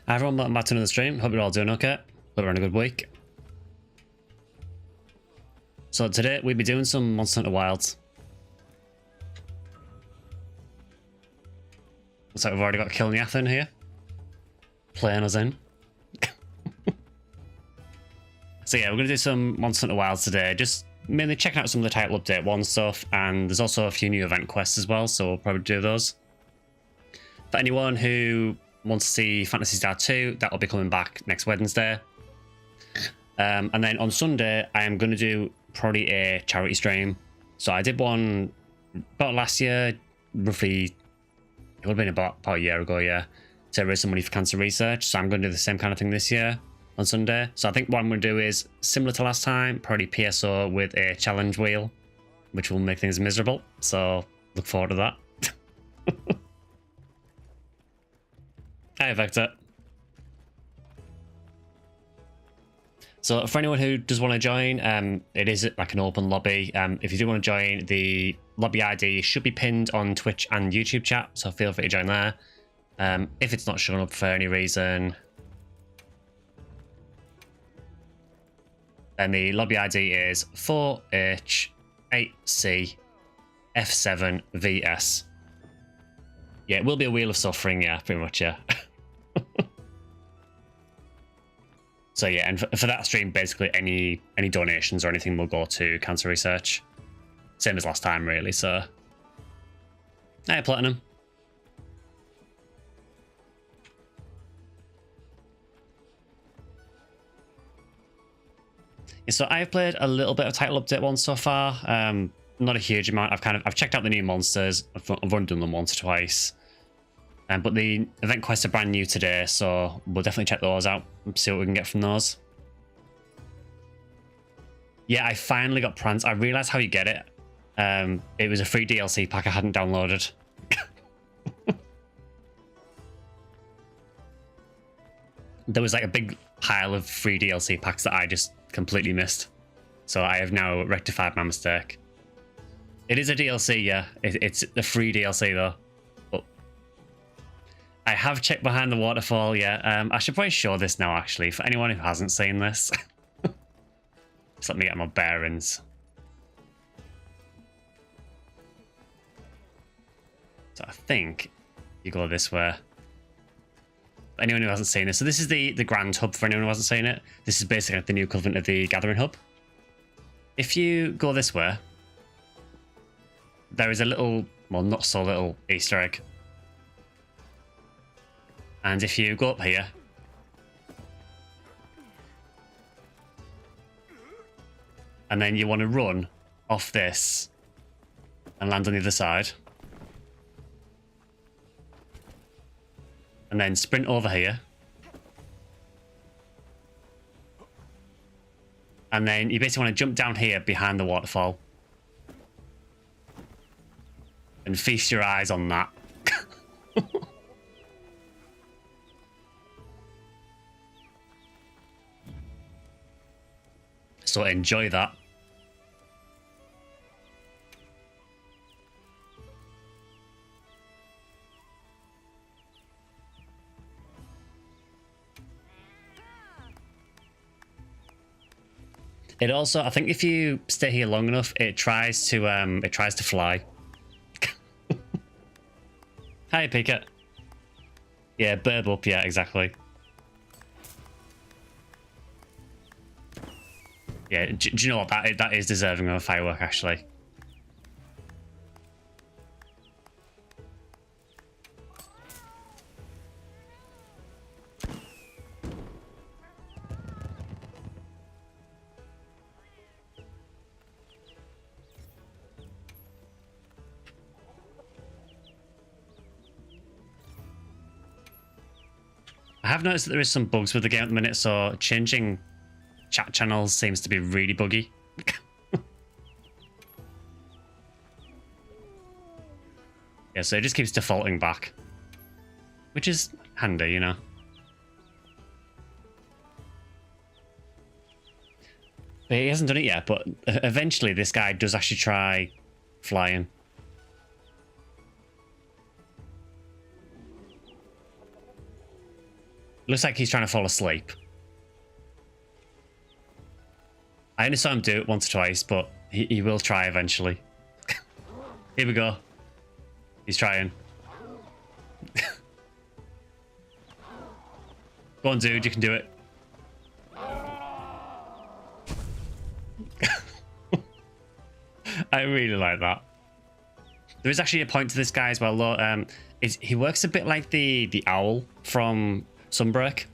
Hi everyone, welcome back to another stream. Hope you're all doing okay. Hope you're having a good week. So today we'll be doing some Monster Hunter Wilds. Looks like we've already got Kilniathan here. Playing us in. So yeah, we're going to do some Monster Hunter Wilds today. Just mainly checking out some of the title update 1 stuff. And there's also a few new event quests as well, so we'll probably do those. For anyone who wants to see Phantasy Star 2, that will be coming back next Wednesday. And then on Sunday, I am going to do probably a charity stream. So I did one about last year, roughly, it would have been about a year ago, yeah, to raise some money for cancer research. So I'm going to do the same kind of thing this year on Sunday. So I think what I'm going to do is similar to last time, probably PSO with a challenge wheel, which will make things miserable. So look forward to that. Hi, Vector. So for anyone who does want to join, it is like an open lobby. If you do want to join, the lobby ID should be pinned on Twitch and YouTube chat, so feel free to join there. If it's not showing up for any reason, then the lobby ID is 4H8C F7VS. Yeah, it will be a wheel of suffering, yeah, pretty much, yeah. So yeah, and for that stream, basically any donations or anything will go to cancer research. Same as last time, really, so. Hey, Platinum. Yeah, so I've played a little bit of Title Update 1 so far. Not a huge amount. I've checked out the new monsters. I've only done them once or twice. But the event quests are brand new today, so we'll definitely check those out and see what we can get from those. Yeah, I finally got Prance. I realized how you get it. It was a free DLC pack I hadn't downloaded. There was like a big pile of free DLC packs that I just completely missed. So I have now rectified my mistake. It is a DLC, yeah. It's a free DLC though. I have checked behind the waterfall, yeah. I should probably show this now, actually, for anyone who hasn't seen this. Just let me get my bearings. So I think you go this way. For anyone who hasn't seen this, so this is the Grand Hub for anyone who hasn't seen it. This is basically like the new equivalent of the Gathering Hub. If you go this way, there is a little, well, not so little Easter egg. And if you go up here, and then you want to run off this and land on the other side, and then sprint over here, and then you basically want to jump down here behind the waterfall and feast your eyes on that. So enjoy that. It also, I think if you stay here long enough, it tries to fly. Hi, Pika. Yeah, burb up, yeah, exactly. Yeah, do you know what? That is deserving of a firework, actually. I have noticed that there is some bugs with the game at the minute, so changing chat channels seems to be really buggy. Yeah, so it just keeps defaulting back, which is handy, you know. But he hasn't done it yet, but eventually this guy does actually try flying. Looks like he's trying to fall asleep. I only saw him do it once or twice, but he will try eventually. Here we go. He's trying. Go on, dude, you can do it. I really like that. There is actually a point to this guy as well, though. He works a bit like the owl from Sunbreak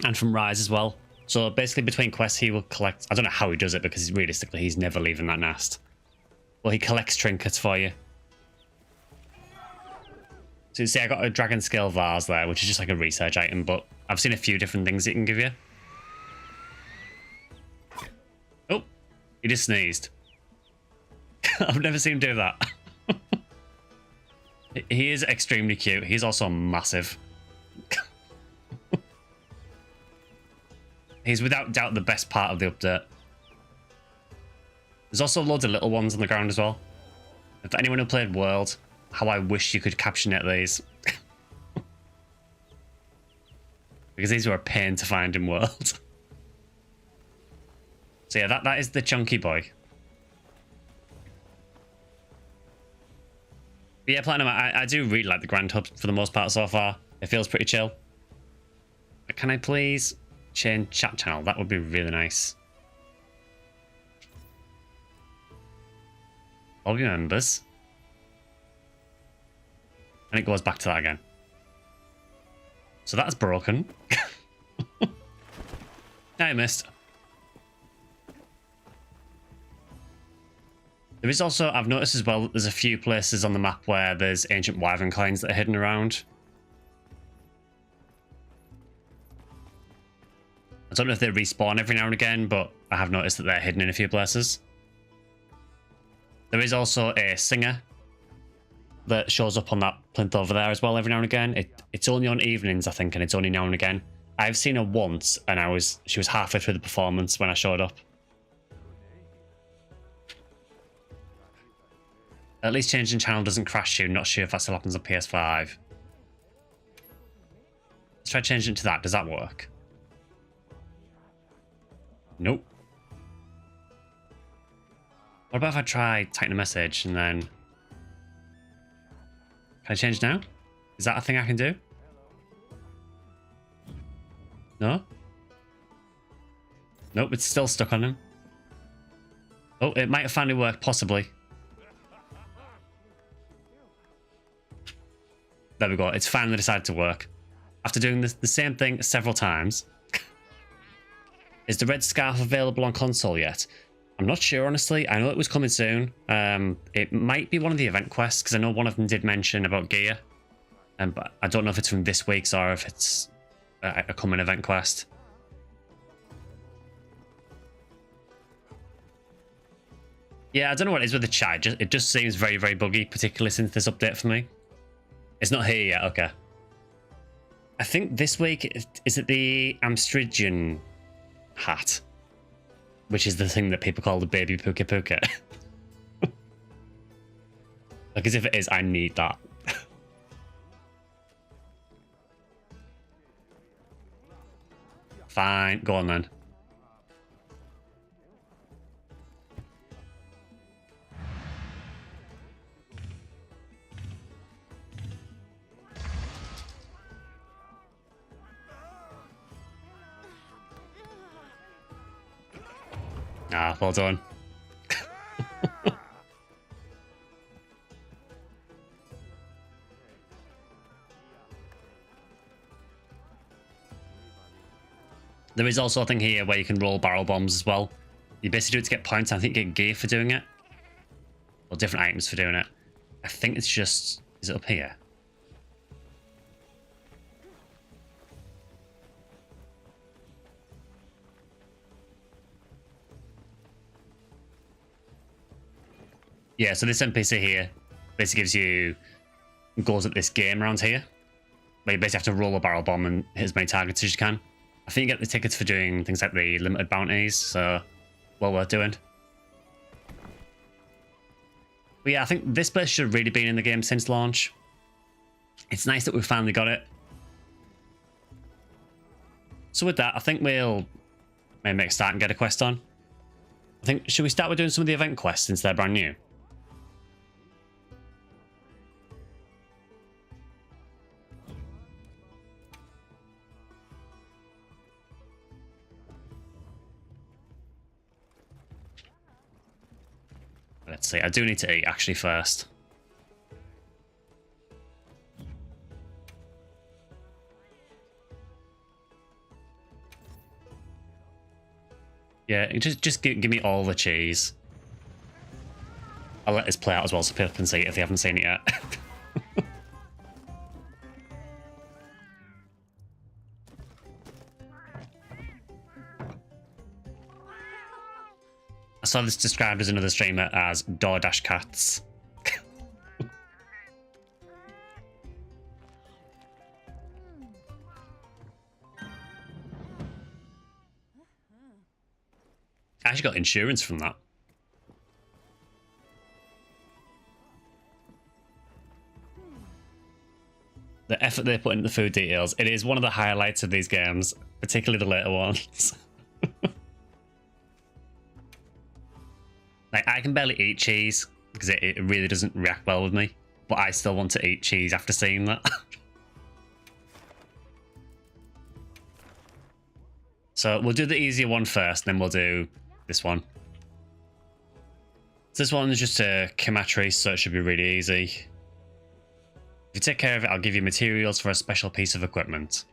and from Rise as well. So basically, between quests, he will collect. I don't know how he does it because realistically, he's never leaving that nest. Well, he collects trinkets for you. So you see, I got a dragon scale vase there, which is just like a research item, but I've seen a few different things it can give you. Oh, he just sneezed. I've never seen him do that. He is extremely cute. He's also massive. He's without doubt the best part of the update. There's also loads of little ones on the ground as well. If anyone who played World, how I wish you could caption it these. Because these were a pain to find in World. So yeah, that is the chunky boy. But yeah, Platinum, I do really like the Grand Hub for the most part so far. It feels pretty chill. But can I please change chat channel? That would be really nice. Lobby members. And it goes back to that again. So that's broken. I missed. There is also, I've noticed as well, there's a few places on the map where there's ancient wyvern coins that are hidden around. I don't know if they respawn every now and again, but I have noticed that they're hidden in a few places. There is also a singer that shows up on that plinth over there as well every now and again. It's only on evenings, I think, and it's only now and again. I've seen her once, and she was halfway through the performance when I showed up. At least changing channel doesn't crash you. Not sure if that still happens on PS5. Let's try changing it to that. Does that work? Nope. What about if I try typing a message and then... Can I change now? Is that a thing I can do? No? Nope, it's still stuck on him. Oh, it might have finally worked, possibly. There we go. It's finally decided to work. After doing the same thing several times. Is the red scarf available on console yet? I'm not sure, honestly. I know it was coming soon. It might be one of the event quests, because I know one of them did mention about gear. But I don't know if it's from this week's or if it's a coming event quest. Yeah, I don't know what it is with the chat. It just seems very, very buggy, particularly since this update for me. It's not here yet, okay. I think this week, is it the Amstridian hat? Which is the thing that people call the baby Puka Puka. Like, as if it is, I need that. Fine, go on then. Ah, well done. There is also a thing here where you can roll barrel bombs as well. You basically do it to get points. I think you get gear for doing it. Or different items for doing it. I think it's just... Is it up here? Yeah, so this NPC here basically gives you goals at this game around here. Where you basically have to roll a barrel bomb and hit as many targets as you can. I think you get the tickets for doing things like the limited bounties, so well worth doing. But yeah, I think this place should have really been in the game since launch. It's nice that we finally got it. So with that, I think we'll maybe make a start and get a quest on. I think, should we start with doing some of the event quests since they're brand new? Let's see, I do need to eat actually first. Yeah, just give me all the cheese. I'll let this play out as well so people can see it if they haven't seen it yet. I saw this described as another streamer as DoorDash cats. I actually got insurance from that. The effort they put into the food details, it is one of the highlights of these games, particularly the later ones. Like, I can barely eat cheese because it really doesn't react well with me, but I still want to eat cheese after seeing that. So we'll do the easier one first, then we'll do this one. So this one is just a Kimatri, so it should be really easy. If you take care of it, I'll give you materials for a special piece of equipment.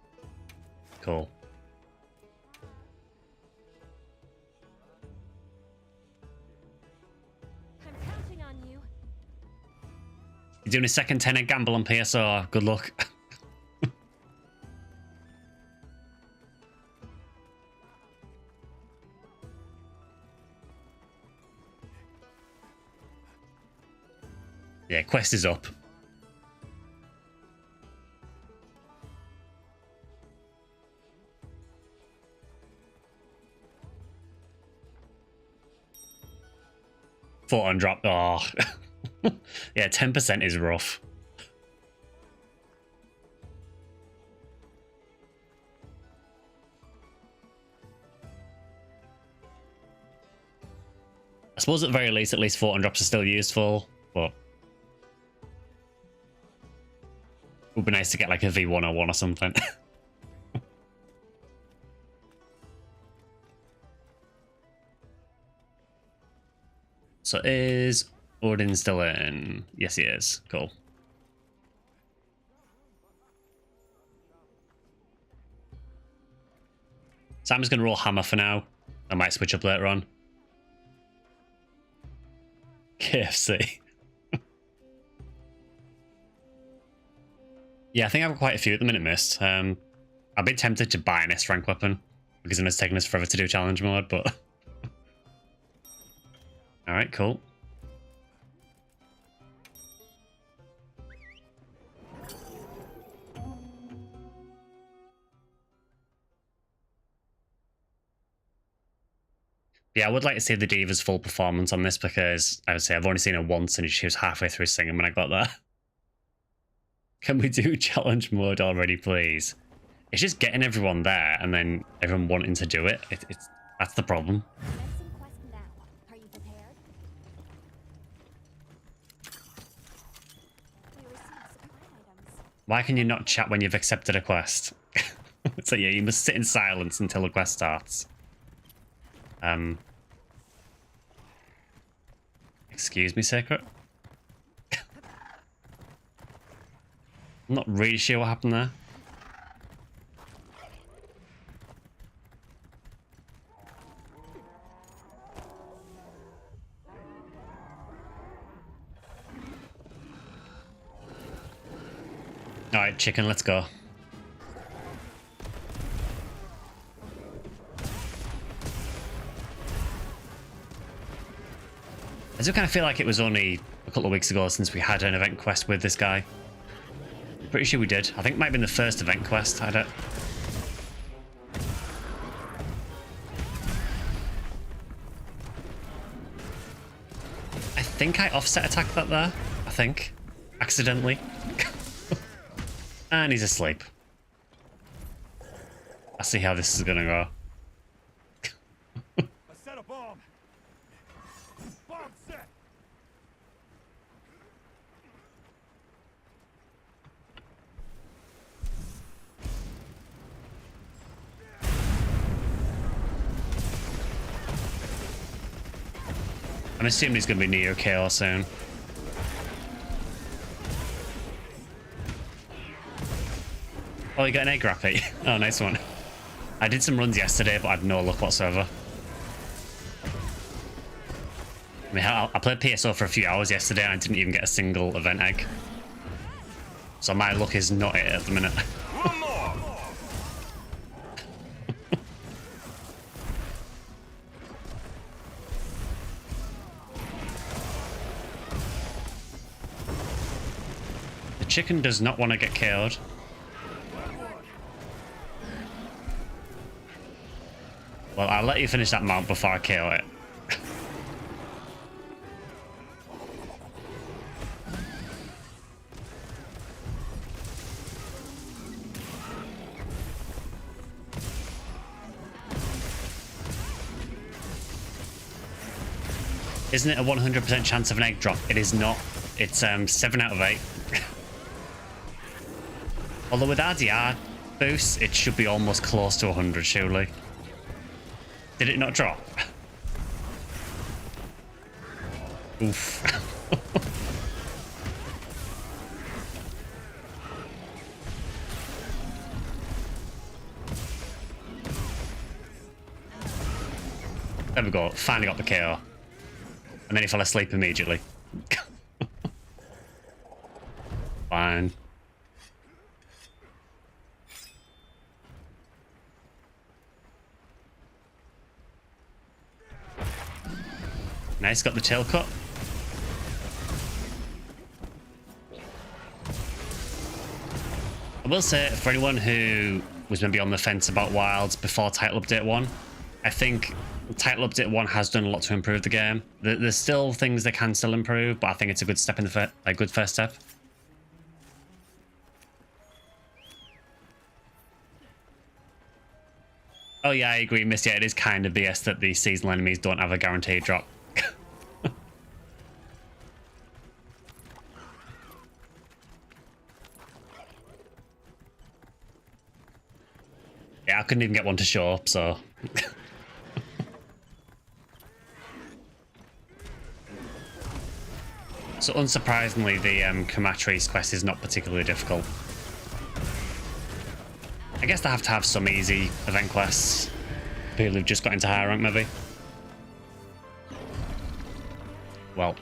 Cool. I'm counting on you. You're doing a second 10-egg gamble on PSR. Good luck. Yeah, quest is up. Photon drop. Oh. Yeah, 10% is rough. I suppose at the very least photon drops are still useful, but it would be nice to get like a V101 or something. So is Odin still in? Yes, he is. Cool. So I'm just going to roll hammer for now. I might switch up later on. KFC. Yeah, I think I have quite a few at the minute, Mist. I've been tempted to buy an S-rank weapon because it's taken us forever to do challenge mode, but... Alright, cool. Yeah, I would like to see the Diva's full performance on this because, I would say, I've only seen her once and she was halfway through singing when I got there. Can we do challenge mode already, please? It's just getting everyone there and then everyone wanting to do it. That's the problem. Are you prepared? We received supply items. Why can you not chat when you've accepted a quest? So yeah, you must sit in silence until the quest starts. Excuse me, Secret? I'm not really sure what happened there. Alright, chicken, let's go. I do kind of feel like it was only a couple of weeks ago since we had an event quest with this guy. Pretty sure we did. I think it might have been the first event quest. I don't... I think I offset attacked that there. I think. Accidentally. And he's asleep. I see how this is gonna go. I set a bomb. Bomb set. I'm assuming he's gonna be Neo KO soon. Oh, you got an egg wrappy. Oh, nice one. I did some runs yesterday, but I had no luck whatsoever. I mean, I played PSO for a few hours yesterday and I didn't even get a single event egg. So my luck is not it at the minute. One more. The chicken does not want to get KO'd. Well, I'll let you finish that mount before I KO it. Isn't it a 100% chance of an egg drop? It is not. It's 7 out of 8. Although with RDR boosts, it should be almost close to 100, surely. Did it not drop? Oof. There we go. Finally got the KO. And then he fell asleep immediately. Fine. Nice, got the tail cut. I will say, for anyone who was maybe on the fence about Wilds before Title Update 1, I think Title Update 1 has done a lot to improve the game. There's still things they can still improve, but I think it's a good step in the a good first step. Oh yeah, I agree, Miss. Yeah, it is kind of BS that the seasonal enemies don't have a guaranteed drop. Yeah, I couldn't even get one to show up, so... So unsurprisingly, the Kamatri's quest is not particularly difficult. I guess they have to have some easy event quests. People who've just got into higher rank, maybe. Well.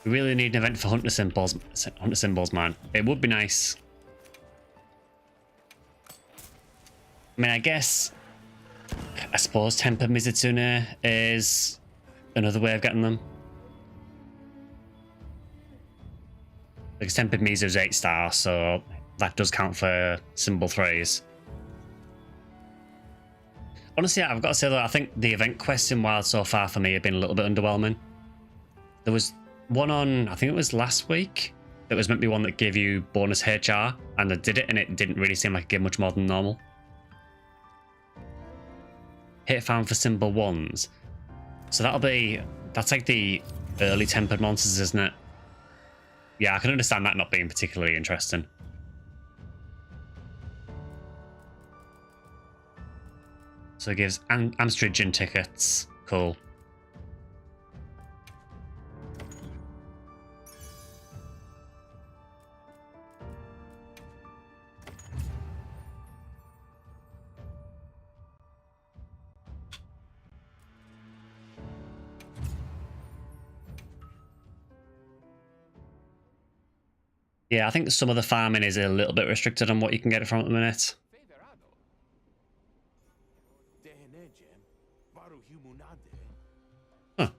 We really need an event for Hunter Symbols, man. It would be nice. I mean, I suppose Tempered Mizitsune is another way of getting them. Because Tempered Mizu's 8-star, so that does count for Symbol 3s. Honestly, I've got to say though, I think the event quests in Wild so far for me have been a little bit underwhelming. There was one on, I think it was last week, that was meant to be one that gave you bonus HR, and I did it, and it didn't really seem like it gave much more than normal. Hit found for Symbol 1s. So that's like the early tempered monsters, isn't it? Yeah, I can understand that not being particularly interesting. So it gives Amstridgen tickets. Cool. Yeah, I think some of the farming is a little bit restricted on what you can get it from at the minute. Huh.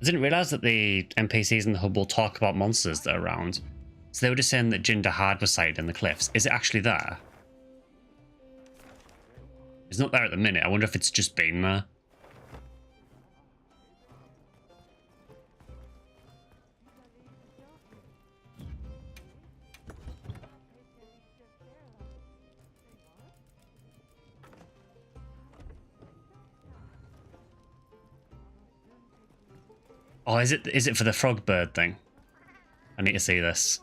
I didn't realise that the NPCs in the hub will talk about monsters that are around. So they were just saying that Jinder Hard was sighted in the cliffs. Is it actually there? It's not there at the minute. I wonder if it's just been there. Oh, is it for the frog bird thing? I need to see this.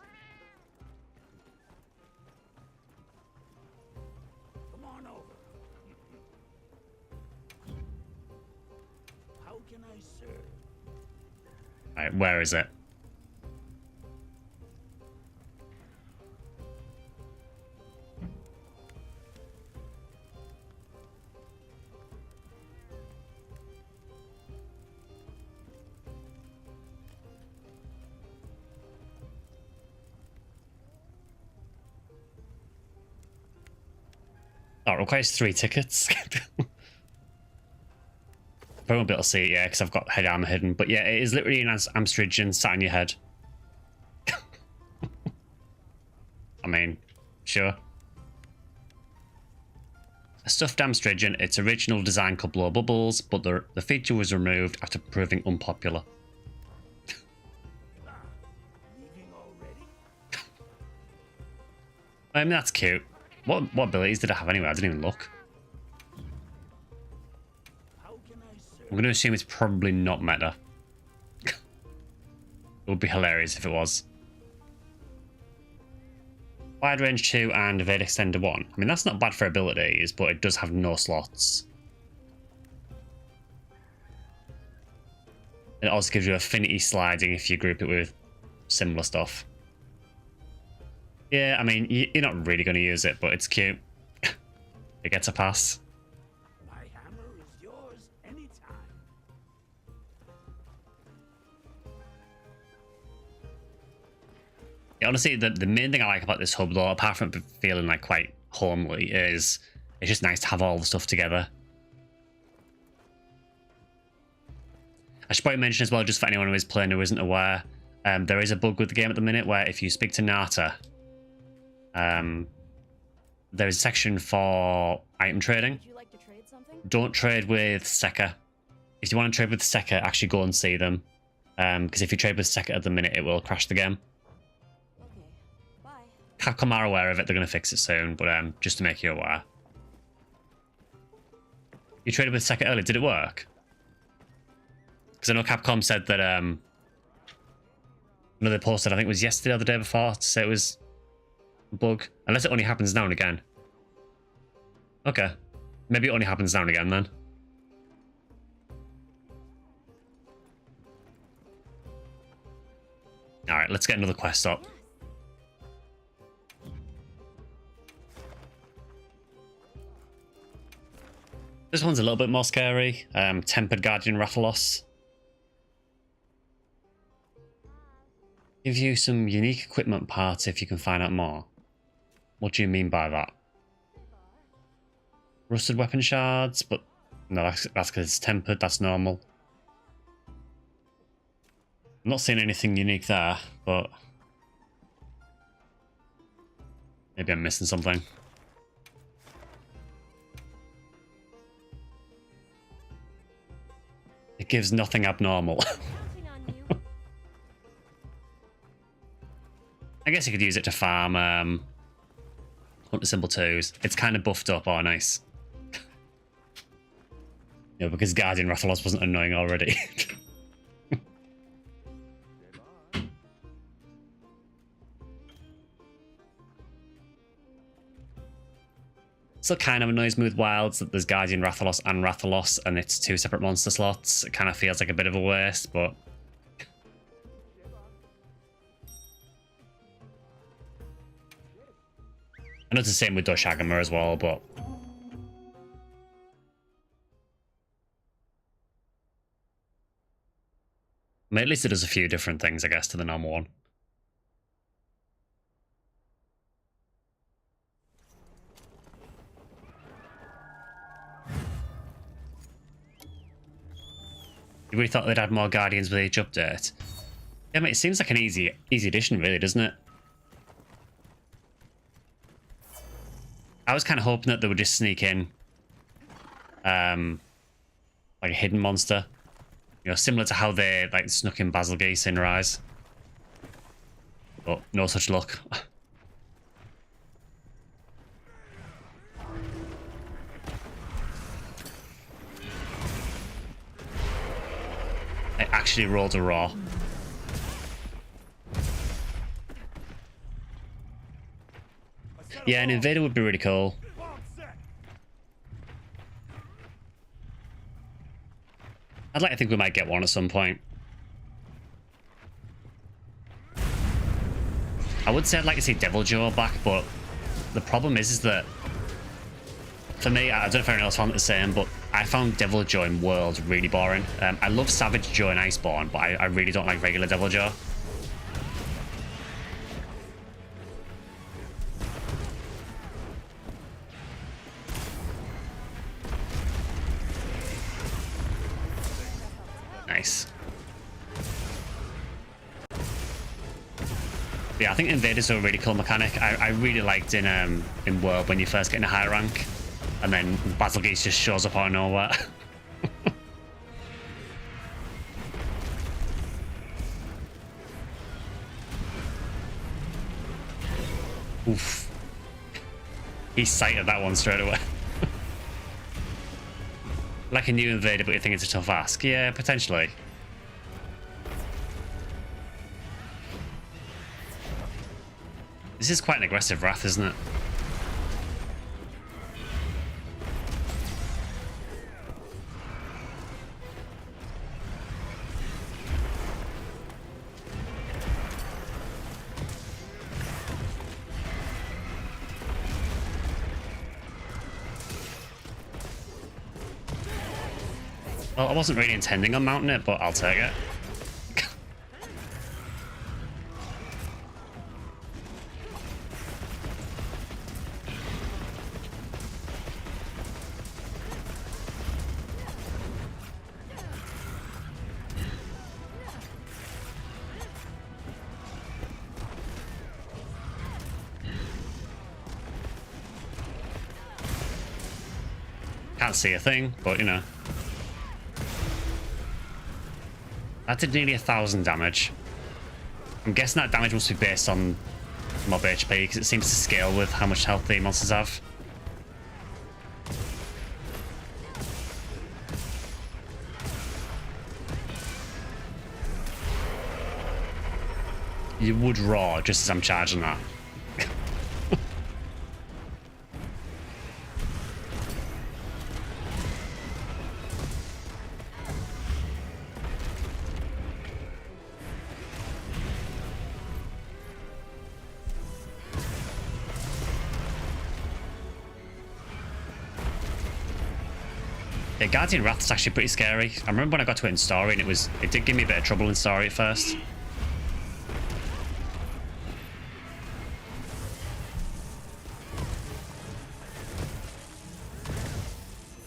Come on over. How can I serve? Right, where is it? Oh, it requires 3 tickets. I won't be able to see it yet because I've got head armor hidden. But yeah, it is literally an Amstridian sat on your head. I mean, sure. A stuffed Amstridian, its original design could blow bubbles, but the feature was removed after proving unpopular. Leaving already? I mean, that's cute. What abilities did I have anyway? I didn't even look. How can I serve? I'm going to assume it's probably not meta. It would be hilarious if it was. Wide range 2 and evade extender 1. I mean, that's not bad for abilities, but it does have no slots. It also gives you affinity sliding if you group it with similar stuff. Yeah, I mean, you're not really going to use it, but it's cute. It gets a pass. My hammer is yours anytime. Yeah, honestly, the main thing I like about this hub, though, apart from feeling like quite homely, is it's just nice to have all the stuff together. I should probably mention as well, just for anyone who is playing who isn't aware, there is a bug with the game at the minute where if you speak to Nata, there is a section for item trading. Would you like to trade something? Don't trade with Sekka. If you want to trade with Sekka, actually go and see them. Because if you trade with Sekka at the minute, it will crash the game. Okay. Bye. Capcom are aware of it. They're going to fix it soon, but just to make you aware. You traded with Sekka earlier. Did it work? Because I know Capcom said that... I know they posted, I think it was yesterday or the day before, to say it was a bug. Unless it only happens now and again. Okay. Maybe it only happens now and again then. Alright, let's get another quest up. This one's a little bit more scary. Tempered Guardian Rathalos. Give you some unique equipment parts if you can find out more. What do you mean by that? Rusted weapon shards, but no, that's because it's tempered, that's normal. I'm not seeing anything unique there, but maybe I'm missing something. It gives nothing abnormal. Counting on you. I guess you could use it to farm hunt the symbol 2s. It's kind of buffed up. Oh, nice. Yeah, because Guardian Rathalos wasn't annoying already. Still kind of annoys me with Wilds that there's Guardian Rathalos and Rathalos and it's 2 separate monster slots. It kind of feels like a bit of a waste, but... I know it's the same with Doshagama as well, but... I mean, at least it does a few different things, I guess, to the normal one. You really thought they'd add more Guardians with each update? Yeah, I mean, it seems like an easy addition, really, doesn't it? I was kind of hoping that they would just sneak in like a hidden monster. You know, similar to how they like snuck in Basil Geese in Rise. But no such luck. I actually rolled a raw. Yeah, an invader would be really cool. I'd like to think we might get one at some point. I would say I'd like to see Devil Joe back, but the problem is that for me, I don't know if anyone else found it the same, but I found Devil Joe in World really boring. I love Savage Joe in Iceborne, but I really don't like regular Devil Joe. Nice. Yeah, I think Invaders are a really cool mechanic. I really liked in World when you first get in a high rank, and then Basil Geese just shows up out of nowhere. Oof. He sighted that one straight away. Like a new invader, but you think it's a tough ask? Yeah, potentially. This is quite an aggressive Wrath, isn't it? Well, I wasn't really intending on mounting it, but I'll take it. Can't see a thing, but you know. That did nearly 1,000 damage. I'm guessing that damage must be based on mob HP because it seems to scale with how much health the monsters have. You would roar just as I'm charging that. Yeah, Guardian Wrath is actually pretty scary. I remember when I got to it in story and it did give me a bit of trouble in story at first.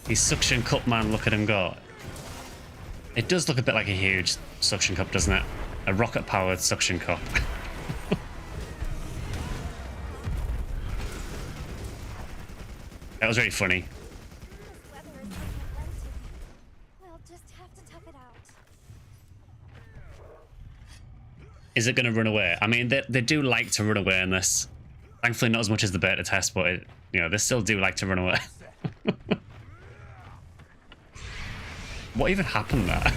He's suction cup, man, look at him go. It does look a bit like a huge suction cup, doesn't it? A rocket powered suction cup. That was really funny. We'll just have to tough it out. Is it going to run away? I mean, they do like to run away in this. Thankfully, not as much as the beta test, but you know, they still do like to run away. What even happened there?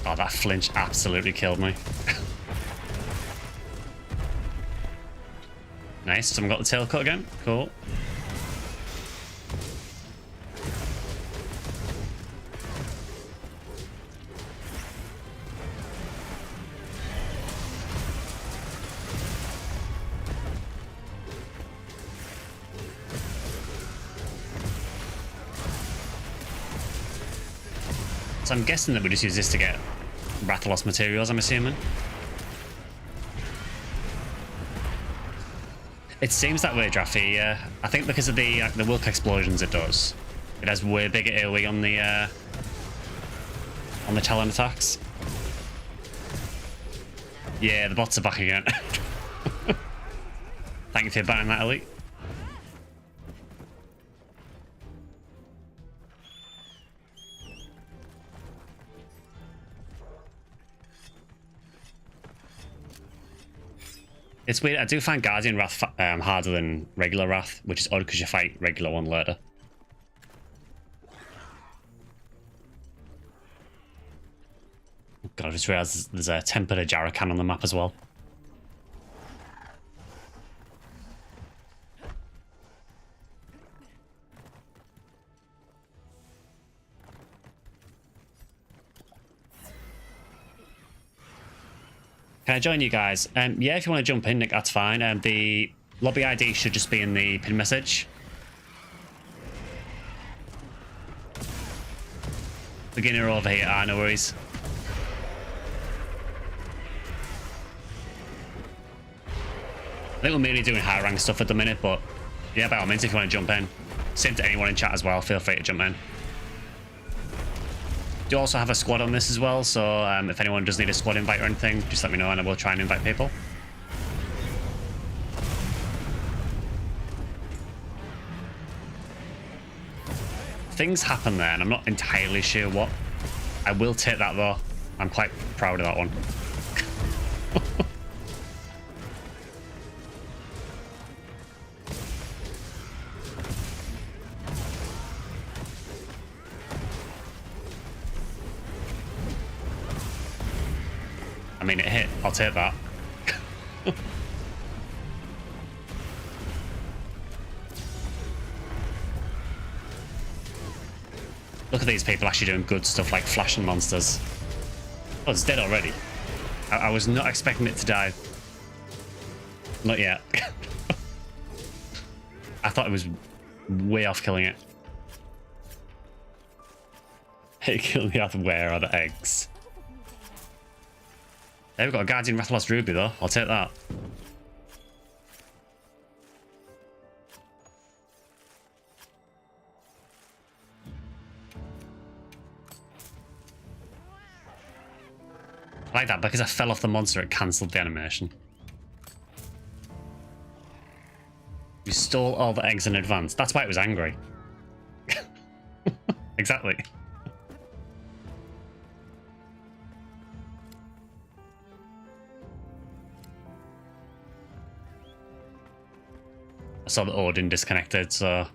Oh, that flinch absolutely killed me. Nice, someone got the tail cut again. Cool. So I'm guessing that we just use this to get Rathalos materials, I'm assuming. It seems that way, Draffy. I think because of the Wilk explosions it does. It has way bigger AoE on the Talon attacks. Yeah, the bots are back again. Thank you for banning that, Elite. It's weird. I do find Guardian Wrath harder than regular Wrath, which is odd because you fight regular one later. God, I just realised there's a tempered Ajarakan on the map as well. Can I join you guys? Yeah, if you want to jump in, Nick, that's fine. The lobby ID should just be in the pin message. Beginner over here, no worries. I think we're mainly doing high rank stuff at the minute, but yeah, by all means, if you want to jump in. Same to anyone in chat as well, feel free to jump in. Do also have a squad on this as well, so if anyone does need a squad invite or anything, just let me know and I will try and invite people. Things happen there, and I'm not entirely sure what. I will take that though. I'm quite proud of that one. I mean, it hit. I'll take that. Look at these people actually doing good stuff like flashing monsters. Oh, it's dead already. I was not expecting it to die. Not yet. I thought it was way off killing it. It killed the other. Where are the eggs? There, we've got a Guardian Rathalos Ruby though. I'll take that. I like that because I fell off the monster, it cancelled the animation. You stole all the eggs in advance. That's why it was angry. Exactly. I saw the Odin disconnected, so...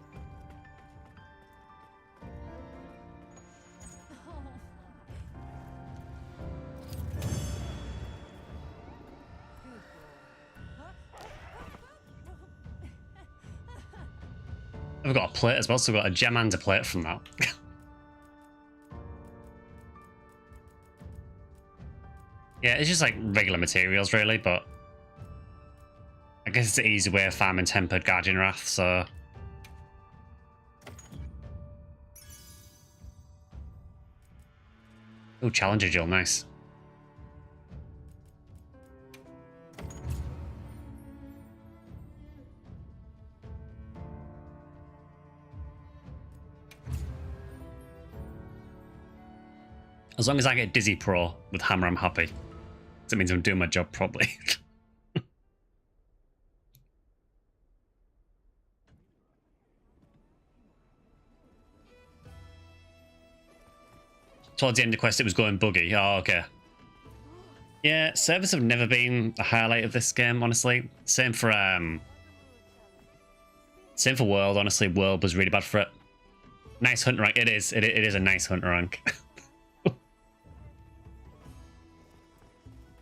We've got a plate as well, so we've got a gem and a plate from that. Yeah, it's just like regular materials really, but I guess it's an easy way of farming tempered Guardian Wrath, so... Oh, Challenger Jewel, nice. As long as I get Dizzy Pro with Hammer, I'm happy. That means I'm doing my job properly. Towards the end of the quest, it was going buggy. Oh, okay. Yeah, servers have never been a highlight of this game, honestly. Same for World, honestly. World was really bad for it. Nice hunt rank. It is a nice hunt rank.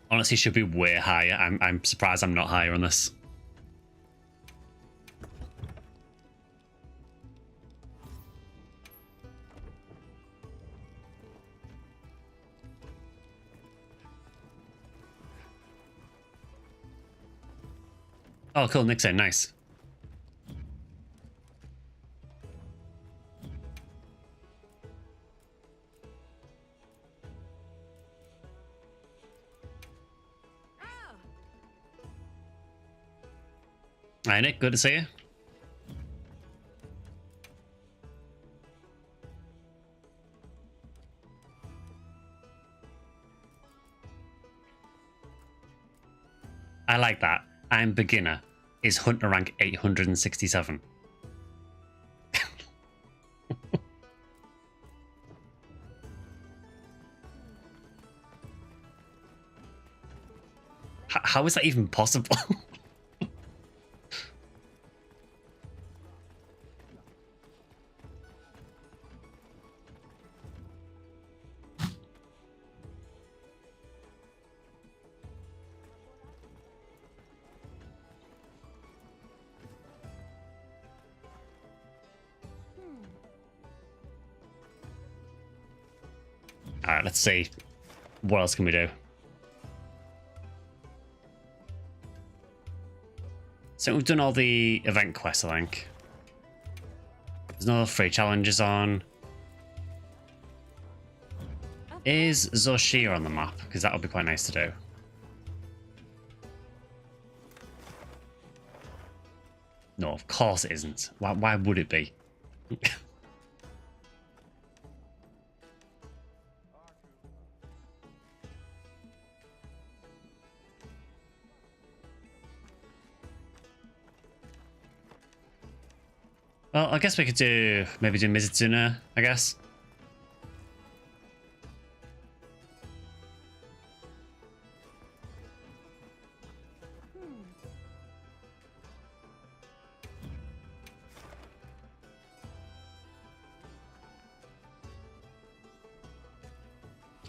Honestly, should be way higher. I'm surprised I'm not higher on this. Oh, cool. Nick's in. Nice. Hi, Nick. Good to see you. I like that. I'm beginner. Is hunter rank 867. How is that even possible? Alright, let's see. What else can we do? So we've done all the event quests, I think. There's no free challenges on. Is Zoshia on the map? Because that would be quite nice to do. No, of course it isn't. Why would it be? Well, I guess we could maybe do Mizutsuno, I guess.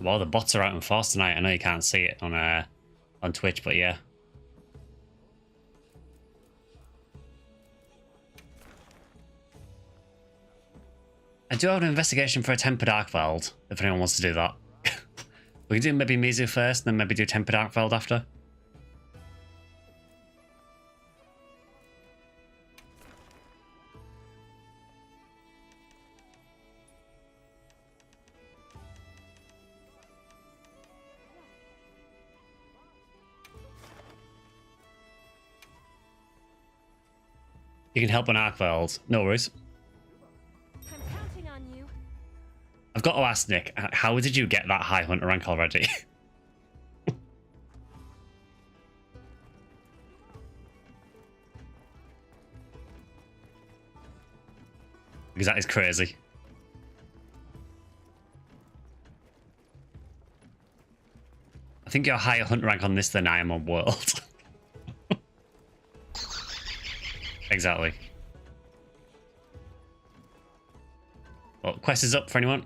Well, the bots are out in force tonight. I know you can't see it on Twitch, but yeah. I do have an investigation for a Tempered Arcveld, if anyone wants to do that. We can do maybe Mizu first, and then maybe do Tempered Arcveld after. You can help an Arcveld. No worries. I'm counting on you. I've got to ask Nick, how did you get that high hunter rank already? Because that is crazy. I think you're higher hunter rank on this than I am on World. Exactly. Well, quest is up for anyone.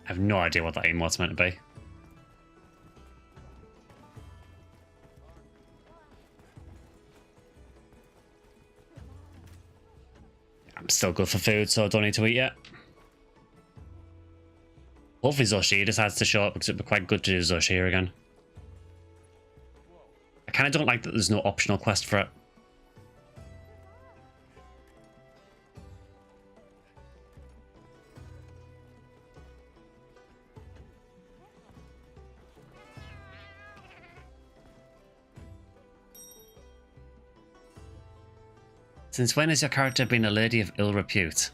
I have no idea what that emote's meant to be. I'm still good for food, so I don't need to eat yet. Hopefully Zoshia decides to show up, because it'd be quite good to do Zoshia again. I kind of don't like that there's no optional quest for it. Since when has your character been a lady of ill repute?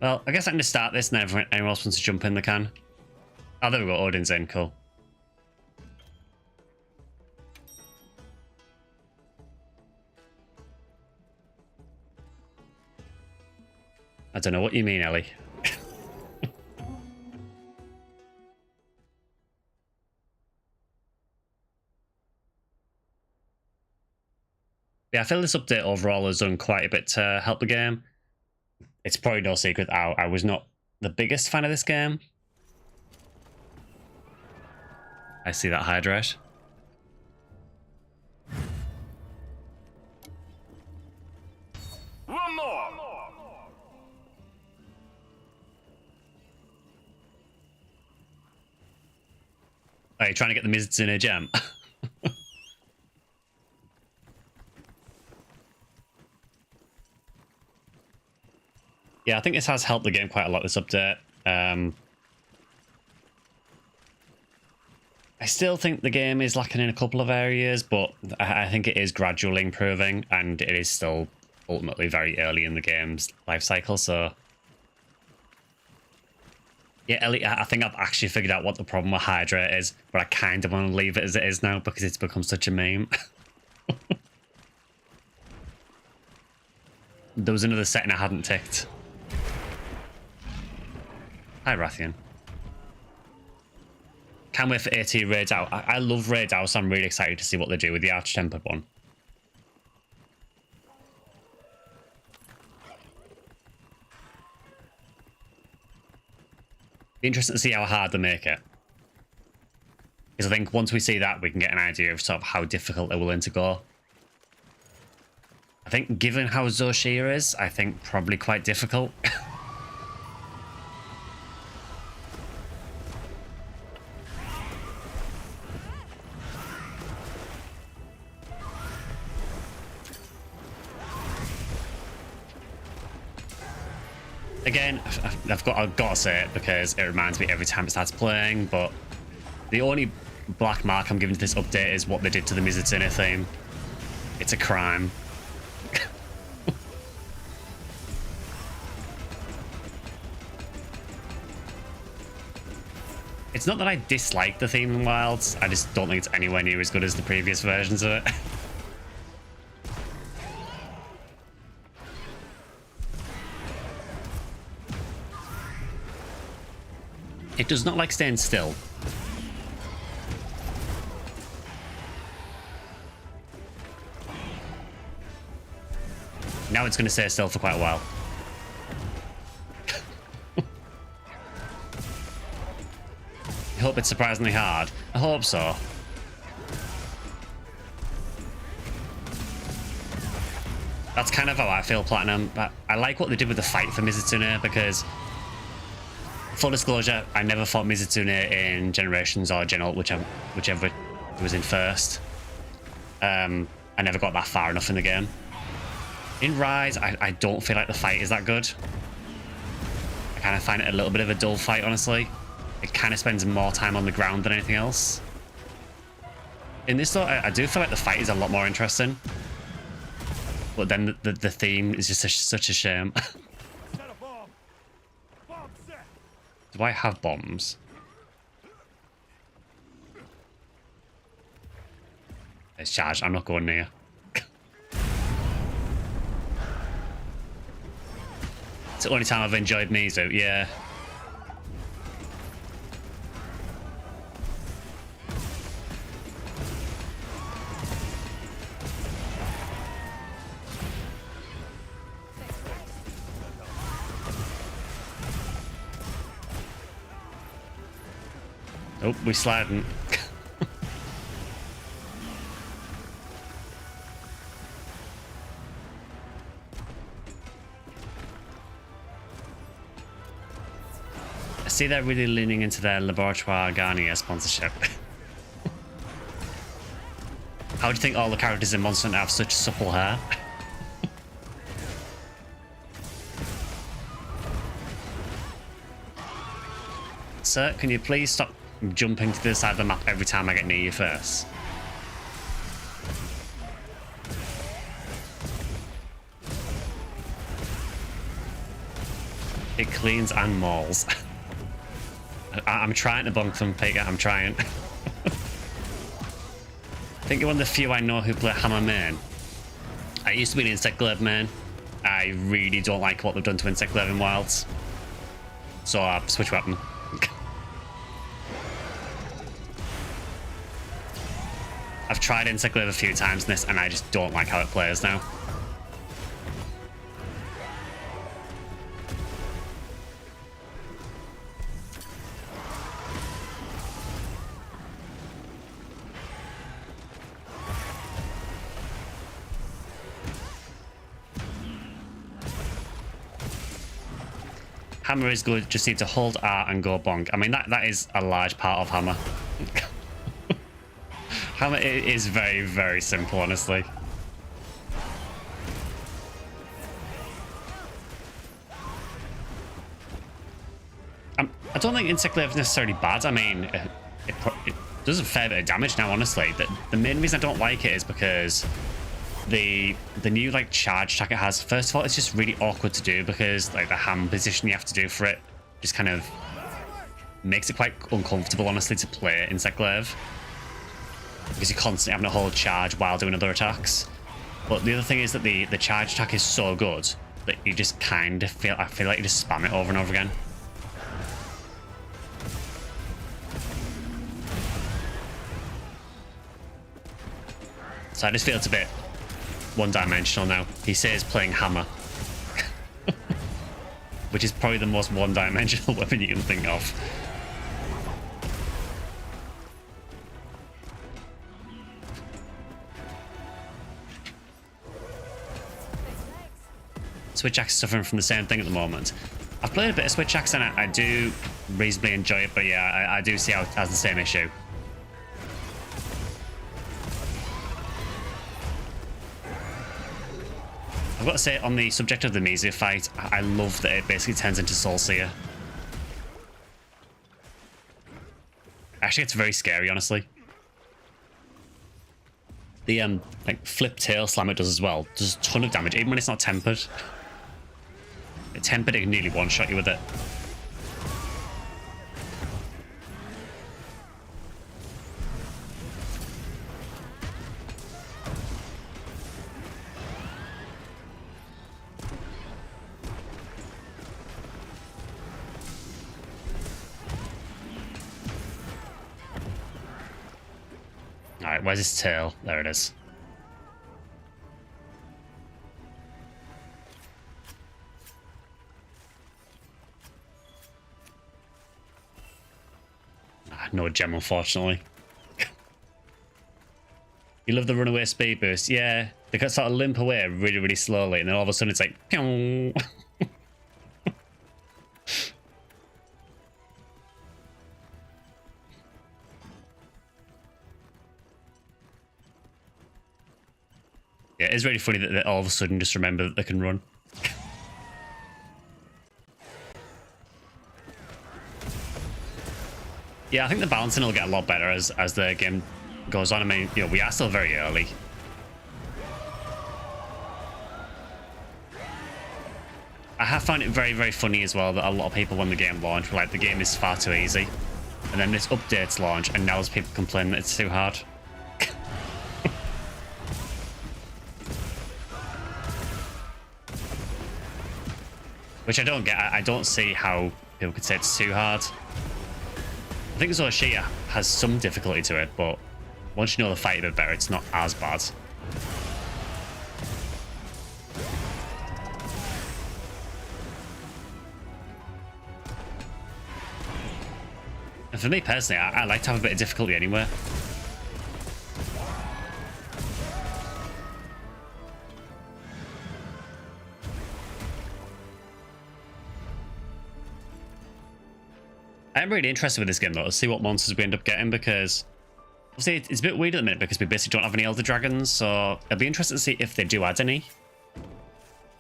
Well, I guess I can just start this and then anyone else wants to jump in, they can. Oh, there we go. Odin's in. Cool. I don't know what you mean, Ellie. Yeah, I feel this update overall has done quite a bit to help the game. It's probably no secret I was not the biggest fan of this game. I see that hydrate. One more. Are you trying to get the Mizutsuno gem? Yeah, I think this has helped the game quite a lot, this update. I still think the game is lacking in a couple of areas, but I think it is gradually improving, and it is still ultimately very early in the game's life cycle, so... Yeah, Ellie, I think I've actually figured out what the problem with Hydrate is, but I kind of want to leave it as it is now because it's become such a meme. There was another setting I hadn't ticked. Hi, Rathian. Can't wait for AT Raids out. I love Raids out, so I'm really excited to see what they do with the Arch-Tempered one. Be interesting to see how hard they make it. Because I think once we see that, we can get an idea of sort of how difficult they're willing to go. I think given how Zoshia is, I think probably quite difficult. Again, I've got to say it because it reminds me every time it starts playing, but the only black mark I'm giving to this update is what they did to the Mizutsune theme. It's a crime. It's not that I dislike the theme in Wilds, I just don't think it's anywhere near as good as the previous versions of it. It does not like staying still. Now it's going to stay still for quite a while. I hope it's surprisingly hard. I hope so. That's kind of how I feel, Platinum. But I like what they did with the fight for Mizutsune because, full disclosure, I never fought Mizutsune in Generations or Gen Ult, whichever it was in first. I never got that far enough in the game. In Rise, I don't feel like the fight is that good. I kind of find it a little bit of a dull fight, honestly. It kind of spends more time on the ground than anything else. In this, though, I do feel like the fight is a lot more interesting. But then the theme is just such a shame. Do I have bombs? It's charged. I'm not going near. It's the only time I've enjoyed Mizu, yeah. Oh, we sliding. I see they're really leaning into their Laboratoire Garnier sponsorship. How do you think all the characters in Monster Hunter have such supple hair? Sir, can you please stop jumping to the side of the map every time I get near you first? It cleans and mauls. I'm trying to bonk them, Peter. I'm trying. I think you're one of the few I know who play Hammer main. I used to be an Insect Glaive main. I really don't like what they've done to Insect Glaive in Wilds. So I switch weapon. I've tried Insect Glaive a few times in this and I just don't like how it plays now. Hammer is good, just need to hold R and go bonk. I mean, that is a large part of Hammer. Hammer is very, very simple, honestly. I don't think Insect Glaive is necessarily bad. I mean, it does a fair bit of damage now, honestly. The main reason I don't like it is because the new like charge attack it has, first of all, it's just really awkward to do because like the hand position you have to do for it just kind of makes it quite uncomfortable, honestly, to play Insect Glaive because you're constantly having to hold charge while doing other attacks. But the other thing is that the charge attack is so good that you just kind of feel like you just spam it over and over again. So I just feel it's a bit one-dimensional now. He says playing hammer, which is probably the most one-dimensional weapon you can think of. Switch Axe is suffering from the same thing at the moment. I've played a bit of Switch Axe and I do reasonably enjoy it, but yeah, I do see how it has the same issue. I've got to say, on the subject of the Mizia fight, I love that it basically turns into Soul Seer. Actually, it's very scary, honestly. The like flip tail slam it does as well does a ton of damage, even when it's not tempered. Tempered, it can nearly one-shot you with it. Alright, where's his tail? There it is. No gem, unfortunately. You love the runaway speed boost. Yeah, they got sort of limp away really, really slowly, and then all of a sudden it's like, pew. Yeah, it's really funny that they all of a sudden just remember that they can run. Yeah, I think the balancing will get a lot better as the game goes on. I mean, you know, we are still very early. I have found it very, very funny as well that a lot of people when the game launched were like, the game is far too easy. And then this update's launch, and now there's people complaining that it's too hard. Which I don't get. I don't see how people could say it's too hard. I think Zoshia has some difficulty to it, but once you know the fight a bit better, it's not as bad. And for me personally, I like to have a bit of difficulty anywhere. I'm really interested with this game though, to see what monsters we end up getting, because obviously it's a bit weird at the minute because we basically don't have any Elder Dragons, so it'll be interesting to see if they do add any.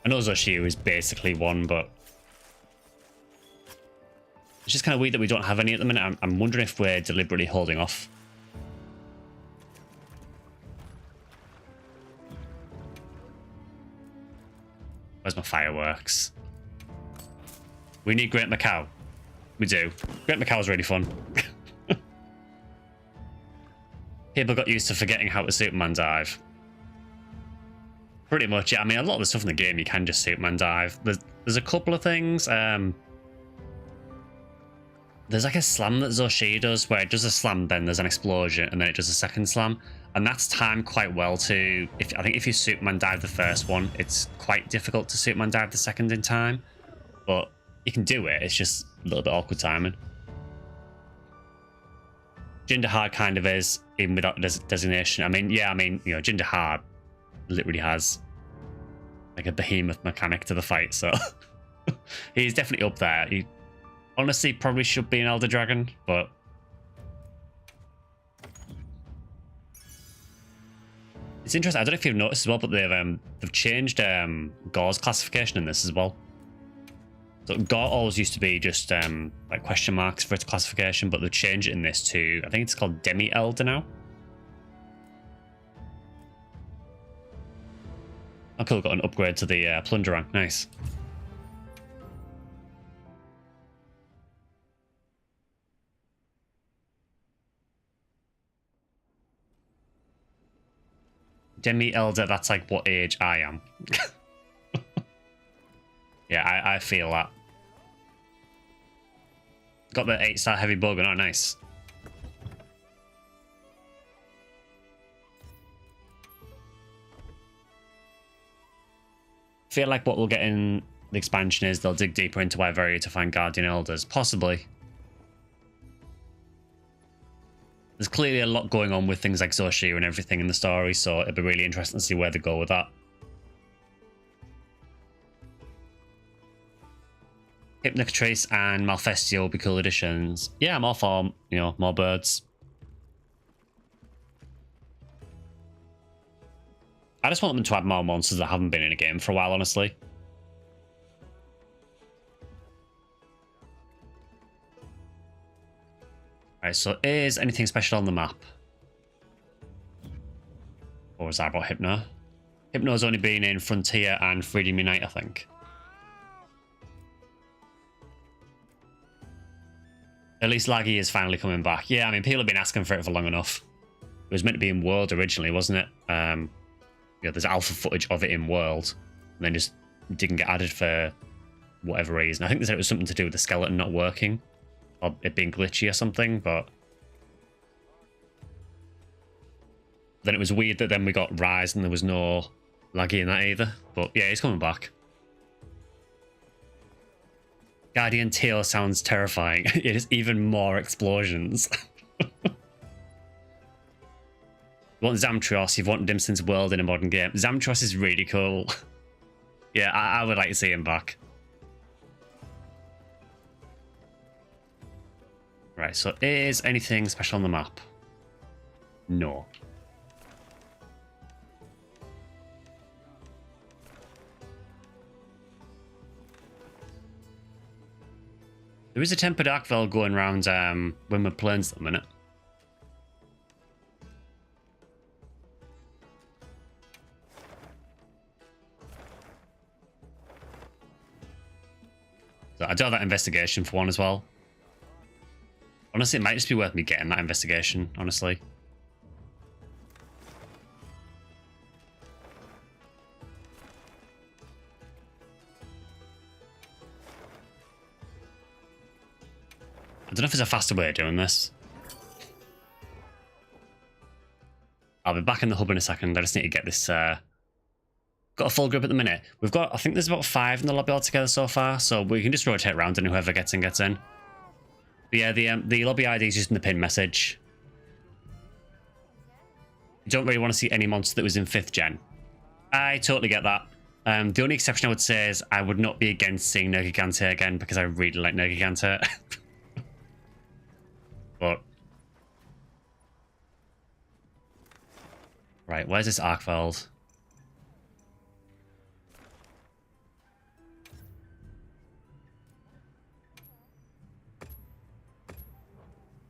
I know Zoshiu is basically one, but it's just kind of weird that we don't have any at the minute. I'm wondering if we're deliberately holding off. Where's my fireworks? We need Great Macau. We do. Great Macau is really fun. People got used to forgetting how to Superman dive. Pretty much, yeah. I mean, a lot of the stuff in the game, you can just Superman dive. There's a couple of things. There's like a slam that Zoshi does, where it does a slam, then there's an explosion, and then it does a second slam. And that's timed quite well to... I think if you Superman dive the first one, it's quite difficult to Superman dive the second in time. But you can do it, it's just a little bit awkward timing. Jinder Hard kind of is, even without designation. I mean, yeah, I mean, you know, Jinder Hard literally has like a behemoth mechanic to the fight, so he's definitely up there. He honestly probably should be an Elder Dragon, but it's interesting. I don't know if you've noticed as well, but they've changed Gore's classification in this as well. So Gort always used to be just like question marks for its classification, but they've changed it in this to, I think it's called Demi-Elder now. Oh cool, got an upgrade to the plunder rank, nice. Demi-Elder, that's like what age I am. Yeah, I feel that. Got the 8-star heavy bowgun, oh nice. Feel like what we'll get in the expansion is they'll dig deeper into Iveria to find Guardian Elders, possibly. There's clearly a lot going on with things like Zoshia and everything in the story, so it'll be really interesting to see where they go with that. Hypnotrace and Malfestio will be cool additions. Yeah, I'm all for, you know, more birds. I just want them to add more monsters that haven't been in a game for a while, honestly. Alright, so is anything special on the map? Or was that about Hypno? Hypno's only been in Frontier and Freedom Unite, I think. At least Laggy is finally coming back. Yeah, I mean, people have been asking for it for long enough. It was meant to be in World originally, wasn't it? Yeah, there's alpha footage of it in World, and then just didn't get added for whatever reason. I think they said it was something to do with the skeleton not working, or it being glitchy or something, but then it was weird that then we got Rise and there was no Laggy in that either. But yeah, he's coming back. Guardian Tail sounds terrifying. It is even more explosions. You want Zamtrios, you've wanted him since World in a modern game. Zamtrios is really cool. Yeah, I would like to see him back. Right, so is anything special on the map? No. There is a Tempered Arkvel going around Windward Plains at the minute. So I do have that investigation for one as well. Honestly, it might just be worth me getting that investigation, honestly. I don't know if there's a faster way of doing this. I'll be back in the hub in a second. I just need to get this... Got a full group at the minute. We've got, I think there's about 5 in the lobby altogether so far, so we can just rotate around and whoever gets in, gets in. But yeah, the lobby ID is just in the pin message. You don't really want to see any monster that was in 5th gen. I totally get that. The only exception I would say is I would not be against seeing Nergigante again because I really like Nergigante. But... Right, where's this Arkveld?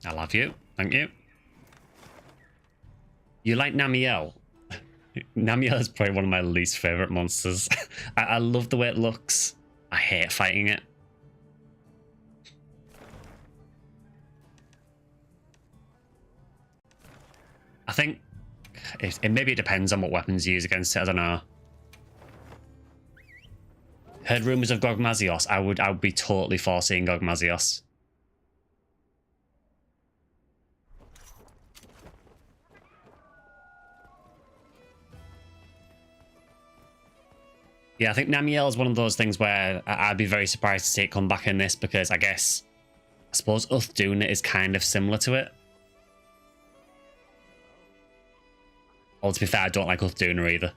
I love you. Thank you. You like Namiel? Namiel is probably one of my least favourite monsters. I love the way it looks. I hate fighting it. I think maybe it depends on what weapons you use against it. I don't know. Heard rumours of Gogmazios. I would be totally for seeing Gogmazios. Yeah, I think Namiel is one of those things where I'd be very surprised to see it come back in this because I suppose Uthdoon is kind of similar to it. Well, to be fair, I don't like Uthdoon either.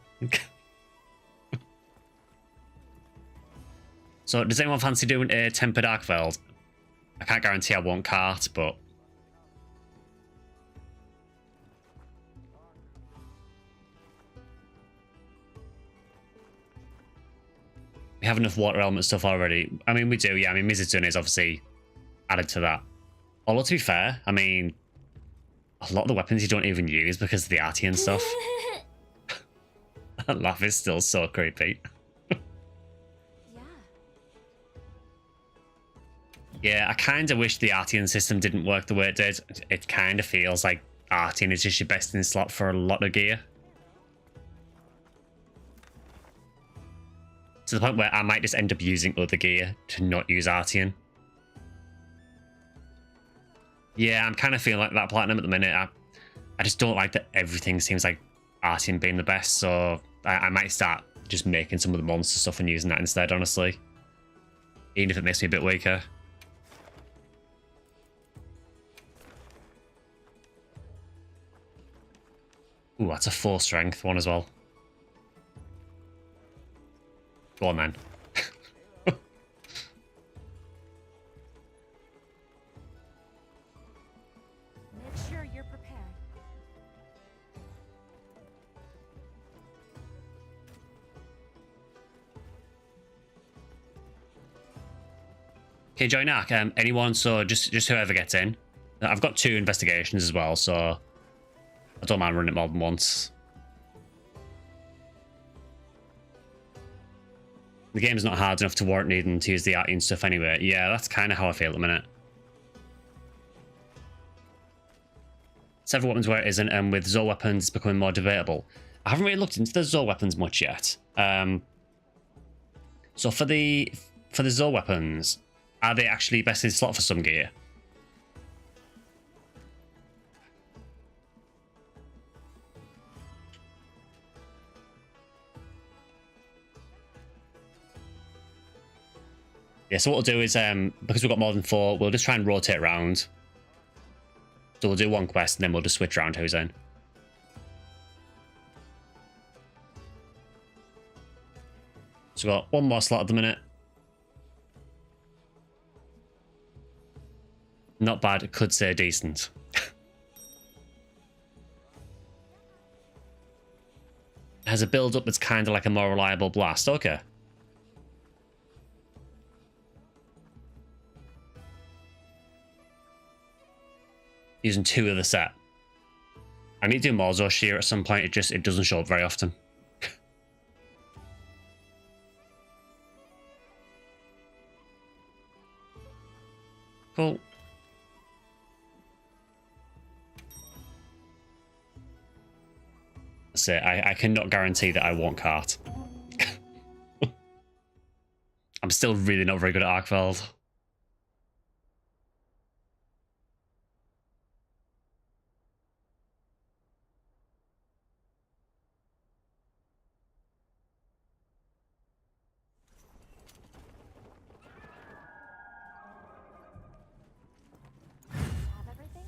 So, does anyone fancy doing a Tempered Arkveld? I can't guarantee I won't cart, but... We have enough water element stuff already. I mean, we do, yeah. I mean, Mizutun is obviously added to that. Although, to be fair, I mean, a lot of the weapons you don't even use because of the arty and stuff. That laugh is still so creepy. Yeah. Yeah, I kind of wish the Artian system didn't work the way it did. It kind of feels like Artian is just your best in slot for a lot of gear. To the point where I might just end up using other gear to not use Artian. Yeah, I'm kind of feeling like that Platinum at the minute. I just don't like that everything seems like Artian being the best, so I might start just making some of the monster stuff and using that instead, honestly. Even if it makes me a bit weaker. Ooh, that's a 4 strength one as well. Go on, then. Make sure you're prepared. Okay, join Ark. Anyone, so just whoever gets in. I've got 2 investigations as well, so I don't mind running it more than once. The game's not hard enough to warrant needing to use the Artian stuff anyway. Yeah, that's kind of how I feel at the minute. Several weapons where it isn't, and with Zor weapons it's becoming more debatable. I haven't really looked into the Zor weapons much yet. So for the Zor weapons, are they actually best in slot for some gear? Yeah, so what we'll do is, because we've got more than 4, we'll just try and rotate around. So we'll do one quest and then we'll just switch around who's in. So we've got one more slot at the minute. Not bad, could say decent. Has a build-up that's kind of like a more reliable blast. Okay. Using 2 of the set. I need to do more Zor Shear at some point. It doesn't show up very often. Cool. That's it. I cannot guarantee that I won't cart. I'm still really not very good at Arkfeld. Have everything?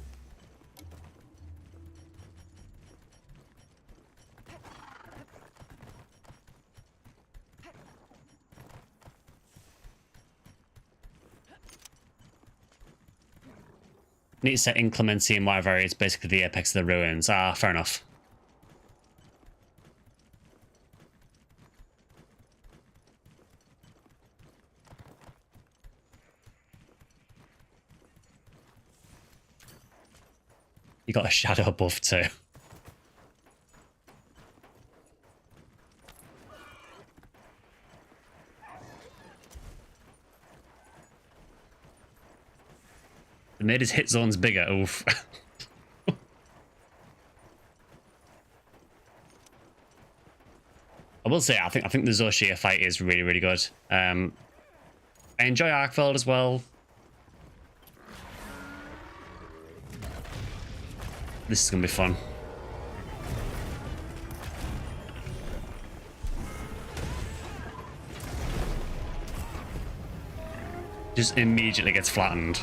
Need to set inclemency and whatever is basically the apex of the ruins. Ah, fair enough. You got a shadow buff too. They made his hit zones bigger. Oof. I will say, I think the Zor Shear fight is really, really good. I enjoy Arkfeld as well. This is gonna be fun. Just immediately gets flattened.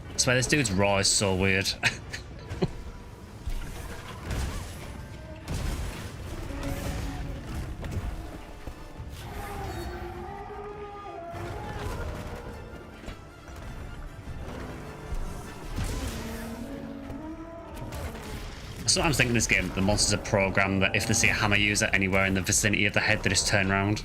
I swear this dude's raw is so weird. sometimes think in this game the monsters are programmed that if they see a hammer user anywhere in the vicinity of the head, they just turn around.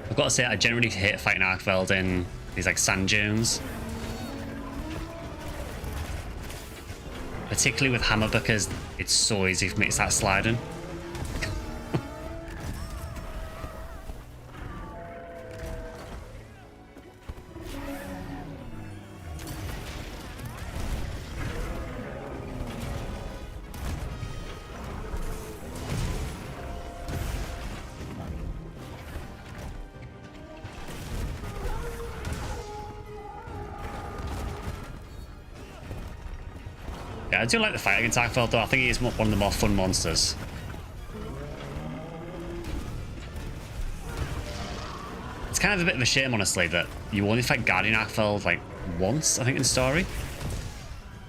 I've got to say, I generally hate fighting Arkveld in these like sand dunes. Particularly with hammer because it's so easy for me to start sliding. Yeah, I do like the fight against Arkveld though. I think he is one of the more fun monsters. It's kind of a bit of a shame, honestly, that you only fight Guardian Arkveld like once, I think, in the story.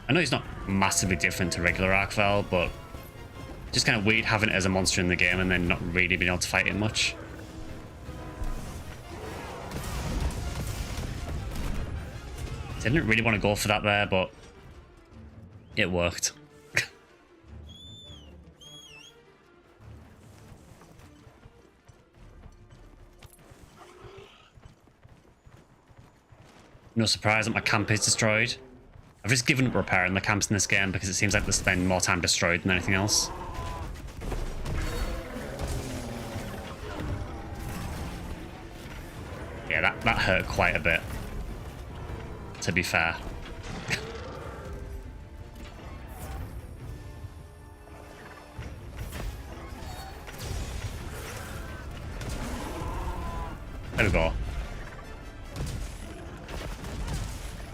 I know he's not massively different to regular Arkveld, but just kind of weird having it as a monster in the game and then not really being able to fight it much. So I didn't really want to go for that there, but it worked. No surprise that my camp is destroyed. I've just given up repairing the camps in this game because it seems like they spend more time destroyed than anything else. Yeah, that hurt quite a bit, to be fair. There we go.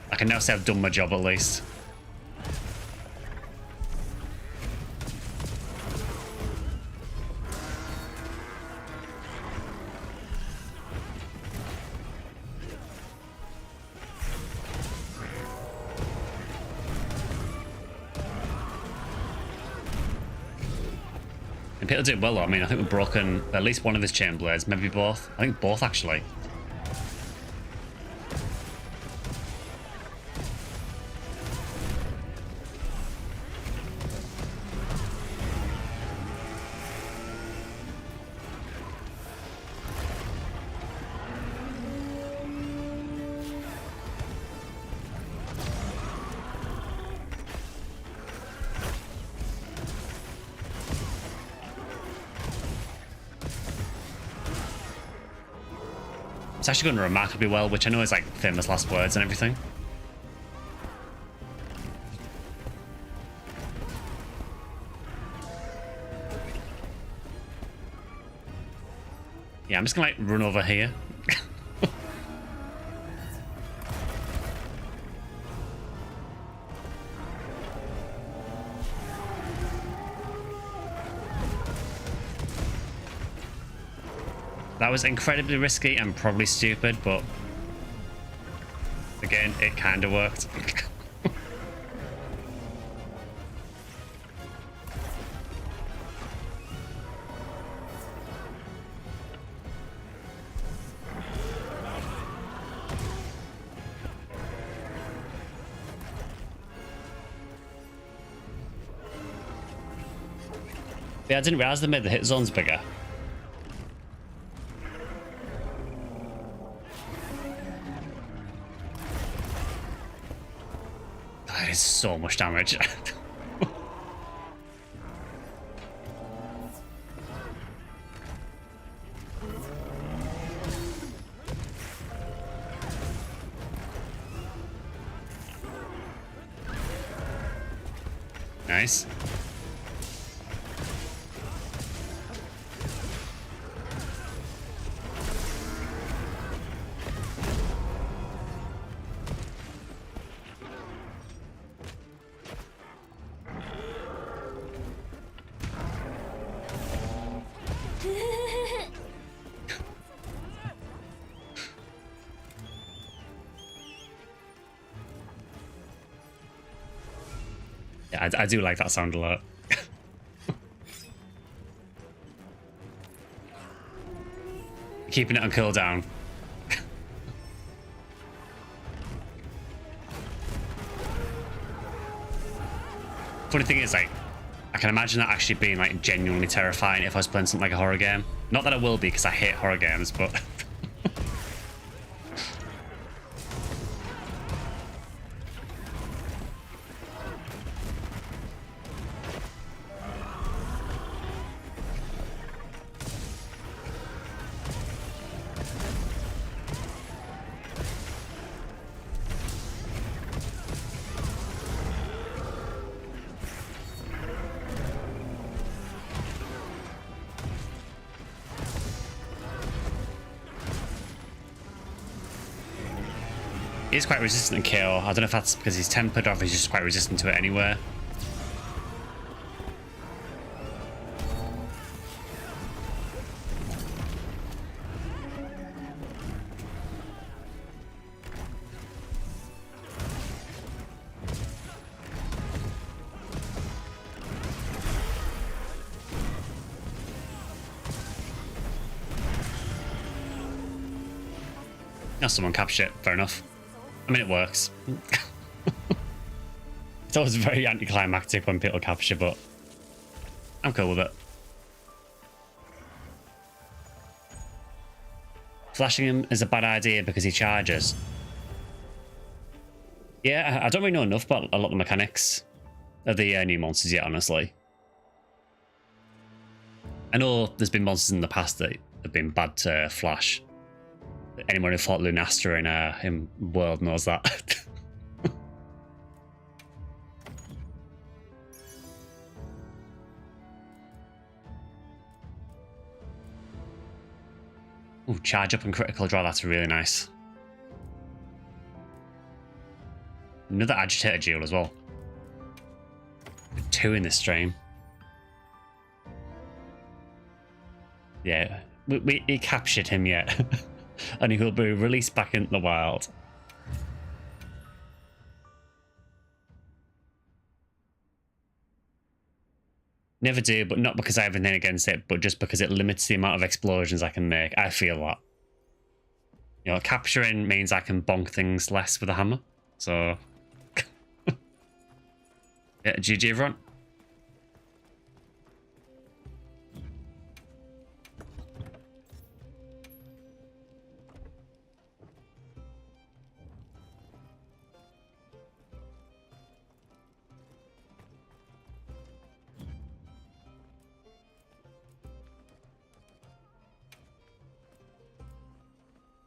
I can now say I've done my job at least. And Peter did well though. I mean, I think we've broken at least one of his chain blades, maybe both. I think both actually. It's actually going remarkably well, which I know is like famous last words and everything. Yeah, I'm just gonna like run over here. That was incredibly risky and probably stupid, but again, it kind of worked. Yeah, I didn't realize they made the hit zones bigger. That is so much damage. Nice. Yeah, I do like that sound a lot. Keeping it on cooldown. Funny thing is, like, I can imagine that actually being like genuinely terrifying if I was playing something like a horror game. Not that I will be, because I hate horror games, but he's quite resistant to kill. I don't know if that's because he's tempered or if he's just quite resistant to it anyway. Now someone captured it, fair enough. I mean, it works. It's always very anticlimactic when people capture, but I'm cool with it. Flashing him is a bad idea because he charges. Yeah, I don't really know enough about a lot of the mechanics of the new monsters yet, honestly. I know there's been monsters in the past that have been bad to flash. Anyone who fought Lunastra in World knows that. Ooh, charge up and critical draw, that's really nice. Another agitator duel as well. 2 in this stream. Yeah, we captured him yet. And he will be released back into the wild. Never do, but not because I have anything against it, but just because it limits the amount of explosions I can make. I feel that. You know, capturing means I can bonk things less with a hammer. So, yeah, GG everyone.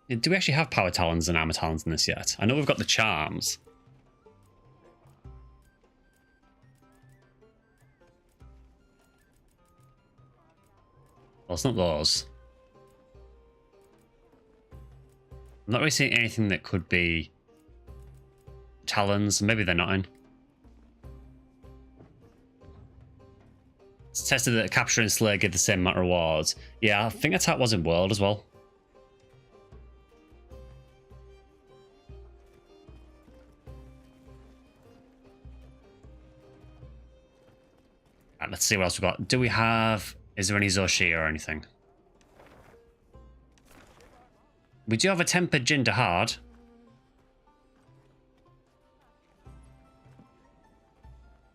Do we actually have power talons and armor talons in this yet? I know we've got the charms. Well, it's not those. I'm not really seeing anything that could be talons. Maybe they're not in. It's tested that capture and slay give the same amount of rewards. Yeah, I think that's how it was in World as well. Right, let's see what else we've got. Do we have... Is there any Zoshi or anything? We do have a tempered Jinder Hard.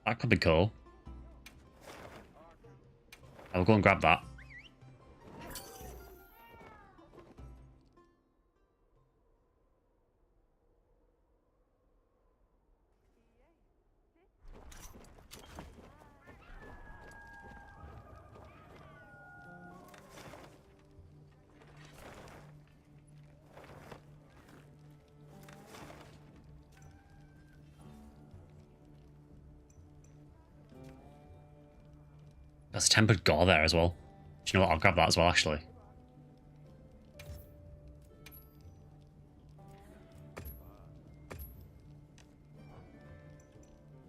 That could be cool. I'll go and grab that. There's tempered gore there as well. Do you know what? I'll grab that as well, actually.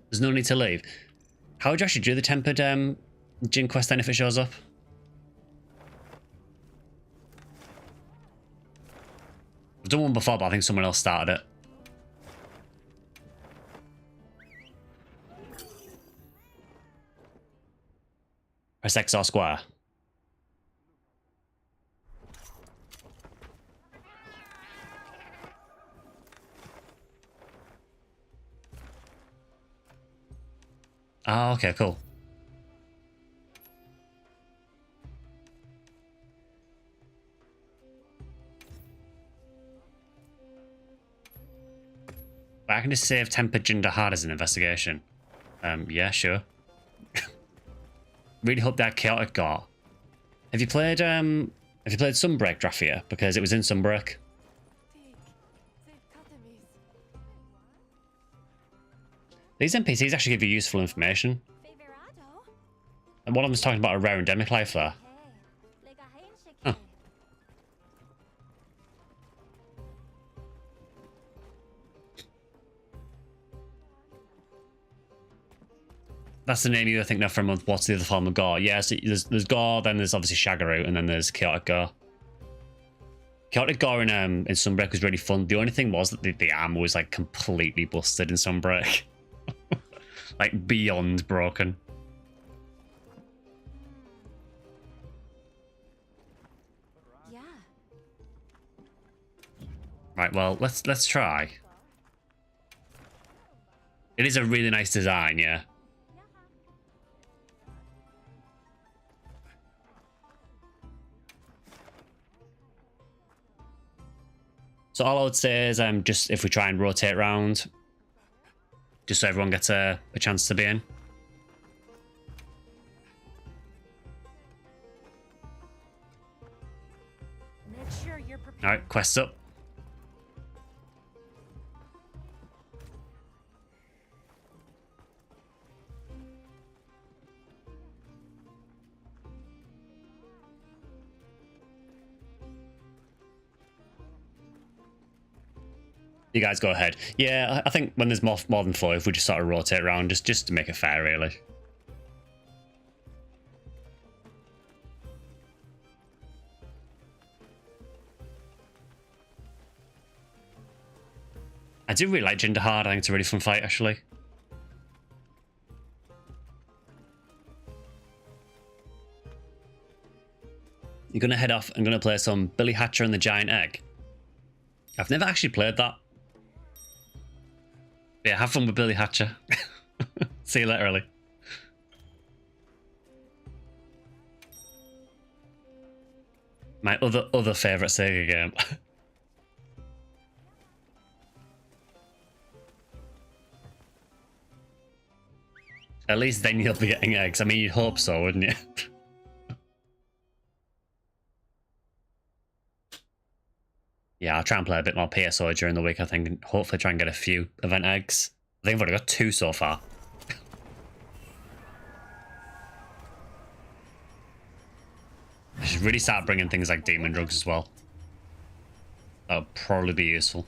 There's no need to leave. How would you actually do the tempered Jin quest then if it shows up? I've done one before, but I think someone else started it. Press X or square. Oh, okay, cool. I can just save tempered gender hard as an investigation. Yeah, sure. Really hope that chaotic got. Have you played Sunbreak, Drafia? Because it was in Sunbreak. These NPCs actually give you useful information. And one of them was talking about a rare endemic life there. Huh. That's the name you think now from what's the other form of Gore. Yeah, so there's Gore, then there's obviously Shaggaroo, and then there's Chaotic Gore. Chaotic Gore in Sunbreak was really fun. The only thing was that the armor was like completely busted in Sunbreak. Like beyond broken. Yeah. Right, well, let's try. It is a really nice design, yeah. So all I would say is just if we try and rotate around, just so everyone gets a chance to be in. Make sure you're prepared. Alright, quest up. You guys go ahead. Yeah, I think when there's more than 4, if we just sort of rotate around, just to make it fair, really. I do really like Jinder Hard. I think it's a really fun fight, actually. You're going to head off. I'm going to play some Billy Hatcher and the Giant Egg. I've never actually played that. Yeah, have fun with Billy Hatcher. See you later, Ellie. My other favourite Sega game. At least then you'll be getting eggs. I mean, you'd hope so, wouldn't you? Yeah, I'll try and play a bit more PSO during the week, I think, and hopefully try and get a few event eggs. I think I've already got 2 so far. I should really start bringing things like demon drugs as well. That would probably be useful.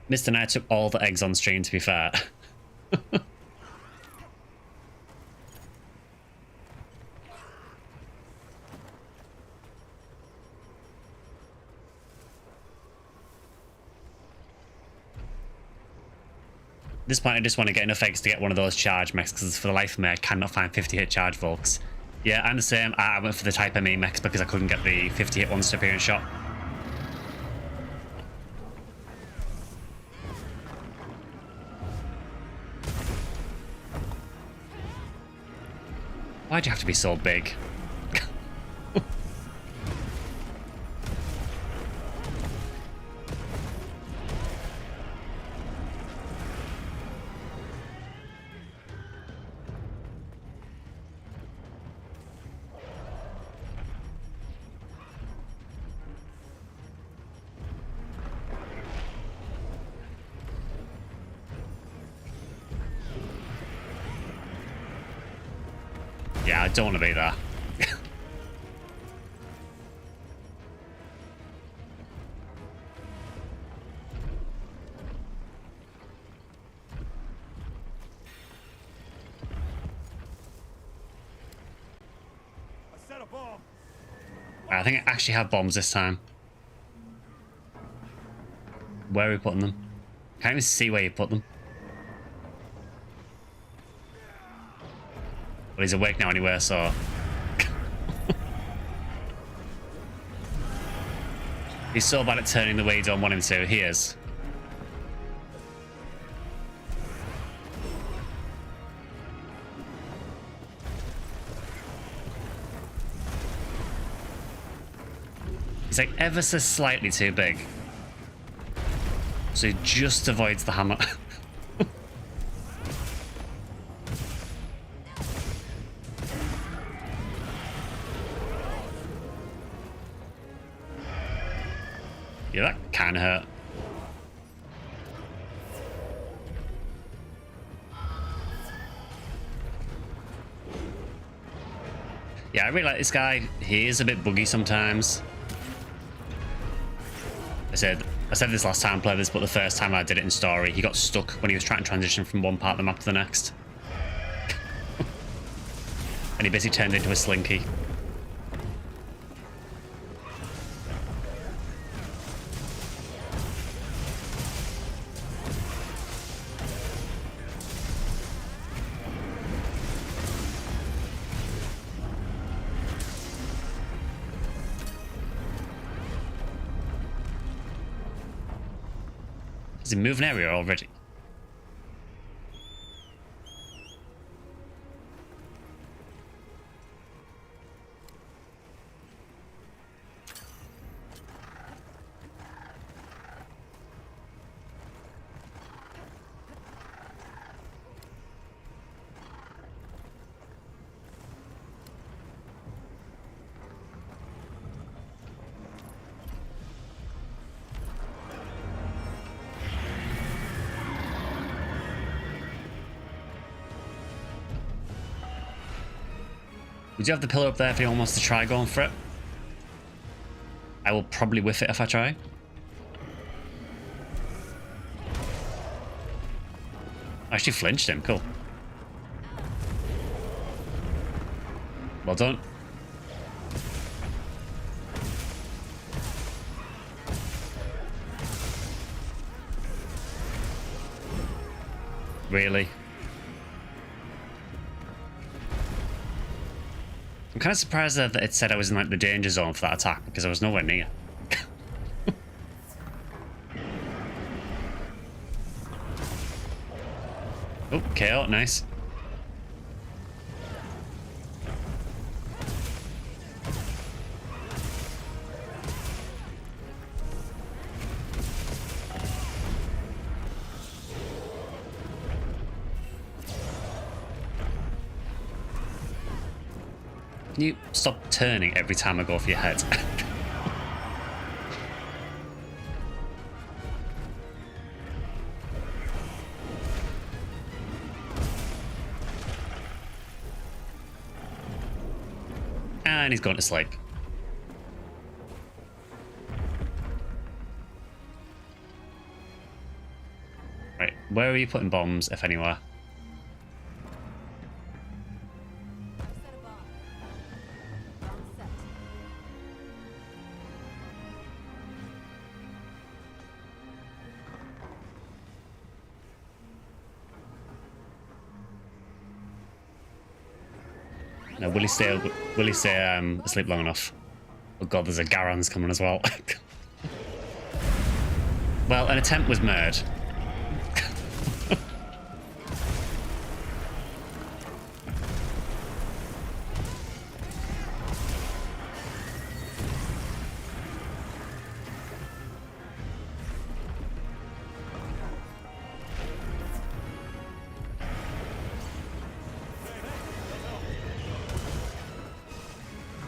Mr. Knight took all the eggs on stream, to be fair. At this point, I just want to get enough eggs to get one of those charge mechs, because for the life of me, I cannot find 50-hit charge Volks. Yeah, I'm the same. I went for the Type ME mechs because I couldn't get the 50-hit ones to appear in shot. Why'd you have to be so big? Yeah, I don't want to be there. I think I actually have bombs this time. Where are we putting them? Can't even see where you put them. Well, he's awake now anyway, so... He's so bad at turning the way you don't want him to. He is. He's like ever so slightly too big. So he just avoids the hammer. Yeah, that can hurt. Yeah, I really like this guy. He is a bit buggy sometimes. I said this last time I played this, but the first time I did it in story, he got stuck when he was trying to transition from one part of the map to the next. And he basically turned into a slinky. Is he moving area already? Would you have the pillar up there if anyone wants to try going for it? I will probably whiff it if I try. I actually flinched him, cool. Well done. Really? I'm kind of surprised that it said I was in like the danger zone for that attack because I was nowhere near. Oh, KO, nice. Can you stop turning every time I go for your head? And he's gone to sleep. Right, where are you putting bombs, if anywhere? No, will he stay asleep long enough? Oh god, there's a Garan's coming as well. Well, an attempt was made.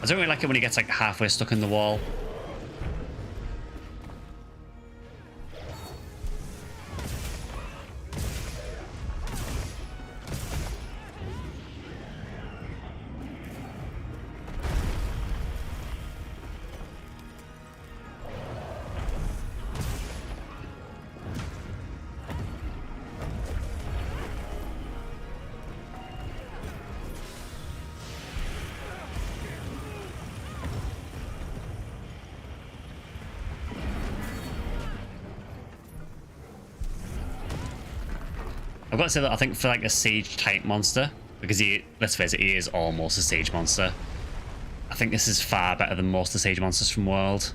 I don't really like it when he gets like halfway stuck in the wall. I've got to say that I think for like a siege type monster, because let's face it, he is almost a siege monster. I think this is far better than most of the siege monsters from World.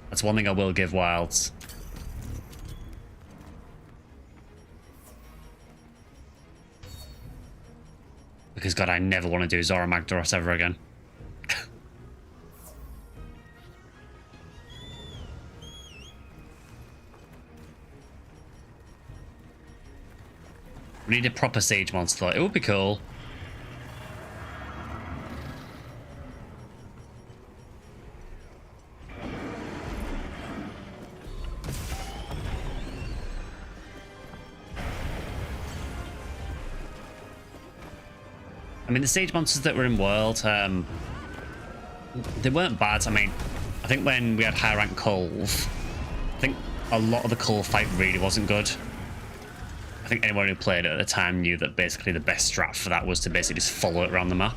That's one thing I will give Wilds. Because God, I never want to do Zora Magdaros ever again. We need a proper siege monster. It would be cool. I mean, the siege monsters that were in World, they weren't bad. I mean, I think when we had high rank Culve, I think a lot of the Culve fight really wasn't good. I think anyone who played it at the time knew that basically the best strat for that was to basically just follow it around the map.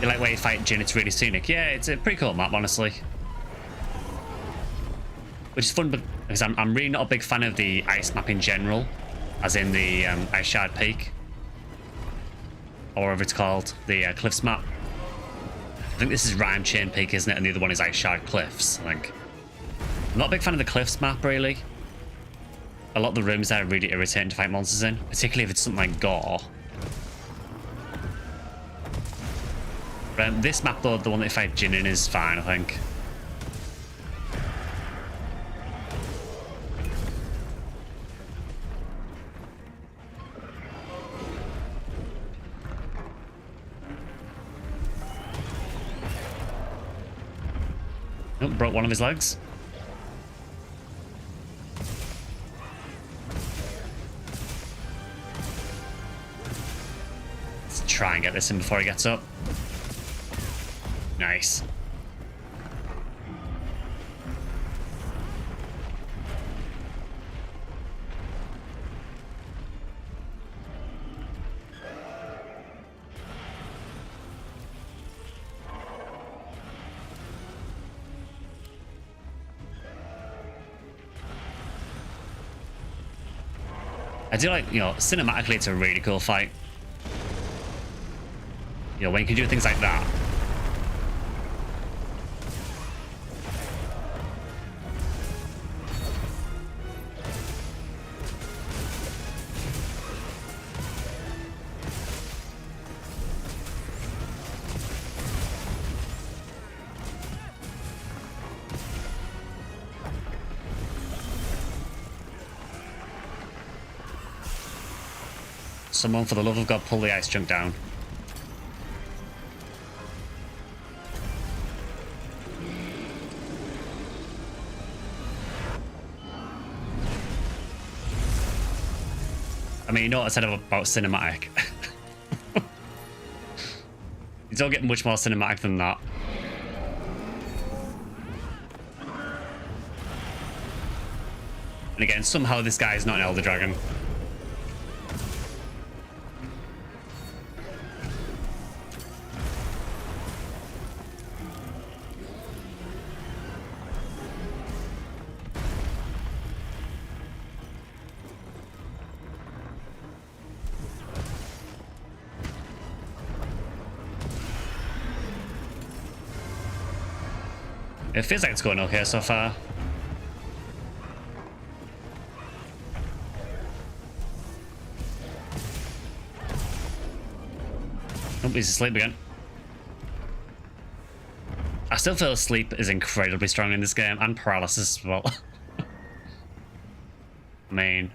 You like where you fight Jin, it's really scenic. Yeah, it's a pretty cool map, honestly. Which is fun because I'm really not a big fan of the ice map in general, as in the Ice Shard Peak. Or whatever it's called, the Cliffs map. I think this is Rime Chain Peak, isn't it? And the other one is Ice Shard Cliffs, I think. I'm not a big fan of the Cliffs map, really. A lot of the rooms there are really irritating to fight monsters in, particularly if it's something like Gore. This map, though, the one that you fight Jin in, is fine, I think. Oh, broke one of his legs. Let's try and get this in before he gets up. Nice. I do like, cinematically it's a really cool fight. When you can do things like that. Someone, for the love of God, pull the ice chunk down. I mean, you know what I said about cinematic? You don't get much more cinematic than that. And again, somehow this guy is not an Elder Dragon. It feels like it's going okay so far. Oh, he's asleep again. I still feel sleep is incredibly strong in this game, and paralysis as well. I mean...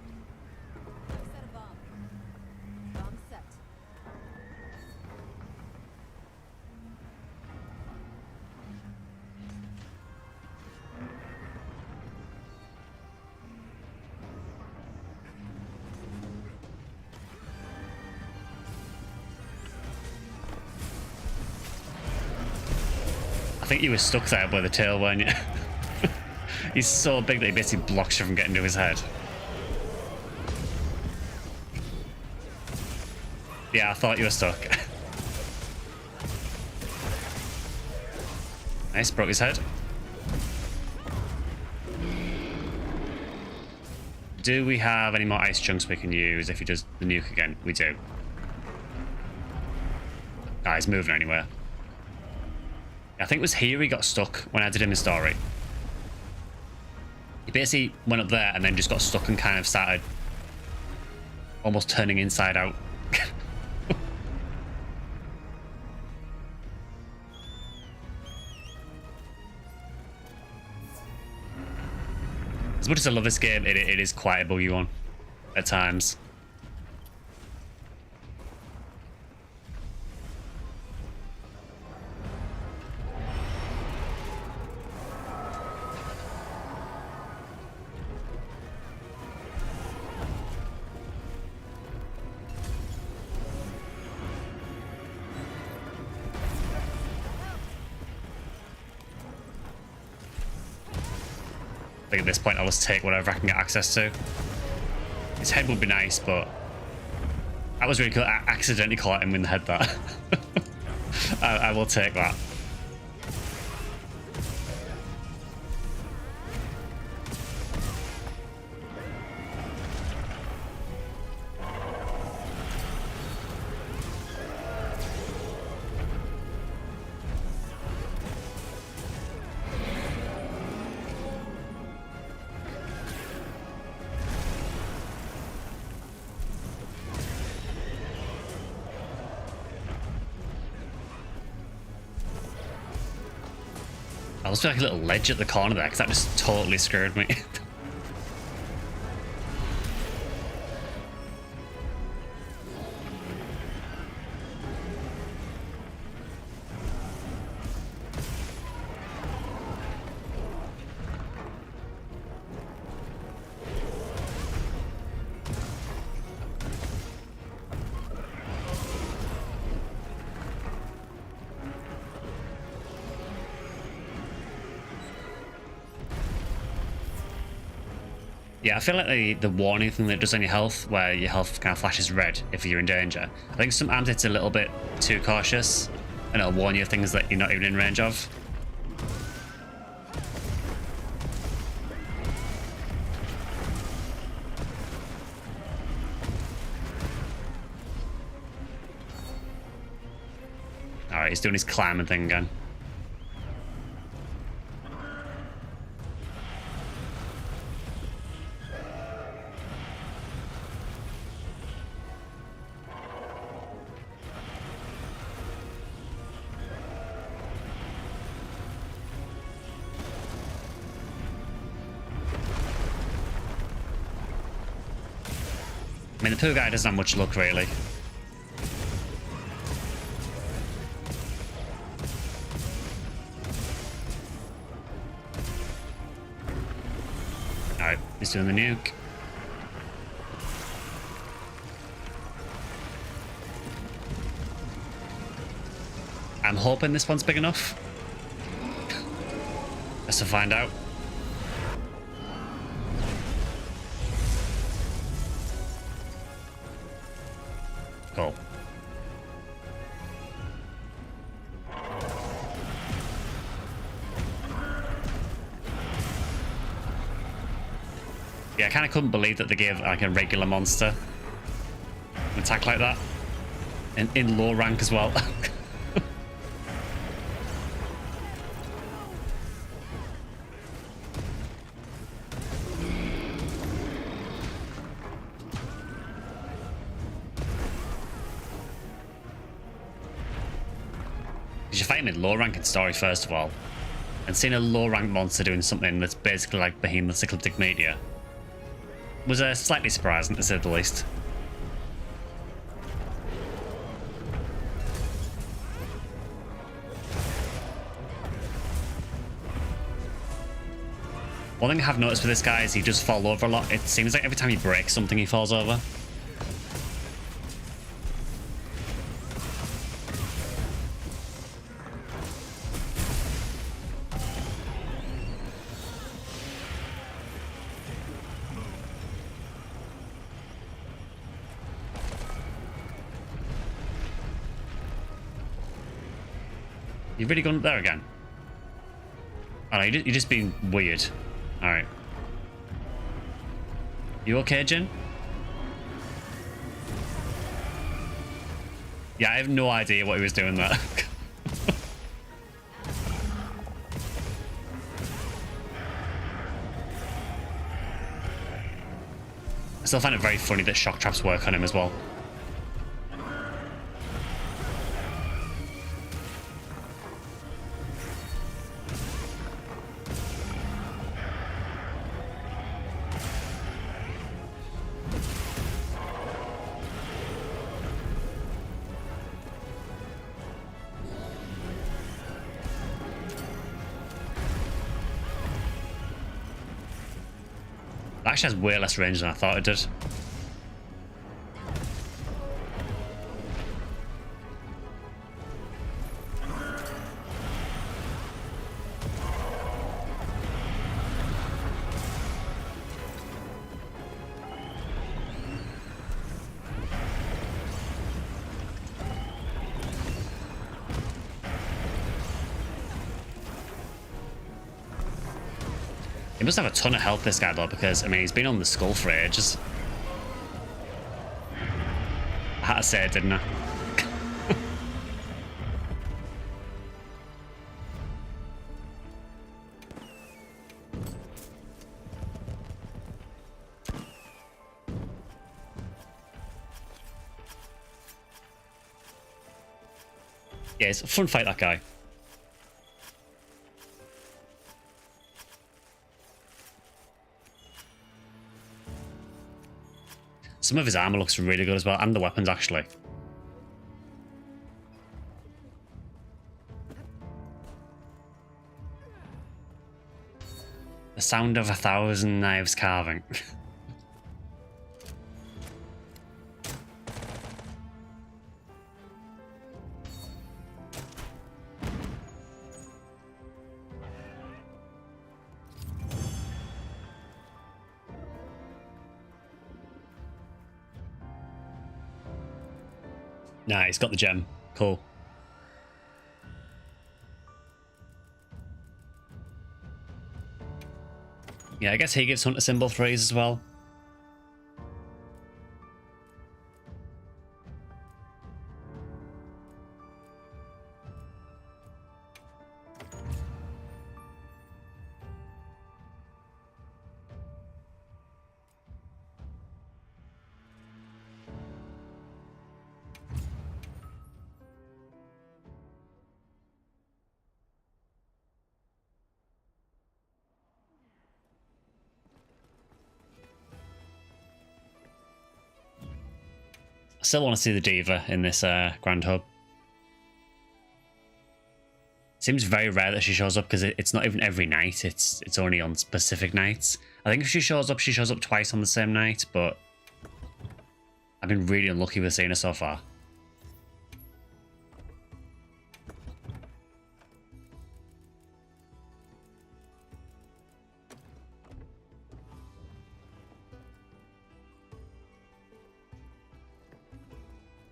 I think you were stuck there by the tail, weren't you? He's so big that he basically blocks you from getting to his head. Yeah, I thought you were stuck. Nice, broke his head. Do we have any more ice chunks we can use if he does the nuke again? We do. Ah, he's moving anywhere. I think it was here he got stuck when I did him the story. He basically went up there and then just got stuck and kind of started almost turning inside out. As much as I love this game, it is quite a buggy one at times. I think at this point I'll just take whatever I can get access to. His head would be nice, but I was really cool. I accidentally caught him in the head there. I will take that. I was like a little ledge at the corner there because that just totally scared me. Yeah, I feel like the warning thing that does on your health, where your health kind of flashes red if you're in danger. I think sometimes it's a little bit too cautious, and it'll warn you of things that you're not even in range of. Alright, he's doing his climbing thing again. I mean, the poor guy doesn't have much luck, really. Alright, he's doing the nuke. I'm hoping this one's big enough. Let's find out. Cool. Yeah, I kind of couldn't believe that they gave like a regular monster an attack like that, and in low rank as well. You fight him in low rank in story first of all, and seeing a low rank monster doing something that's basically like Behemoth's Ecliptic Meteor was slightly surprising, to say the least. One thing I have noticed with this guy is he does fall over a lot. It seems like every time he breaks something he falls over. You've really gone up there again? Oh, no, you're just being weird. Alright. You okay, Jin? Yeah, I have no idea what he was doing there. I still find it very funny that shock traps work on him as well. It actually has way less range than I thought it did. He must have a ton of health, this guy, though, because, I mean, he's been on the skull for ages. I had to say it, didn't I? Yeah, it's a fun fight, that guy. Some of his armor looks really good as well, and the weapons, actually. The sound of 1,000 knives carving. Nah, he's got the gem. Cool. Yeah, I guess he gives Hunter symbol 3s as well. I still want to see the Diva in this Grand Hub. Seems very rare that she shows up because it's not even every night. It's only on specific nights. I think if she shows up twice on the same night, but I've been really unlucky with seeing her so far.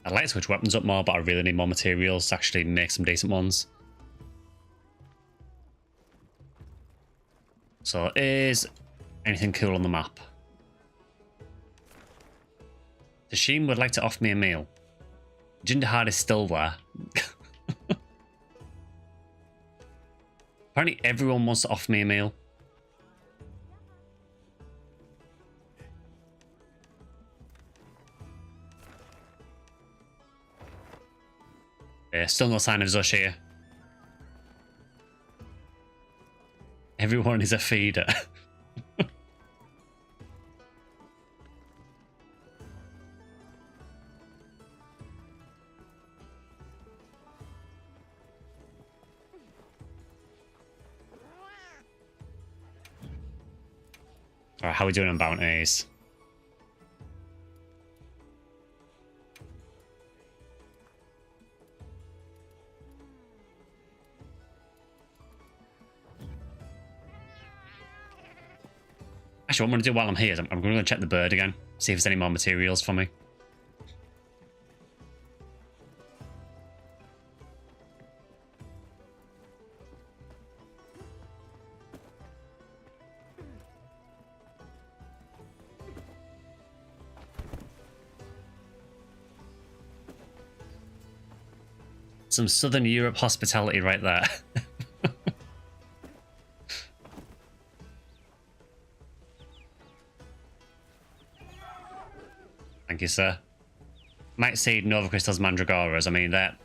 I'd like to switch weapons up more, but I really need more materials to actually make some decent ones. So, is anything cool on the map? Tashim would like to offer me a meal. Jinderhard is still there. Apparently everyone wants to offer me a meal. Yeah, still no sign of Zush here. Everyone is a feeder. Alright, how are we doing on bounties? Actually, what I'm going to do while I'm here is I'm going to check the bird again, see if there's any more materials for me. Some Southern Europe hospitality right there. Thank you, sir. Might see Nova Crystal's Mandragoras. I mean, they're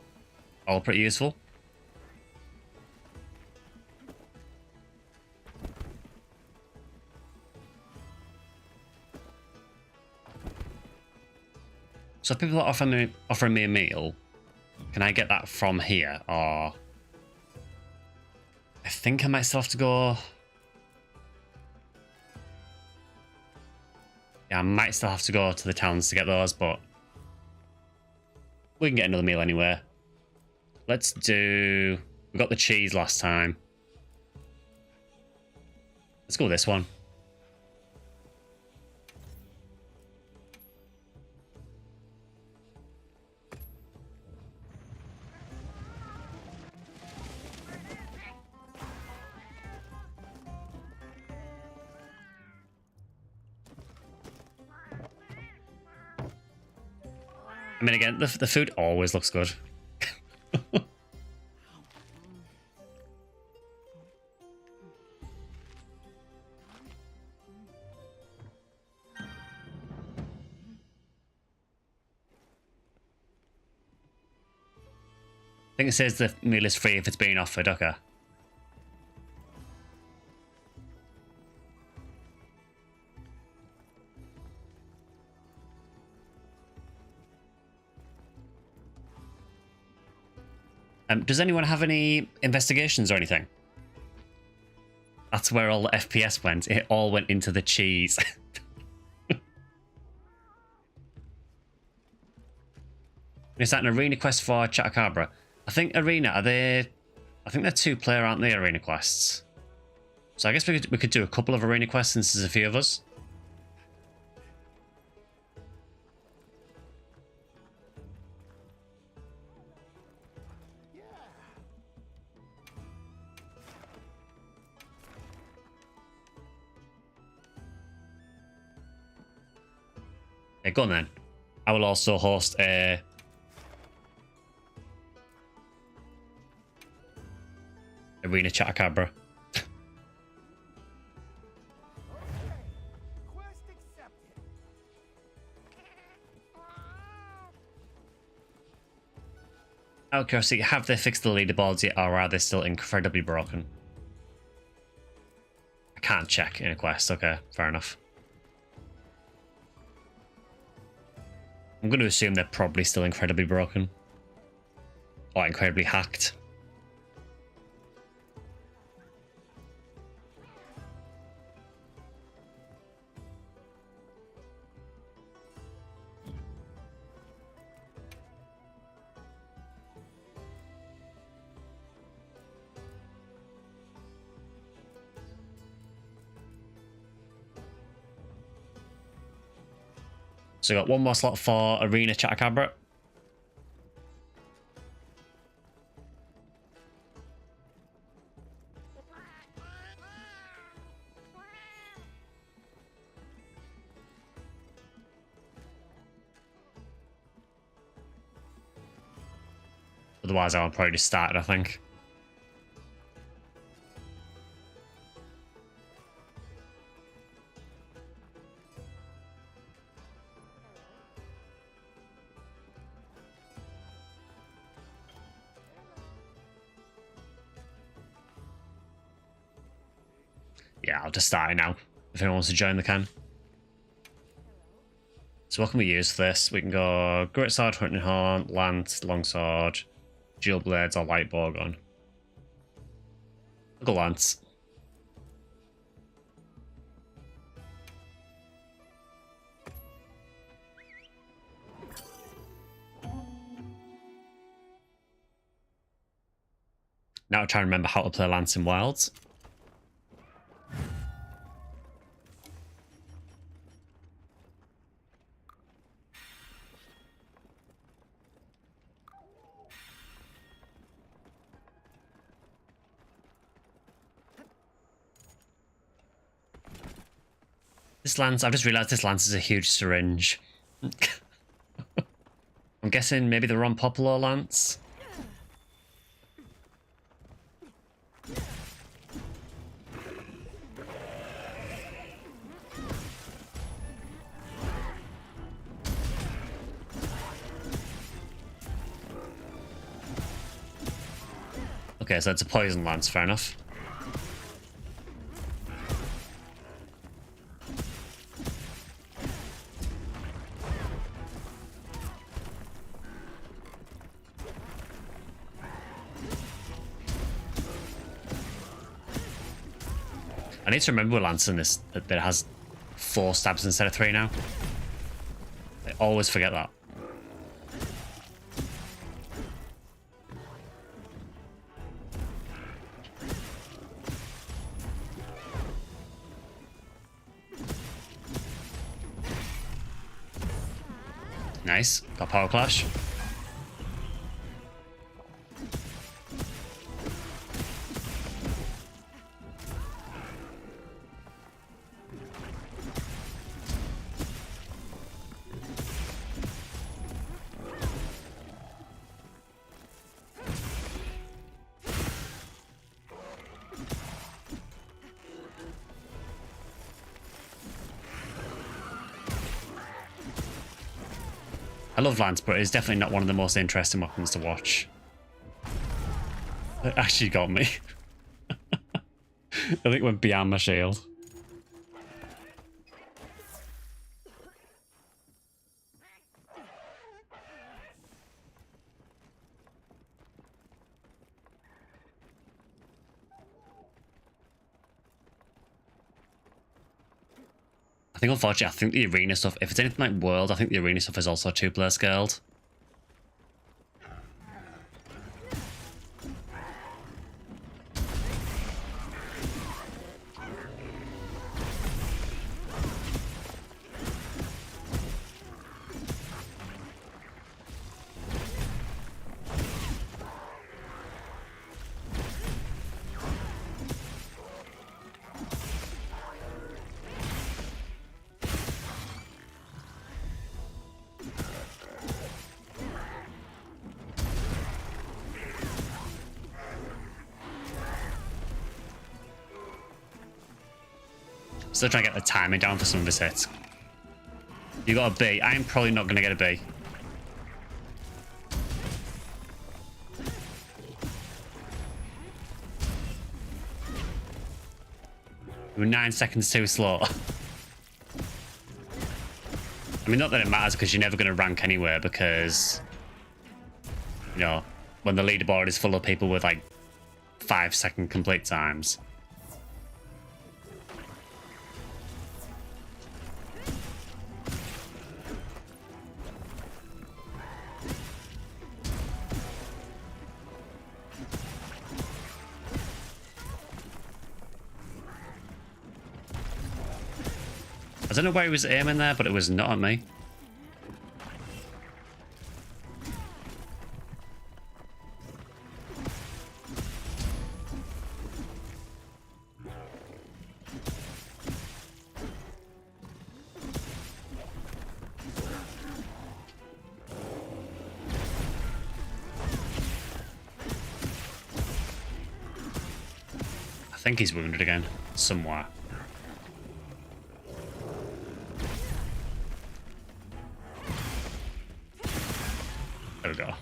all pretty useful. So if people are offering me a meal, can I get that from here? Or I think I might still have to go. Yeah, I might still have to go to the towns to get those, but we can get another meal anywhere. Let's do... We got the cheese last time. Let's go with this one. I mean, again, the food always looks good. I think it says the meal is free if it's being offered. Okay. Does anyone have any investigations or anything? That's where all the FPS went. It all went into the cheese. Is that an arena quest for Chupacabra? I think arena, are they... I think they're 2-player, aren't they, arena quests? So I guess we could do a couple of arena quests since there's a few of us. Okay, go on then. I will also host a... Arena Chupacabra. Out of curiosity, have they fixed the leaderboards yet, or are they still incredibly broken? I can't check in a quest. Okay, fair enough. I'm going to assume they're probably still incredibly broken. Or incredibly hacked. So we got one more slot for Arena Chupacabra. Otherwise, I'll probably just start it, I think. Yeah, I'll just start it now. If anyone wants to join, they can. So what can we use for this? We can go Great Sword, Hunting Horn, Lance, Longsword, Dual Blades, or Light Bowgun. I'll go Lance. Now I'm trying to remember how to play Lance in Wilds. This lance, I've just realised this lance is a huge syringe. I'm guessing maybe the Ron Popolo lance? Okay, so it's a poison lance, fair enough. I need to remember with lance in this that it has 4 stabs instead of 3 now. I always forget that. Nice. Got power clash. I love lance, but it's definitely not one of the most interesting weapons to watch. It actually got me. I think it went beyond my shield. I think unfortunately, I think the arena stuff, if it's anything like World, I think the arena stuff is also 2-player scaled. Still trying to get the timing down for some of his hits. You got a B. I'm probably not going to get a B. We're 9 seconds too slow. I mean, not that it matters because you're never going to rank anywhere because, you know, when the leaderboard is full of people with like 5-second complete times. I don't know where he was aiming there, but it was not at me. I think he's wounded again, somewhere. There we go.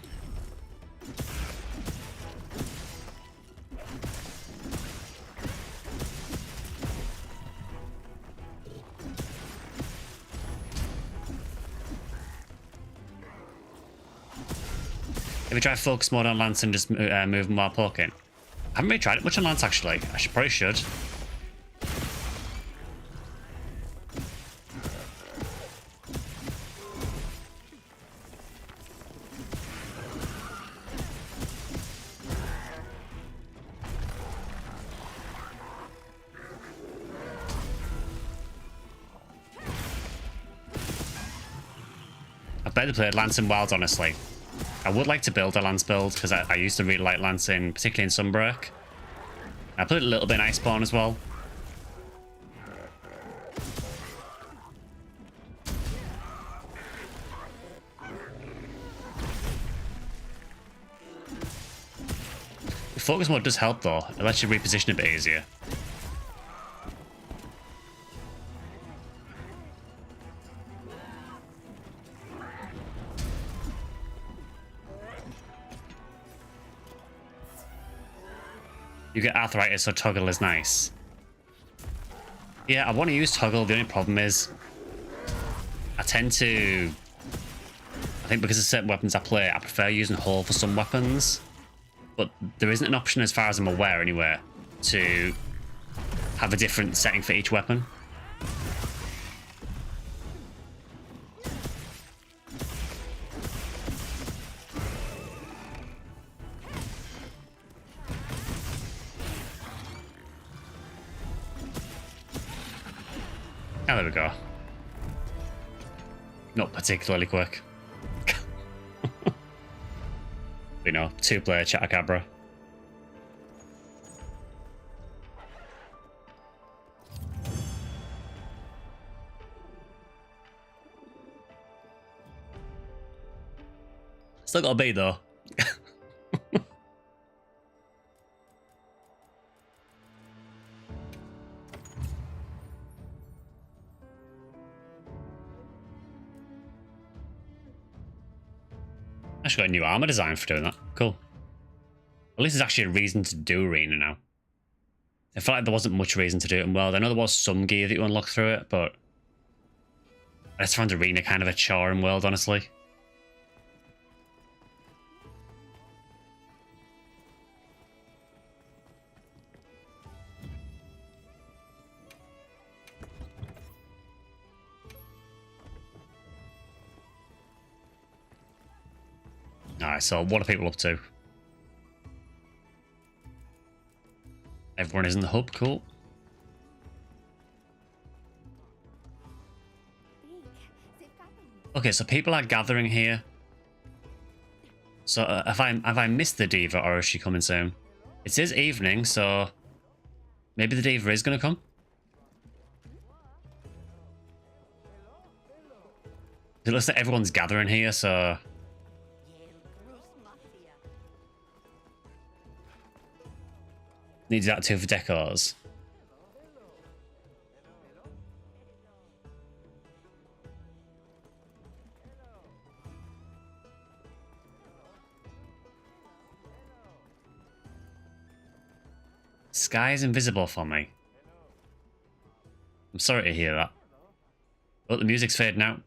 If we try focus mode on Lance and just move him while poking. I haven't really tried it much on Lance actually. Probably should. I've better played Lance and Wilds, honestly. I would like to build a Lance build, because I used to really like Lance in, particularly in Sunbreak. I played a little bit in Iceborne as well. Focus mode does help though, it lets you reposition a bit easier. You get arthritis, so toggle is nice. Yeah, I want to use toggle. The only problem is I tend to... I think because of certain weapons I play, I prefer using hold for some weapons. But there isn't an option, as far as I'm aware anywhere, to have a different setting for each weapon. Oh, there we go. Not particularly quick. You know, two-player Chatacabra. Still got a beat though. Actually got a new armor design for doing that. Cool. At least there's actually a reason to do Arena now. I felt like there wasn't much reason to do it in World. I know there was some gear that you unlock through it, but I just found Arena kind of a chore in World, honestly. Alright, so what are people up to? Everyone is in the hub, cool. Okay, so people are gathering here. So have I missed the diva, or is she coming soon? It is evening, so maybe the diva is going to come. It looks like everyone's gathering here, so... Needs that too for decors. Sky is invisible for me. I'm sorry to hear that. But the music's fading out.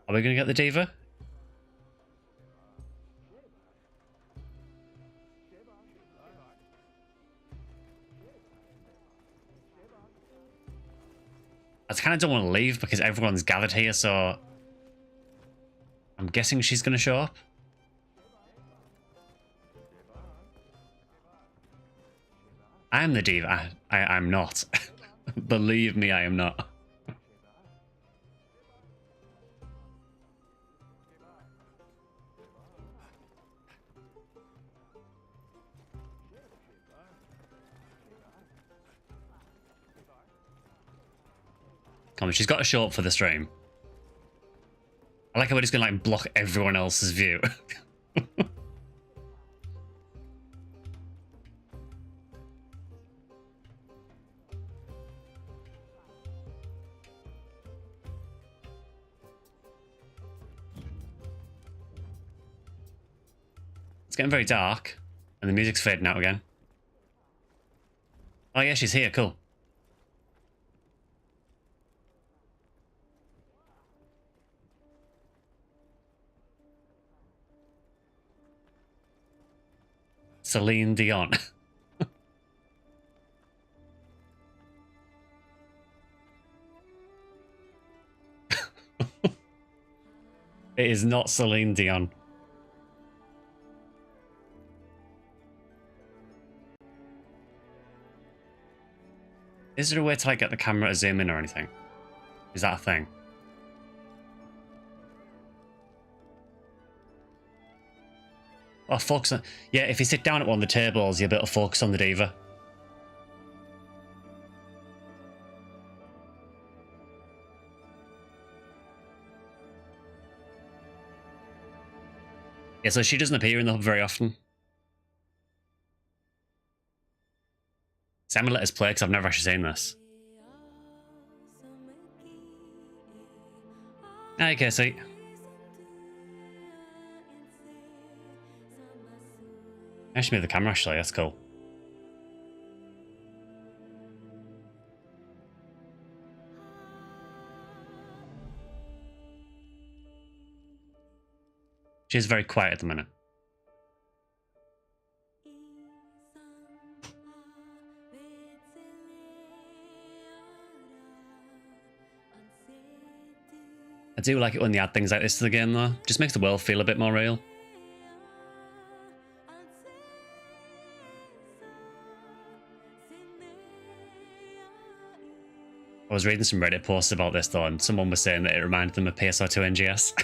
Are we going to get the diva? I kind of don't want to leave because everyone's gathered here, so I'm guessing she's going to show up. I am the diva. I'm not. Believe me, I am not. Come on, she's got to show up for the stream. I like how we're just going to like block everyone else's view. It's getting very dark, and the music's fading out again. Oh yeah, she's here, cool. Celine Dion. It is not Celine Dion. Is there a way to like get the camera to zoom in or anything? Is that a thing? Oh, focus on... Yeah, if you sit down at one of the tables, you'll be able to focus on the diva. Yeah, so she doesn't appear in the hub very often. Sam, let us play, because I've never actually seen this. Okay, see. I should move the camera actually, that's cool. She's very quiet at the minute. I do like it when they add things like this to the game though. Just makes the world feel a bit more real. I was reading some Reddit posts about this though, and someone was saying that it reminded them of PSO2 NGS.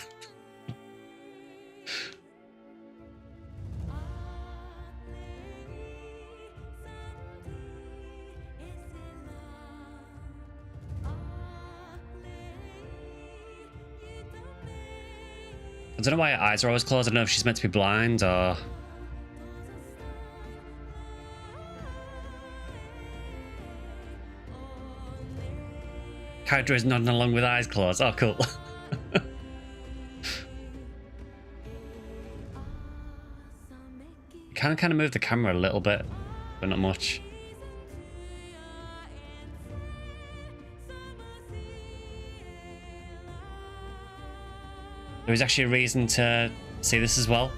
I don't know why her eyes are always closed. I don't know if she's meant to be blind or... Character is nodding along with eyes closed. Oh, cool. Kind of move the camera a little bit, but not much. There is actually a reason to see this as well.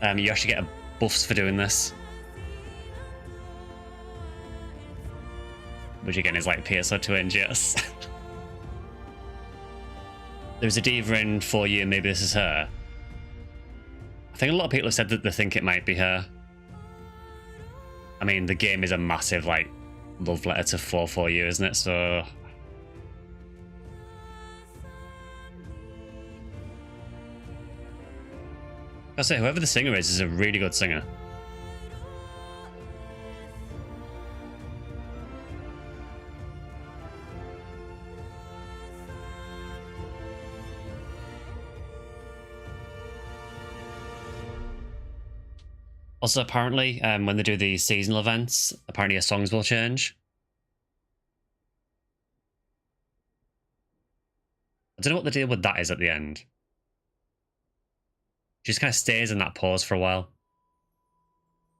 You actually get buffs for doing this. Which again is like PSO2 NGS. There's a diva in for you, and maybe this is her. I think a lot of people have said that they think it might be her. I mean, the game is a massive, like, love letter to 4-4U, isn't it? So... I say, whoever the singer is a really good singer. Also, apparently, when they do the seasonal events, apparently her songs will change. I don't know what the deal with that is at the end. She just kind of stays in that pause for a while.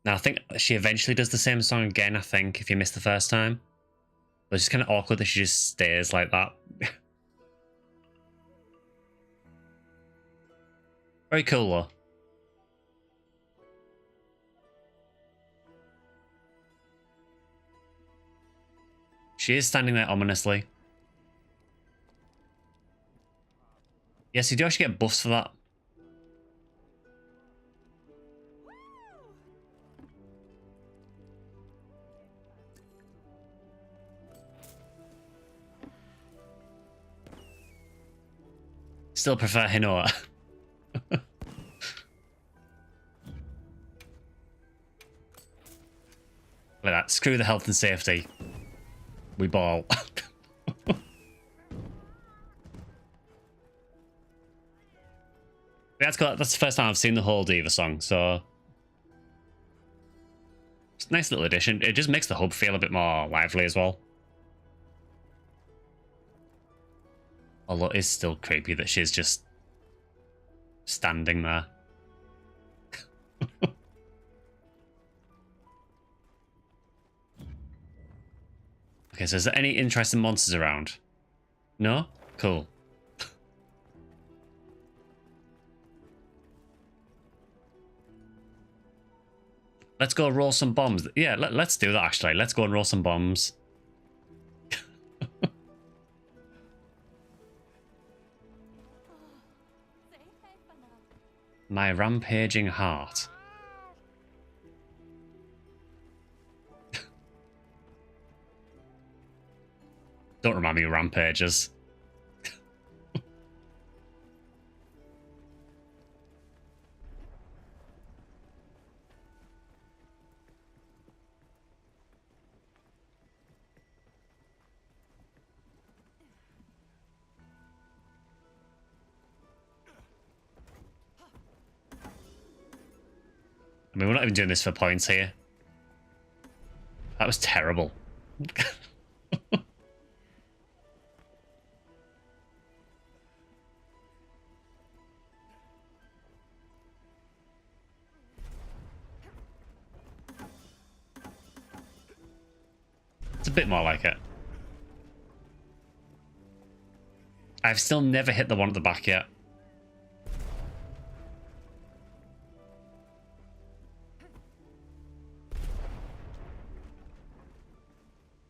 Now, I think she eventually does the same song again, I think, if you missed the first time. But it's just kind of awkward that she just stays like that. Very cool, though. She is standing there ominously. Yes, you do actually get buffs for that. Still prefer Hinoa. Look at that. Screw the health and safety. We ball. That's cool. That's the first time I've seen the whole Diva song, so it's a nice little addition. It just makes the hub feel a bit more lively as well. Although it is still creepy that she's just standing there. Okay, so is there any interesting monsters around? No? Cool. Let's go roll some bombs. Yeah, let's do that actually. Let's go and roll some bombs. My rampaging heart. Don't remind me of rampages. I mean, we're not even doing this for points here. That was terrible. It's a bit more like it. I've still never hit the one at the back yet.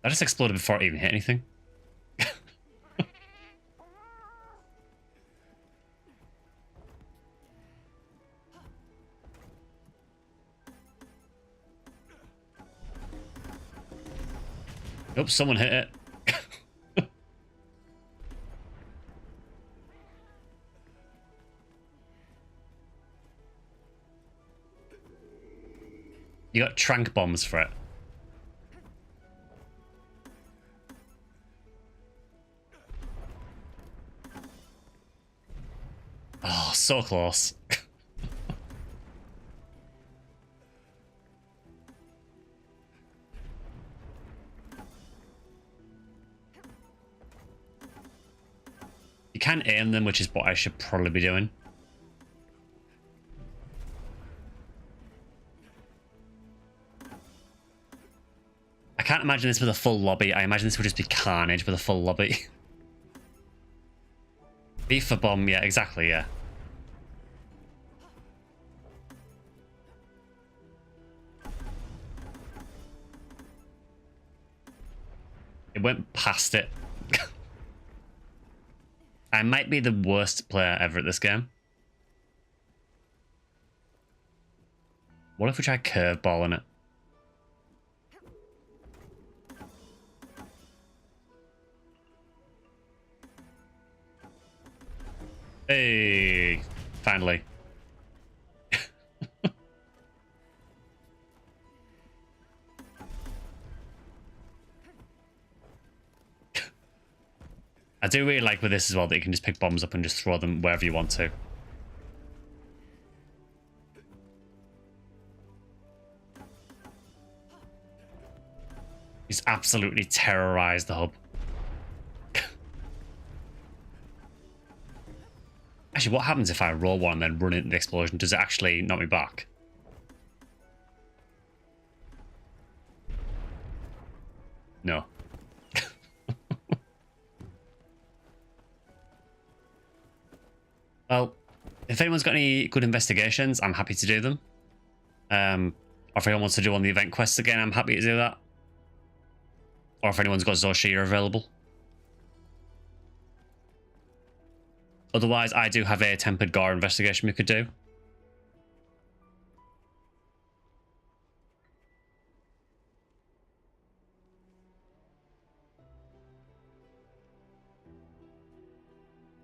That just exploded before it even hit anything. Oops, someone hit it. You got trank bombs for it. Oh, so close. You can aim them, which is what I should probably be doing. I can't imagine this with a full lobby. I imagine this would just be carnage with a full lobby. B for bomb, yeah, exactly, yeah. It went past it. I might be the worst player ever at this game. What if we try curveball in it? Hey, finally. I do really like with this as well that you can just pick bombs up and just throw them wherever you want to. He's absolutely terrorized the hub. Actually, what happens if I roll one and then run into the explosion? Does it actually knock me back? No. Well, if anyone's got any good investigations, I'm happy to do them. Or if anyone wants to do one of the event quests again, I'm happy to do that. Or if anyone's got Zoshia available. Otherwise, I do have a tempered gore investigation we could do.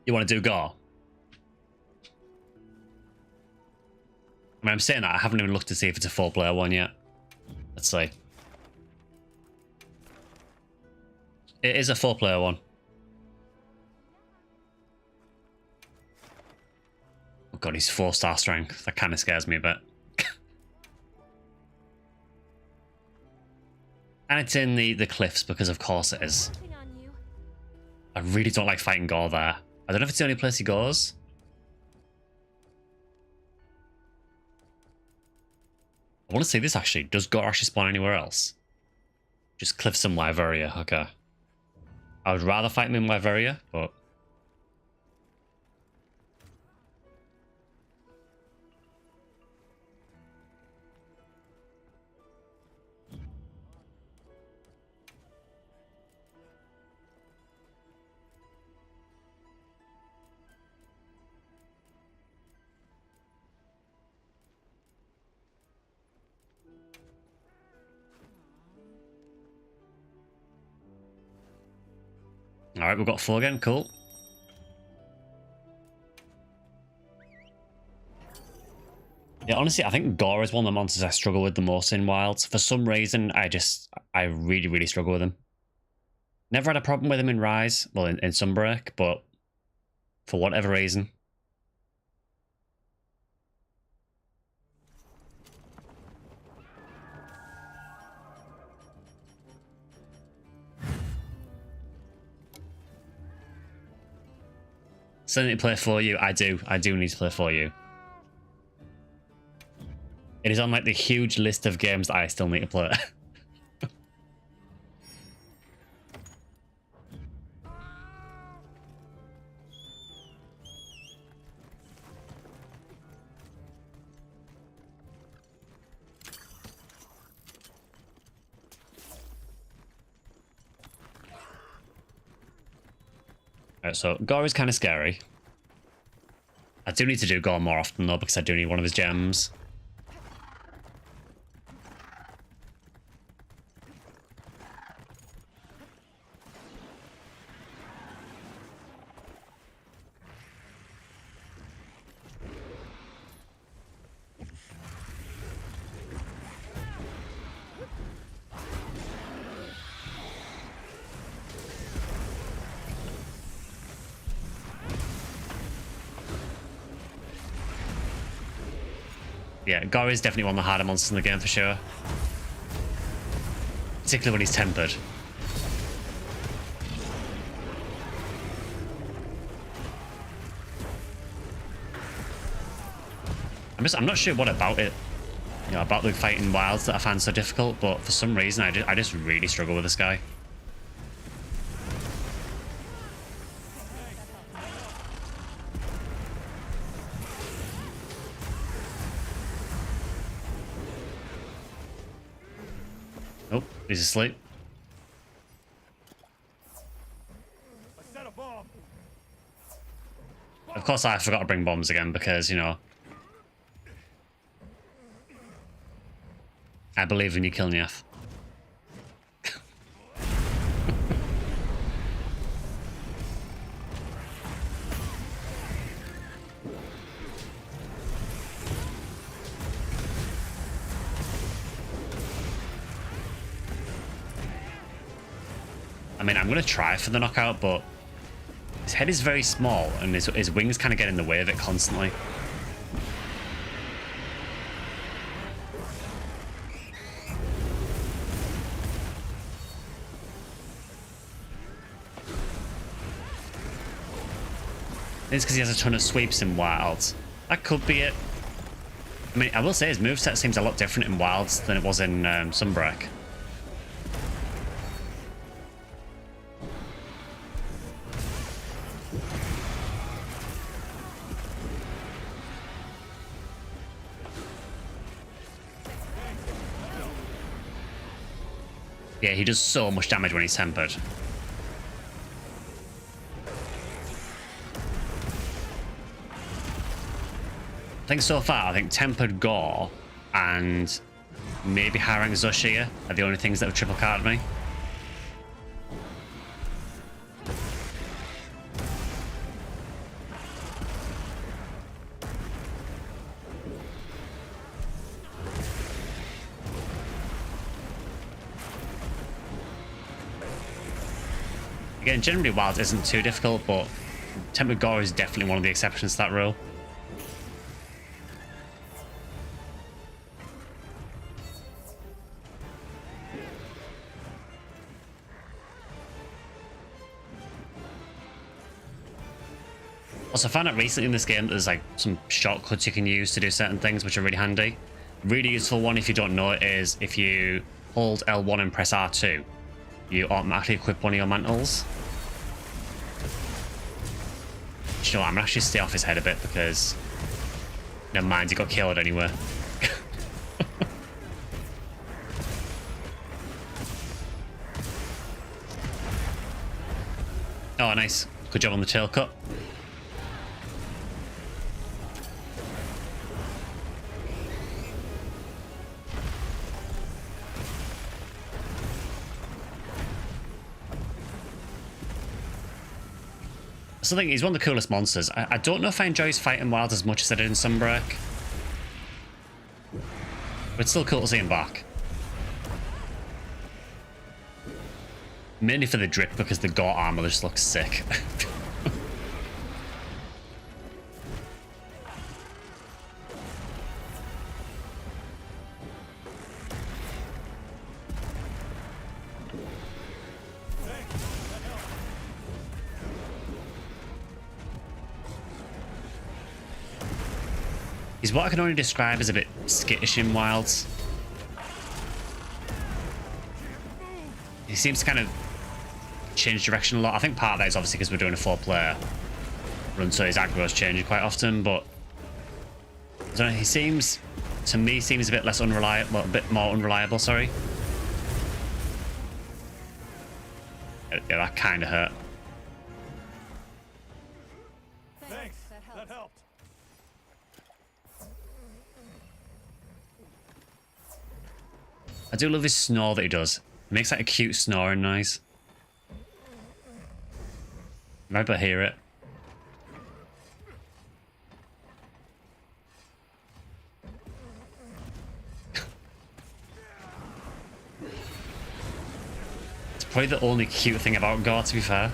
You want to do gore? I mean, I'm saying that. I haven't even looked to see if it's a 4-player one yet. Let's see. It is a 4-player one. Oh god, he's 4-star strength. That kind of scares me a bit. And it's in the cliffs because of course it is. I really don't like fighting Gore there. I don't know if it's the only place he goes. I want to see this actually. Does Gore actually spawn anywhere else? Just cliffs in Liveria. Okay. I would rather fight him in Liveria, but... Alright, we've got 4 again. Cool. Yeah, honestly, I think Gore is one of the monsters I struggle with the most in Wilds. For some reason, I really, really struggle with him. Never had a problem with him in Rise, well, in Sunbreak, but for whatever reason. Still need to play for you. I do need to play for you. It is on like the huge list of games that I still need to play. Alright, so Gore is kind of scary. I do need to do Gore more often though, because I do need one of his gems. Yeah, Gore is definitely one of the harder monsters in the game for sure. Particularly when he's tempered. I'm not sure what about it, you know, about the fighting wilds that I find so difficult, but for some reason I just really struggle with this guy. Oh, he's asleep. Of course I forgot to bring bombs again because, you know, I believe in you, Kilniath. I mean, I'm going to try for the knockout, but his head is very small and his wings kind of get in the way of it constantly. It's because he has a ton of sweeps in Wilds. That could be it. I mean, I will say his moveset seems a lot different in Wilds than it was in Sunbreak. Yeah, he does so much damage when he's tempered. I think so far, I think Tempered Gore and maybe Harang Zoshia are the only things that have triple carded me. Again, generally Wilds isn't too difficult, but Tempered Gore is definitely one of the exceptions to that rule. Also, I found out recently in this game that there's like some shortcuts you can use to do certain things, which are really handy. Really useful one, if you don't know it, is if you hold L1 and press R2, you automatically equip one of your mantles. You know what, I'm gonna actually stay off his head a bit because never mind, he got killed anyway. Oh, nice. Good job on the tail cut. So I think he's one of the coolest monsters. I don't know if I enjoy his fighting wild as much as I did in Sunbreak. But it's still cool to see him back. Mainly for the drip because the Gore armor just looks sick. He's what I can only describe as a bit skittish in Wilds. He seems to kind of change direction a lot. I think part of that is obviously because we're doing a 4-player run, so his aggro's changing quite often, but I don't know, he seems, to me, seems a bit less unreliable, a bit more unreliable, sorry. Yeah, that kind of hurt. That helped. I do love his snore that he does. It makes like a cute snoring noise. I better hear it. It's probably the only cute thing about Gore, to be fair.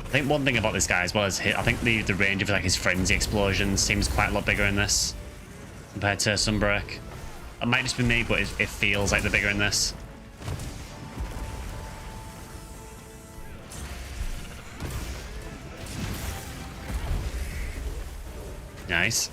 I think one thing about this guy as well is I think the range of like his frenzy explosions seems quite a lot bigger in this compared to Sunbreak. It might just be me, but it feels like they're bigger in this. Nice.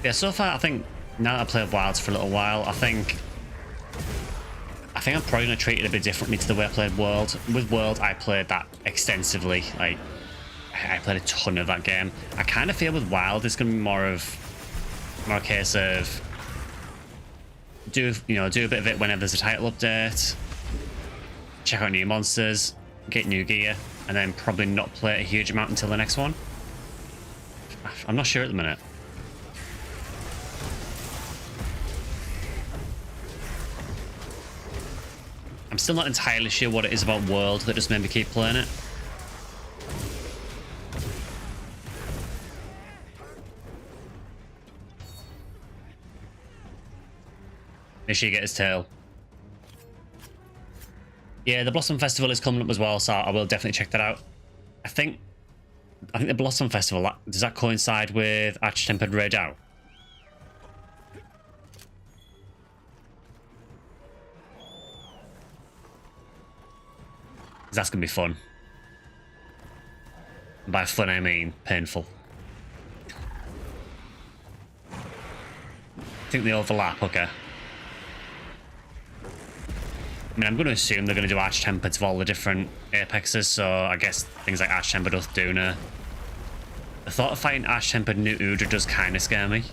Yeah, so far I think now that I've played Wilds for a little while, I think I'm probably gonna treat it a bit differently to the way I played World. With World, I played that extensively. Like, I played a ton of that game. I kind of feel with Wild, it's gonna be more a case of do a bit of it whenever there's a title update, check out new monsters, get new gear, and then probably not play it a huge amount until the next one. I'm not sure at the minute. I'm still not entirely sure what it is about World that just made me keep playing it. Make sure you get his tail. Yeah, the Blossom Festival is coming up as well, so I will definitely check that out. I think the Blossom Festival, does that coincide with Arch-Tempered Rage Out? That's gonna be fun. And by fun I mean painful. I think they overlap, okay. I mean, I'm going to assume they're going to do Arch-Tempered for all the different Apexes, so I guess things like Arch-Tempered Uthaduna. The thought of fighting Arch-Tempered New Udra does kind of scare me.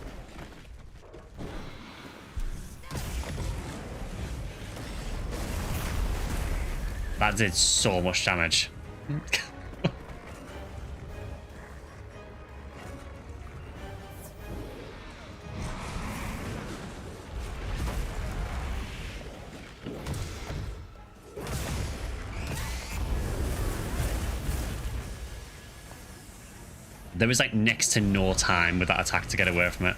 That did so much damage. There was like next to no time with that attack to get away from it.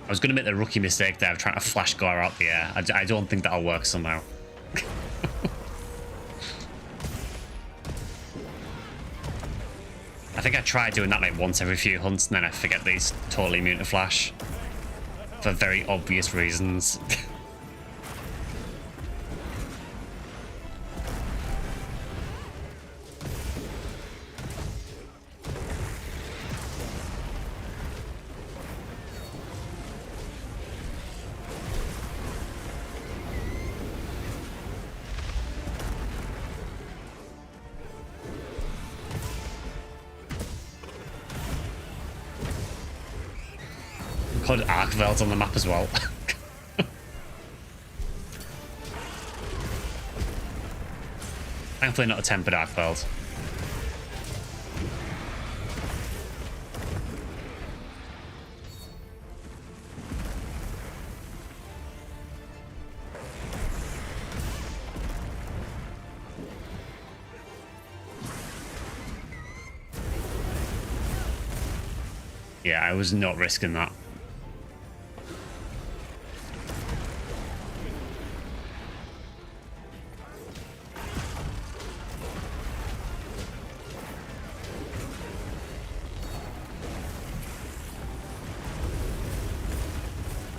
I was going to make the rookie mistake there of trying to flash Gore out the air. I don't think that'll work somehow. I think I tried doing that like once every few hunts and then I forget that he's totally immune to flash. For very obvious reasons. Put Arkveld on the map as well. Thankfully not a tempered Arkveld. Yeah, I was not risking that.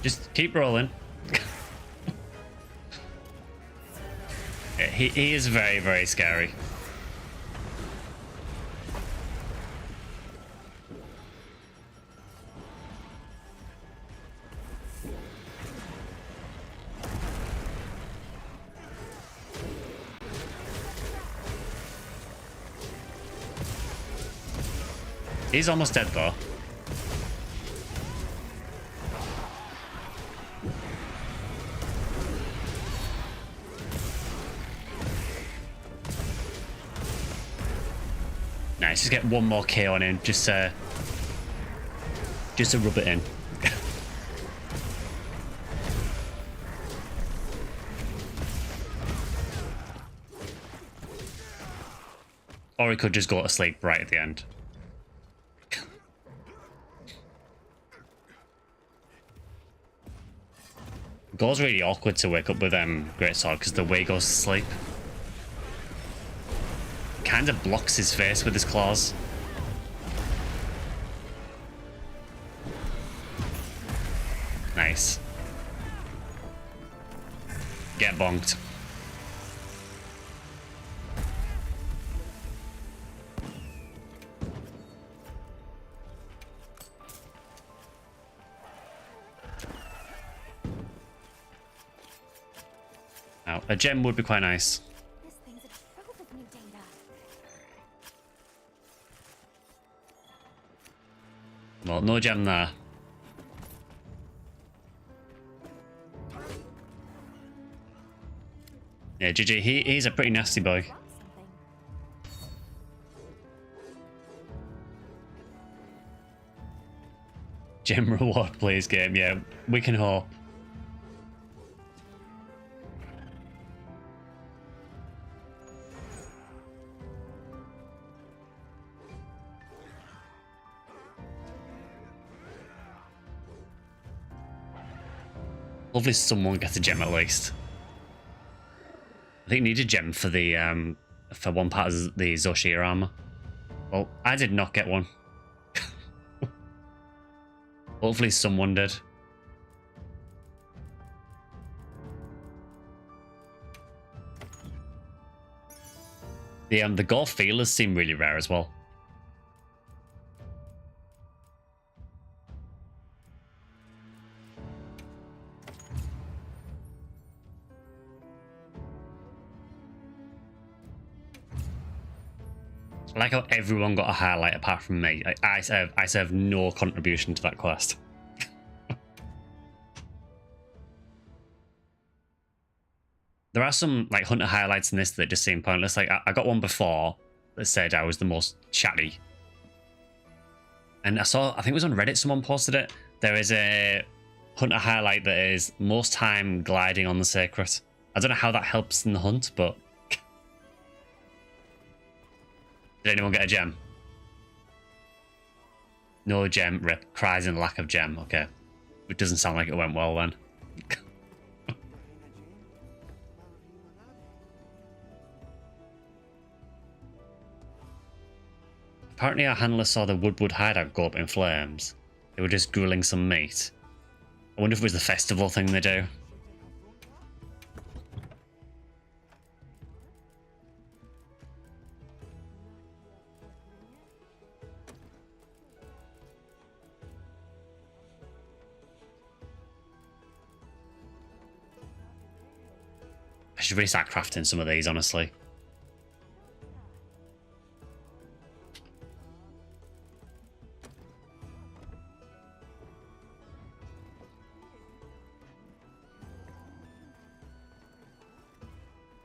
Just keep rolling. Yeah, he is very, very scary. He's almost dead though. Nice, just get one more KO on him, just to rub it in. Or he could just go to sleep right at the end. Gore's really awkward to wake up with Greatsword because the way he goes to sleep. Kind of blocks his face with his claws. Nice. Get bonked. Now, a gem would be quite nice. This thing's a trove of new data. Well, no gem there. Yeah, GG, he's a pretty nasty boy. Got something. Gem reward, please, game. Yeah, we can hope. Hopefully someone gets a gem at least. I think you need a gem for the for one part of the Zoshir armor. Well, I did not get one. Hopefully someone did. The Gore feelers seem really rare as well. I like how everyone got a highlight apart from me. I serve no contribution to that quest. There are some like hunter highlights in this that just seem pointless. Like I got one before that said I was the most chatty. And I think it was on Reddit, someone posted it. There is a hunter highlight that is most time gliding on the sacred. I don't know how that helps in the hunt, but... Did anyone get a gem? No gem. Rip. Cries in lack of gem. Okay. It doesn't sound like it went well then. Apparently our handler saw the Woodwood hideout go up in flames. They were just grilling some meat. I wonder if it was the festival thing they do. I should really start crafting some of these, honestly.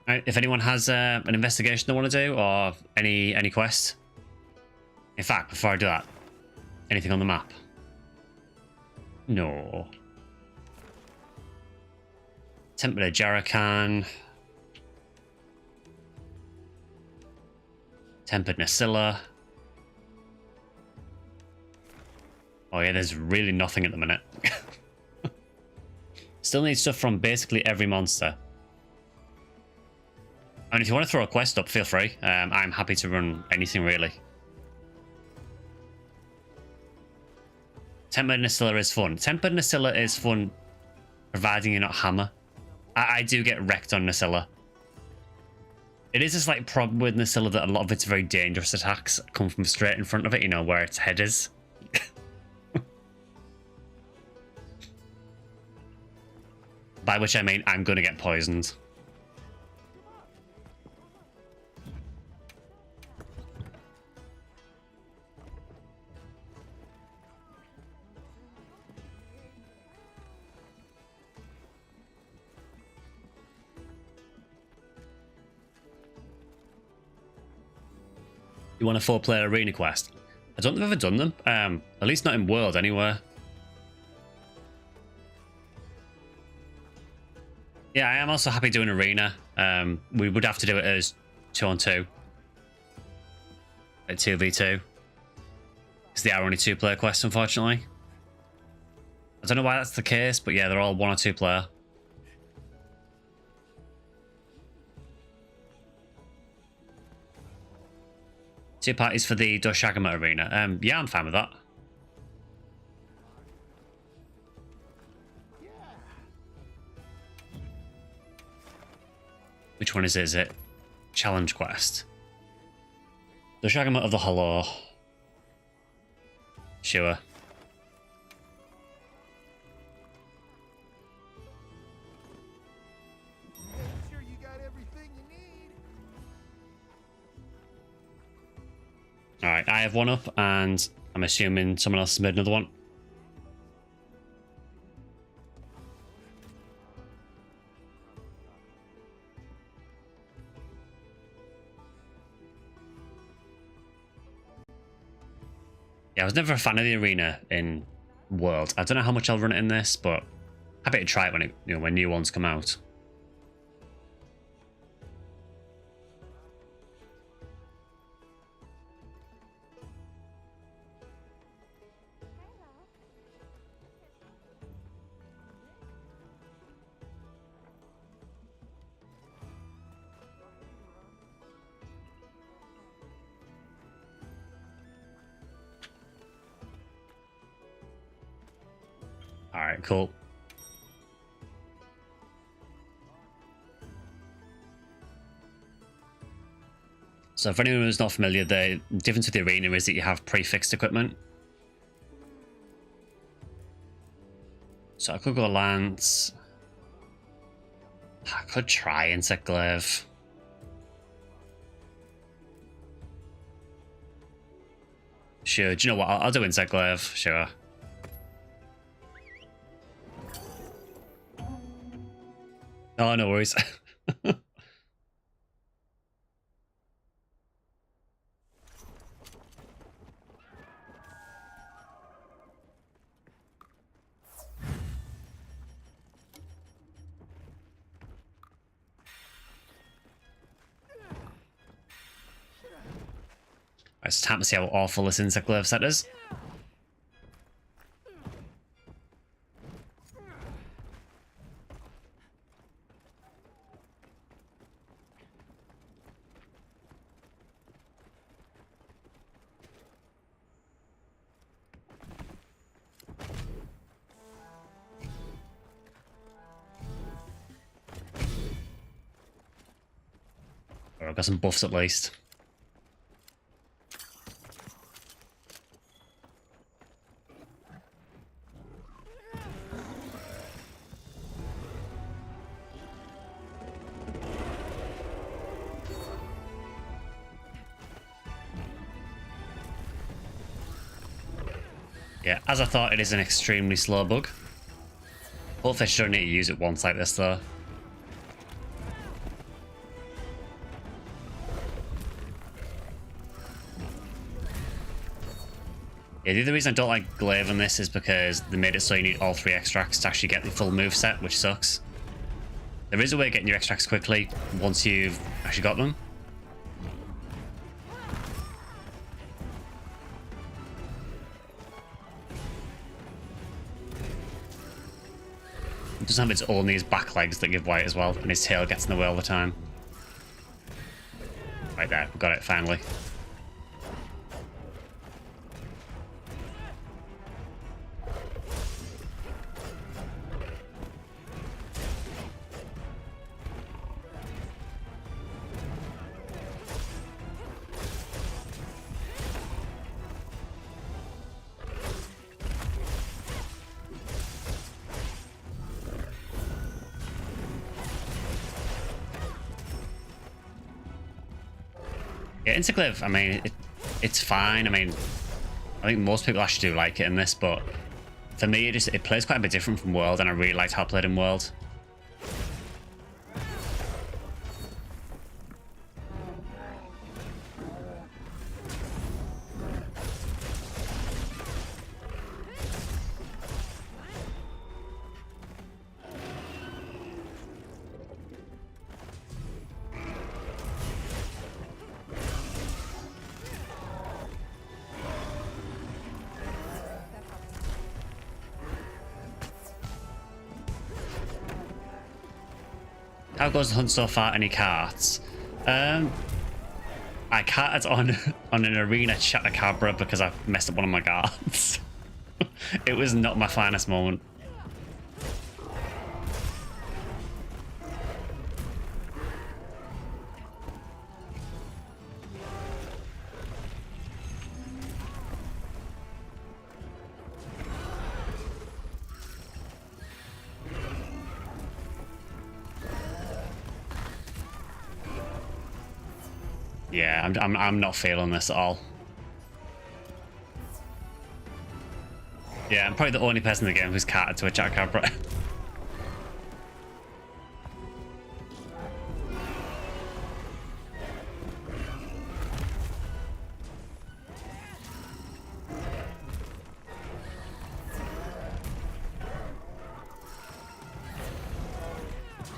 Right, if anyone has an investigation they want to do, or any quests. In fact, before I do that, anything on the map? No. Temple of Jarakan. Tempered Nasilla. Oh yeah, there's really nothing at the minute. Still need stuff from basically every monster. And if you want to throw a quest up, feel free. I'm happy to run anything really. Tempered Nasilla is fun. Tempered Nasilla is fun providing you're not hammer. I do get wrecked on Nacilla. It is this like problem with Nacilla that a lot of its very dangerous attacks come from straight in front of it, you know, where its head is. By which I mean I'm gonna get poisoned. You want a 4-player arena quest? I don't think I've ever done them. At least not in World anywhere. Yeah, I am also happy doing arena. We would have to do it as 2-on-2. At 2v2. Because they are only 2-player quests, unfortunately. I don't know why that's the case, but yeah, they're all 1 or 2 player. Two parties for the Doshagama arena. Yeah, I'm fine with that. Which one is it? Is it Challenge Quest? Doshagama of the Hollow. Sure. Alright, I have one up, and I'm assuming someone else has made another one. Yeah, I was never a fan of the arena in World. I don't know how much I'll run it in this, but happy to try it when when new ones come out. Alright, cool. So for anyone who's not familiar, the difference with the arena is that you have prefixed equipment. So I could go Lance. I could try Insect Glaive. Sure, do you know what? I'll do Insect Glaive, sure. Oh, no worries. It's time to see how awful this Insect Glaive set is. I've got some buffs at least. Yeah, as I thought, it is an extremely slow bug. Hopefully I don't need to use it once like this though. Yeah, the other reason I don't like Glaive on this is because they made it so you need all 3 extracts to actually get the full move set, which sucks. There is a way of getting your extracts quickly once you've actually got them. It doesn't have its only his back legs that give white as well, and his tail gets in the way all the time. Right there, we got it finally. Yeah, Interglaive, I mean, it's fine. I mean, I think most people actually do like it in this, but for me, it plays quite a bit different from World, and I really liked how it played in World. How goes the hunt so far? Any carts? I carted on an arena Chatacabra because I messed up one of my guards. It was not my finest moment. Yeah, I'm not feeling this at all. Yeah, I'm probably the only person in the game who's carted to a Chakabra.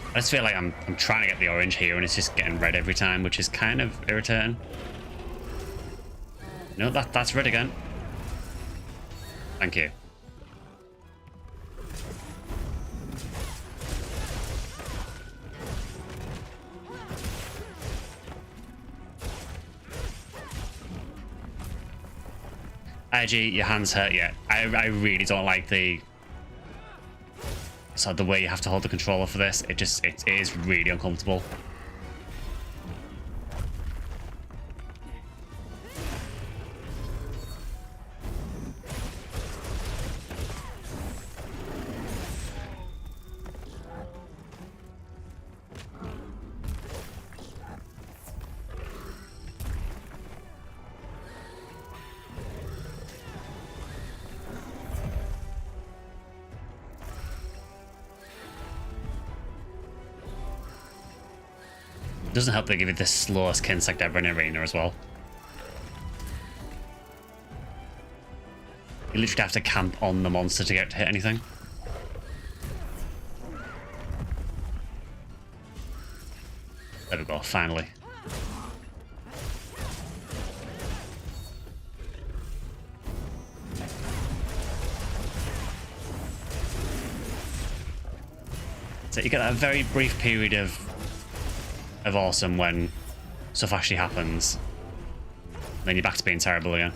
I just feel like I'm trying to get the orange here and it's just getting red every time, which is kind of irritating. No, that's red again. Thank you. IG, your hands hurt. Yeah, I really don't like the way you have to hold the controller for this. It is really uncomfortable. Doesn't help they give you the slowest Kinsect ever in Arena as well. You literally have to camp on the monster to get to hit anything. There we go, finally. So you get that very brief period of awesome when stuff actually happens. Then you're back to being terrible again.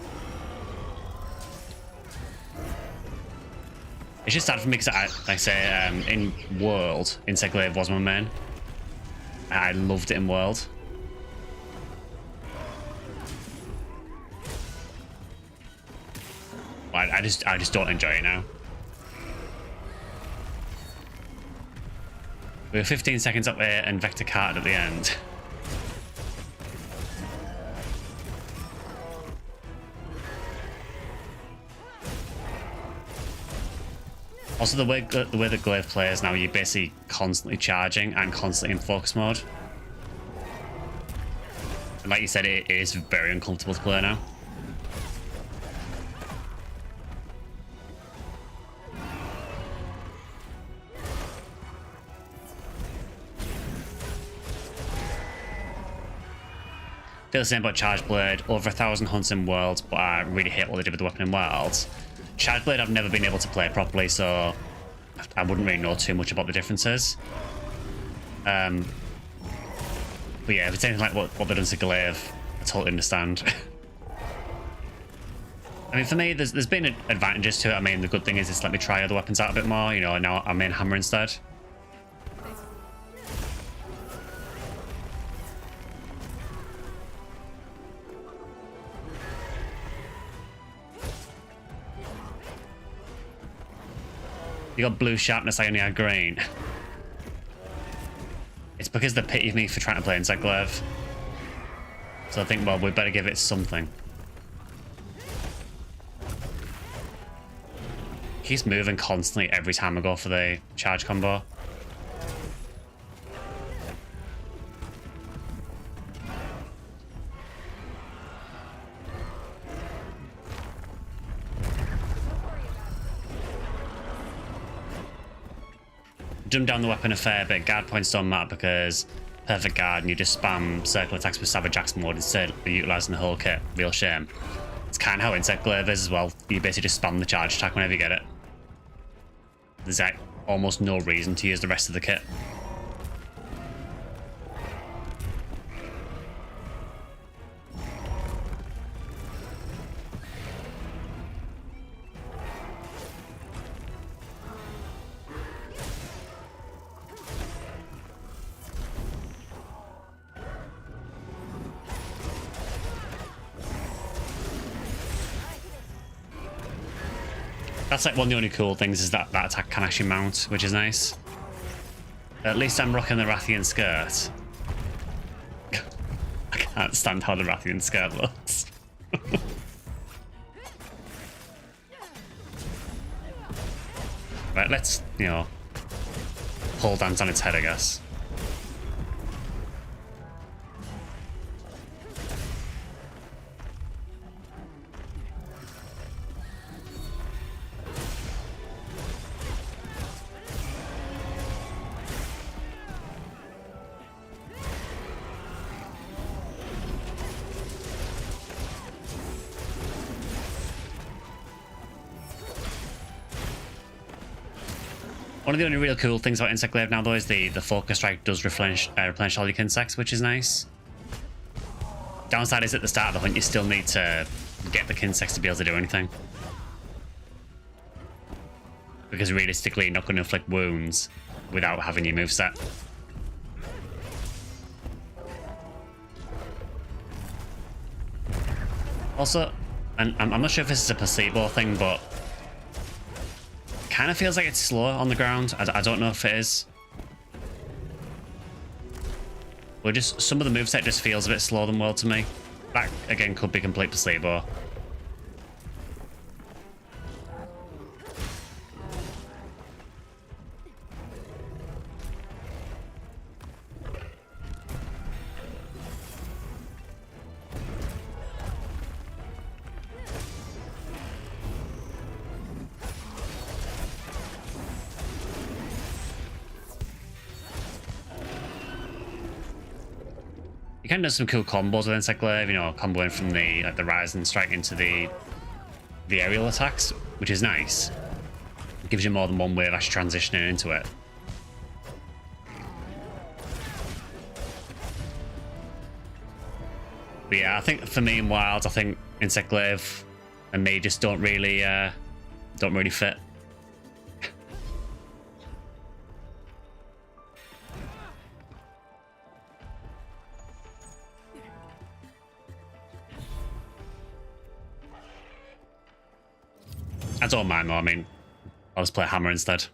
It's just sad for me because like I say, in World, Insect was my main. I loved it in World. I just don't enjoy it now. We were 15 seconds up there and Vector carted at the end. Also, the way the Glaive plays now, you're basically constantly charging and constantly in focus mode. And like you said, it is very uncomfortable to play now. Feel the same about Charge Blade. Over 1,000 hunts in Worlds, but I really hate what they did with the weapon in Wilds. Charge Blade I've never been able to play properly, so I wouldn't really know too much about the differences. But yeah, if it's anything like what they've done to Glaive, I totally understand. I mean, for me, there's been advantages to it. I mean, the good thing is it's let me try other weapons out a bit more. You know, now I'm in Hammer instead. You got blue sharpness, I only had green. It's because they pity me for trying to play Insect Glaive. So I think, well, we better give it something. He's moving constantly every time I go for the charge combo. Dumb down the weapon a fair bit. Guard points don't matter because perfect guard and you just spam circle attacks with Savage Axe mode instead of utilising the whole kit. Real shame. It's kind of how Insect Glaive is as well. You basically just spam the charge attack whenever you get it. There's like almost no reason to use the rest of the kit. That's like one of the only cool things is that that attack can actually mount, which is nice. At least I'm rocking the Rathian skirt. I can't stand how the Rathian skirt looks. Right, let's, you know, pole dance on its head, I guess. One of the only real cool things about Insect Glaive now, though, is the Focus Strike does replenish all your insects, which is nice. Downside is at the start of the hunt, you still need to get the insects to be able to do anything. Because realistically, you're not going to inflict wounds without having your moveset. Also, and I'm not sure if this is a placebo thing, but kind of feels like it's slow on the ground. I don't know if it is. But just some of the moveset just feels a bit slower than World to me. That again could be complete placebo. You can do some cool combos with Insect Glaive, you know, comboing from the the rise and strike into the aerial attacks, which is nice. It gives you more than one way of actually transitioning into it. But yeah, I think for me in Wilds, I think Insect Glaive and me just don't really fit. I don't mind though, I mean, I'll just play Hammer instead.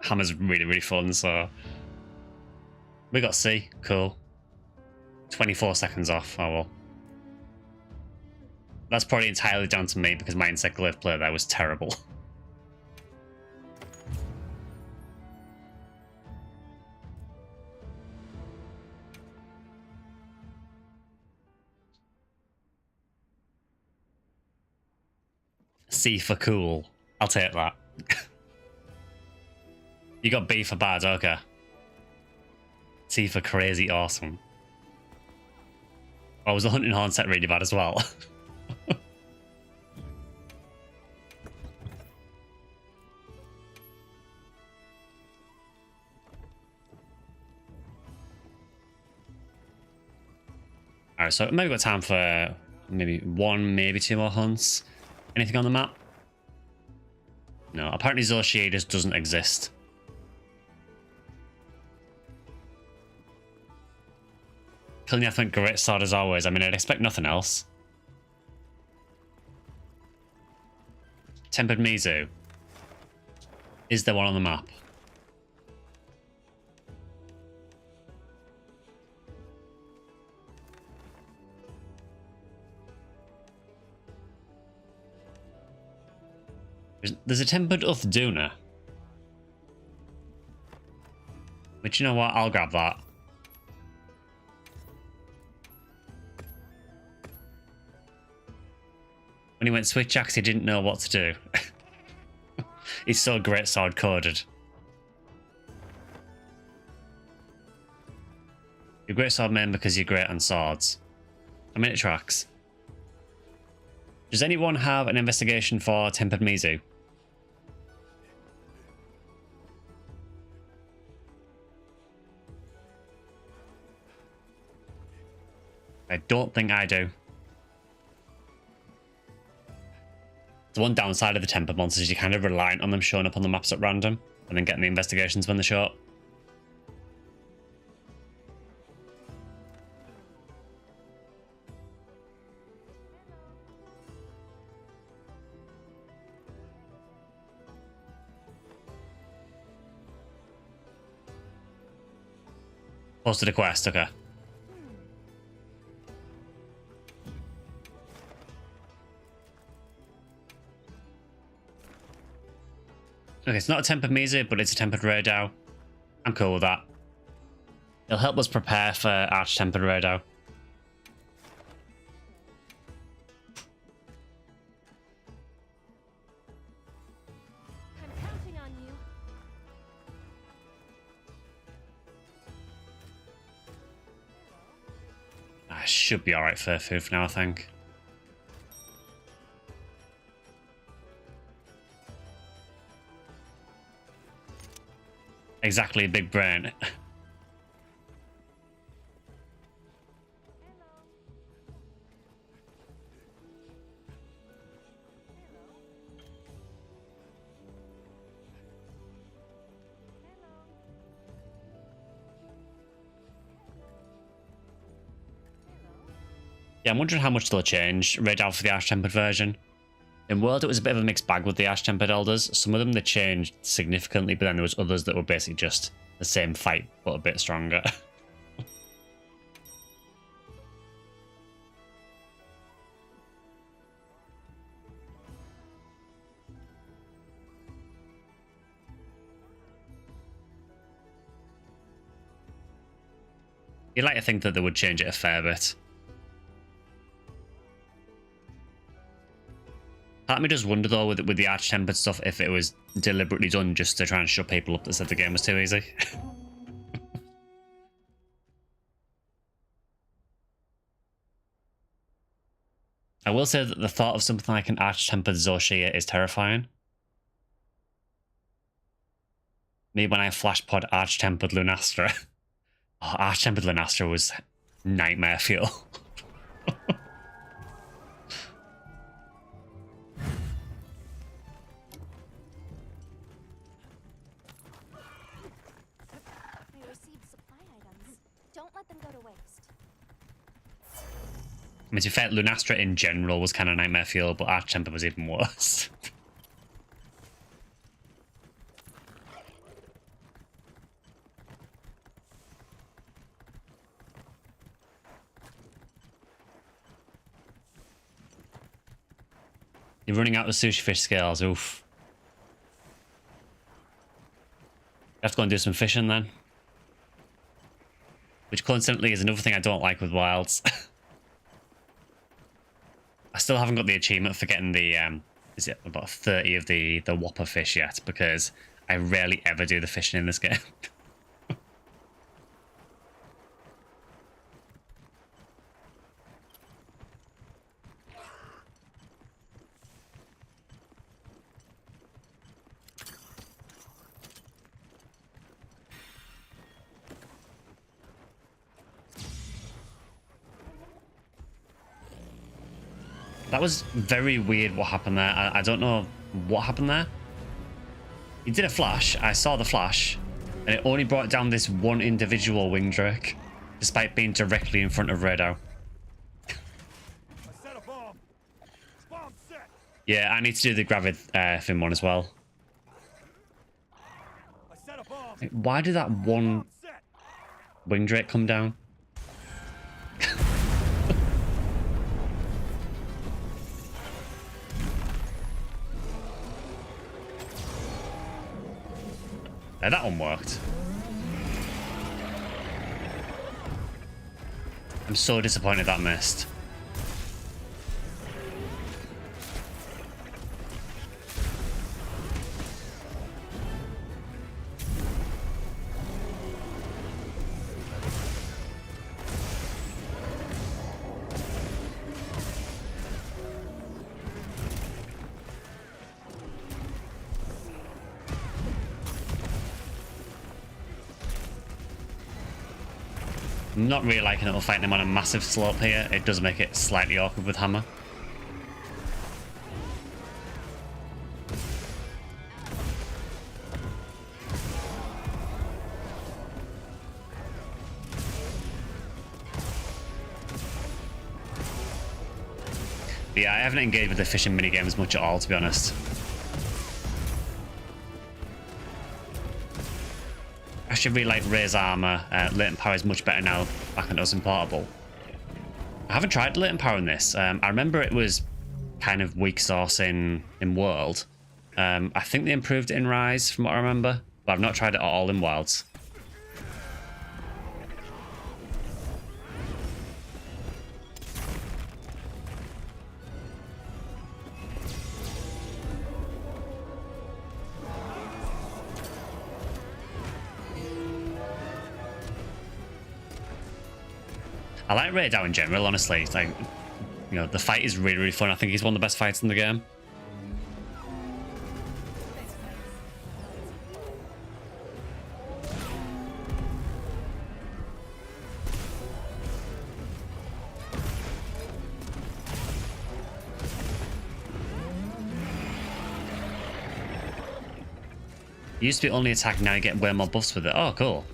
Hammer's really, really fun, so... We got C, cool. 24 seconds off, oh well. That's probably entirely down to me because my Insect Glaive play there was terrible. C for cool. I'll take that. You got B for bad, okay. C for crazy awesome. Oh, was the Hunting Horn set really bad as well? Alright, so maybe got time for maybe one, maybe two more hunts. Anything on the map? No, apparently Zoshie just doesn't exist. Killing the Ethnic Great Sword as always. I mean, I'd expect nothing else. Tempered Mizu. Is there one on the map? There's a tempered Uthdoona. But you know what? I'll grab that. When he went switch axe, he didn't know what to do. He's so great sword coded. You're great sword man because you're great on swords. I mean, it tracks. Does anyone have an investigation for tempered Mizu? I don't think I do. The one downside of the tempered monsters is you're kind of reliant on them showing up on the maps at random and then getting the investigations when they show up. Posted a quest, okay. Okay, it's not a tempered Mizu, but it's a tempered Radau. I'm cool with that. It'll help us prepare for Arch-tempered Radau. I'm counting on you. I should be alright for food for now, I think. Exactly, big brain. Yeah, I'm wondering how much they'll change Radau for the Arch-tempered version. In World, it was a bit of a mixed bag with the Arch-tempered Elders. Some of them they changed significantly, but then there was others that were basically just the same fight, but a bit stronger. You'd like to think that they would change it a fair bit. Part of me does wonder though with the Arch-tempered stuff if it was deliberately done just to try and shut people up that said the game was too easy. I will say that the thought of something like an Arch-tempered Zoshia is terrifying. Me when I flashpod Arch-tempered Lunastra. Oh, Arch-tempered Lunastra was nightmare fuel. I received supply items. Don't let them go to waste. I mean, to be fair, Lunastra in general was kind of nightmare fuel, but Arch-tempered was even worse. You're running out of sushi fish scales, oof. You have to go and do some fishing then. Which coincidentally is another thing I don't like with wilds. I still haven't got the achievement for getting the, is it about 30 of the whopper fish yet, because I rarely ever do the fishing in this game. That was very weird what happened there. I don't know what happened there. He did a flash. I saw the flash. And it only brought down this one individual wing drake. Despite being directly in front of Radau. I set a bomb. Bomb set. Yeah, I need to do the Gravid fin one as well. I set a bomb. Why did that one Set. wing drake come down? That one worked. I'm so disappointed that missed. I'm not really liking it fighting him on a massive slope here. It does make it slightly awkward with hammer. But yeah, I haven't engaged with the fishing minigames much at all, to be honest. I should really like raise armor. Latent power is much better now, back when it was in portable. I haven't tried latent power in this. I remember it was kind of weak sauce in World. I think they improved it in Rise, from what I remember, but I've not tried it at all in Wilds. I like Ray Dow in general, honestly. It's like, you know, the fight is really, really fun. I think he's one of the best fights in the game. It used to be only attack, now you get way more buffs with it. Oh, cool.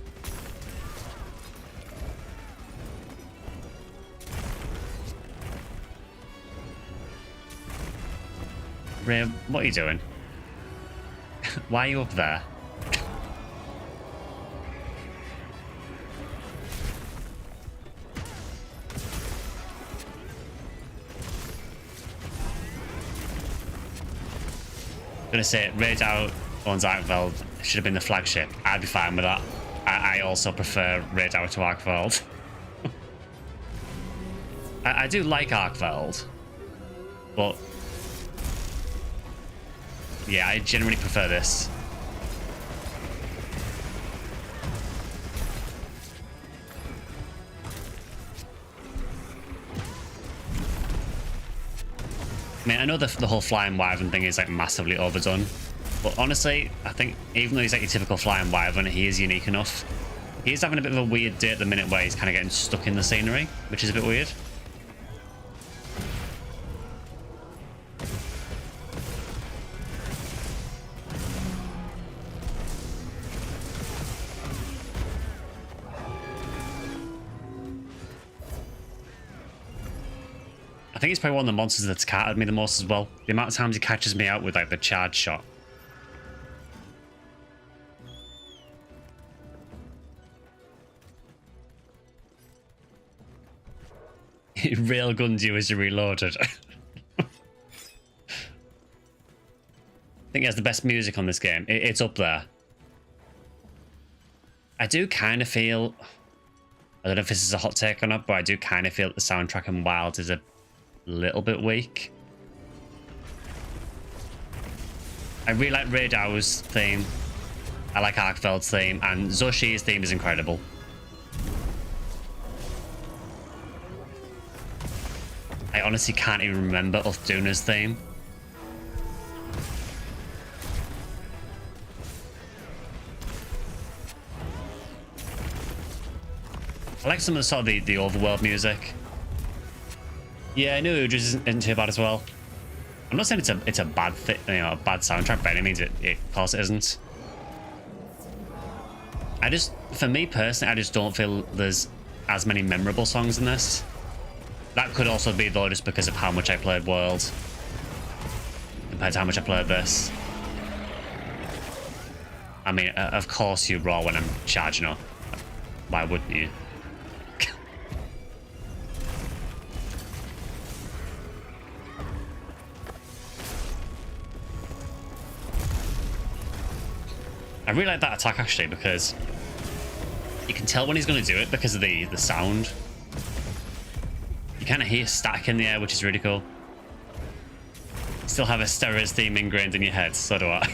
Ray, what are you doing? Why are you up there? I'm gonna say Raid Out owns Arkveld should have been the flagship. I'd be fine with that. I also prefer Raid Out to Arkveld. I do like Arkveld, but yeah, I generally prefer this. I mean, I know the whole flying wyvern thing is like massively overdone, but honestly, I think even though he's like your typical flying wyvern, he is unique enough. He is having a bit of a weird day at the minute where he's kind of getting stuck in the scenery, which is a bit weird. I think he's probably one of the monsters that's catted me the most as well. The amount of times he catches me out with like the charge shot. He railguns you as you reloaded. I think he has the best music on this game. It's up there. I do kind of feel, I don't know if this is a hot take or not, but I do kind of feel that the soundtrack in Wild is a little bit weak. I really like Ray Dow's theme. I like Arkveld's theme, and Zoshi's theme is incredible. I honestly can't even remember Uthduna's theme. I like some of the sort of the overworld music. Yeah, I knew it just isn't too bad as well. I'm not saying it's a bad a bad soundtrack by any means. Of course it isn't. For me personally, I just don't feel there's as many memorable songs in this. That could also be though just because of how much I played World compared to how much I played this. I mean, of course you roar when I'm charging up. Why wouldn't you? I really like that attack actually because you can tell when he's going to do it because of the sound. You kind of hear static in the air, which is really cool. Still have a Steroids theme ingrained in your head, so do I.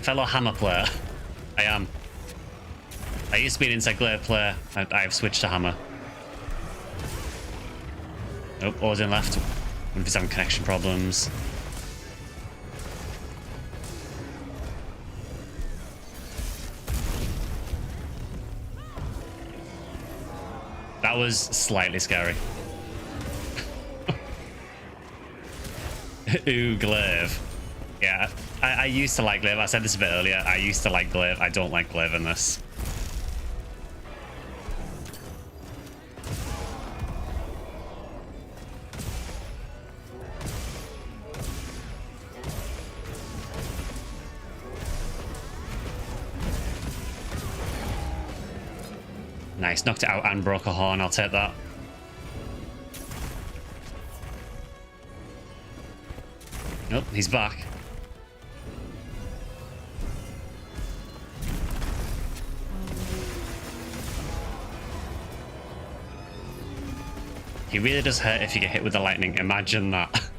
Fellow hammer player. I am. I used to be an inside glaive player. I've switched to hammer. Nope, Odin left. What if he's having connection problems? That was slightly scary. Ooh, glaive. Yeah, I used to like glaive. I said this a bit earlier. I used to like glaive. I don't like glaive in this. Nice, knocked it out and broke a horn. I'll take that. Nope, he's back. He really does hurt if you get hit with the lightning. Imagine that.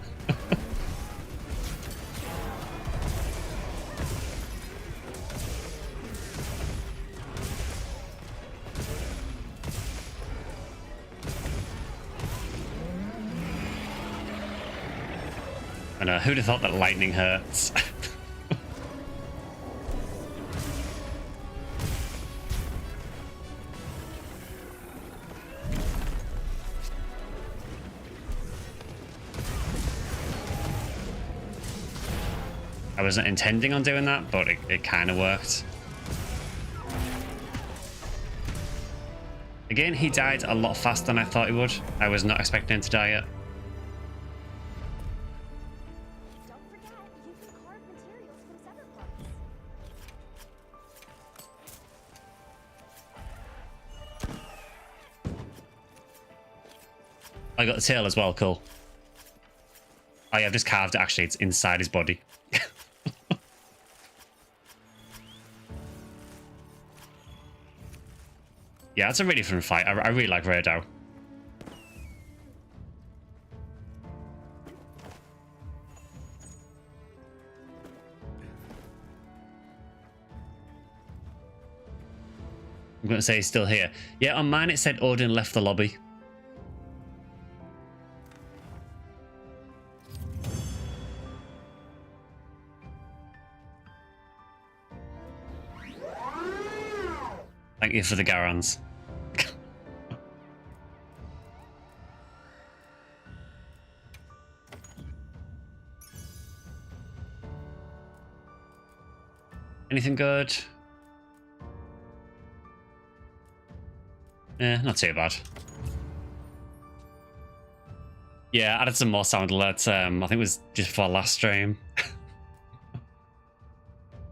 I know, who'd have thought that lightning hurts? I wasn't intending on doing that, but it kind of worked. Again, he died a lot faster than I thought he would. I was not expecting him to die yet. Don't forget, you can carve materials from severed parts. I got the tail as well, cool. Oh yeah, I've just carved it, actually. It's inside his body. Yeah, it's a really fun fight. I really like Rado. I'm going to say he's still here. Yeah, on mine it said Odin left the lobby. Thank you for the Garans. Anything good? Not too bad. Yeah, added some more sound alerts. I think it was just for last stream.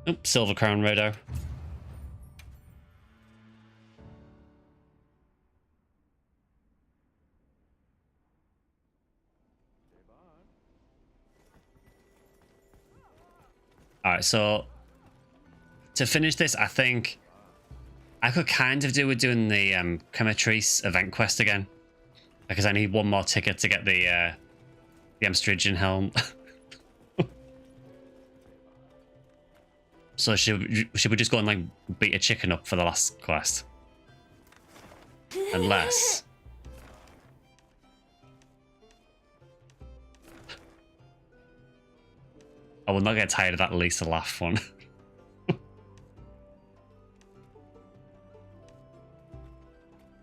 Oops, Silver Crown Rado. Alright, so to finish this, I think I could kind of do with doing the Crematrice event quest again. Because I need one more ticket to get the Amstridian helm. So should we just go and like beat a chicken up for the last quest? Unless... I will not get tired of that Lisa laugh one.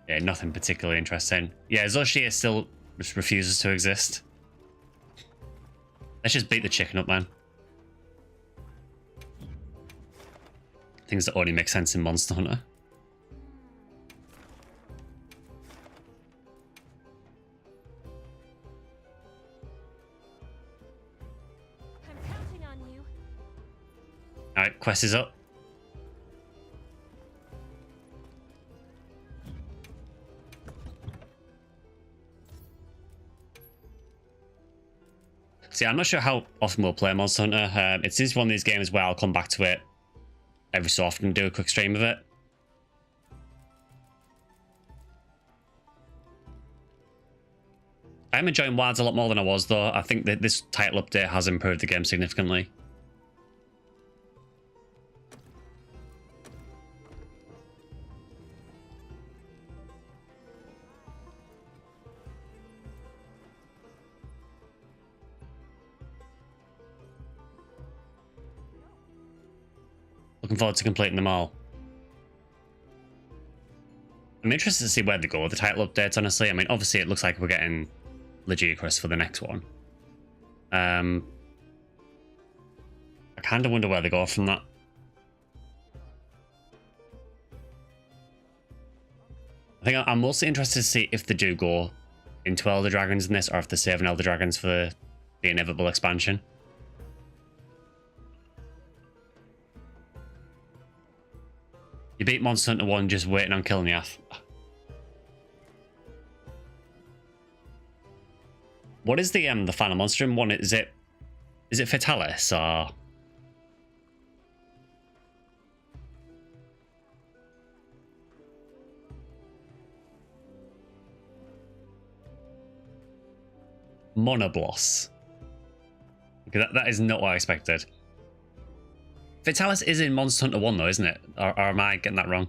Yeah, nothing particularly interesting. Yeah, Zoshia still just refuses to exist. Let's just beat the chicken up, man. Things that only make sense in Monster Hunter. quest is up. See, I'm not sure how often we'll play Monster Hunter. It seems one of these games where I'll come back to it every so often and do a quick stream of it. I'm enjoying Wilds a lot more than I was, though. I think that this title update has improved the game significantly. Looking forward to completing them all. I'm interested to see where they go with the title updates, honestly. I mean, obviously it looks like we're getting Legicrus for the next one. I kind of wonder where they go from that. I think I'm mostly interested to see if they do go into Elder Dragons in this, or if they're saving Elder Dragons for the inevitable expansion. You beat Monster Hunter 1 just waiting on killing you. What is the final monster in one? Is it Fatalis or Monobloss? Okay, that is not what I expected. Fatalis is in Monster Hunter 1 though, isn't it? Or am I getting that wrong?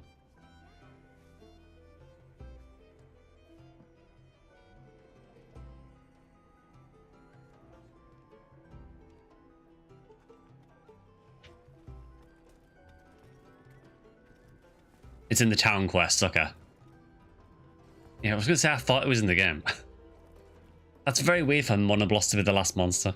It's in the town quest, okay. Yeah, I was going to say I thought it was in the game. That's very weird for Monobloss to be the last monster.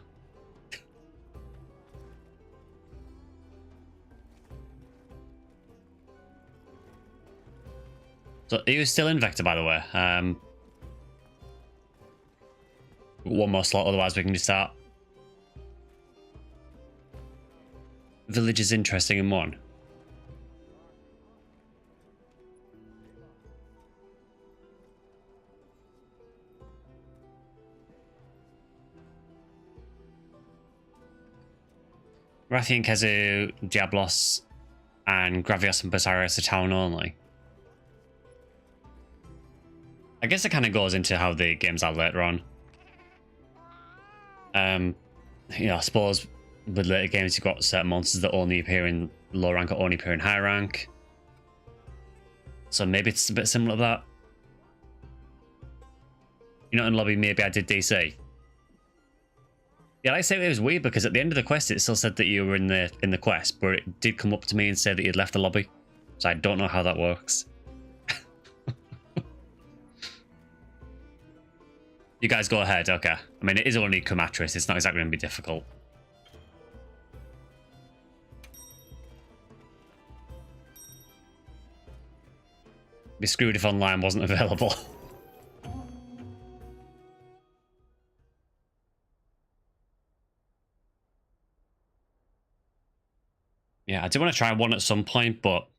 So, are you still in Vector, by the way? One more slot, otherwise we can just start. Village is interesting in one. Rathian, Kezu, Diablos, and Gravios and Basarius are town only. I guess it kind of goes into how the games are later on. You know, I suppose with later games you've got certain monsters that only appear in low rank or only appear in high rank. So maybe it's a bit similar to that. You're not in lobby, maybe I did DC. Yeah, like I say, it was weird because at the end of the quest it still said that you were in the quest, but it did come up to me and say that you'd left the lobby. So I don't know how that works. You guys go ahead, okay. I mean, it is only Kumatris, it's not exactly going to be difficult. Be screwed if online wasn't available. Yeah, I do want to try one at some point, but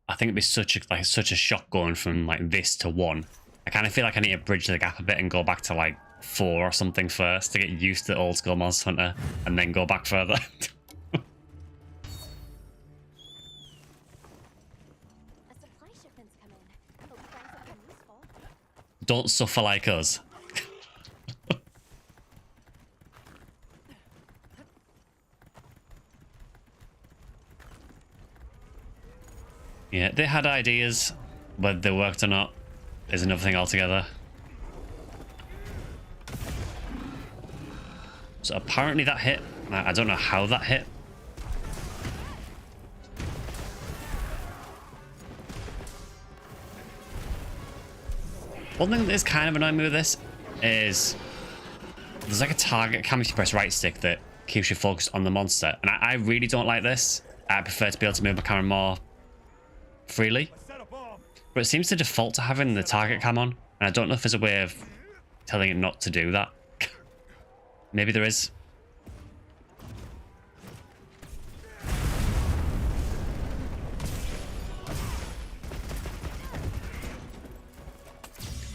I think it'd be such a shock going from like this to one. I kind of feel like I need to bridge the gap a bit and go back to like 4 or something first to get used to old school Monster Hunter and then go back further. A supply shipment's come in. Hope you find something useful. Don't suffer like us. Yeah, they had ideas, whether they worked or not is another thing altogether. So apparently that hit. I don't know how that hit. One thing that is kind of annoying me with this is there's like a target cam if you press right stick that keeps you focused on the monster. And I really don't like this. I prefer to be able to move my camera more freely. But it seems to default to having the target cam on. And I don't know if there's a way of telling it not to do that. Maybe there is.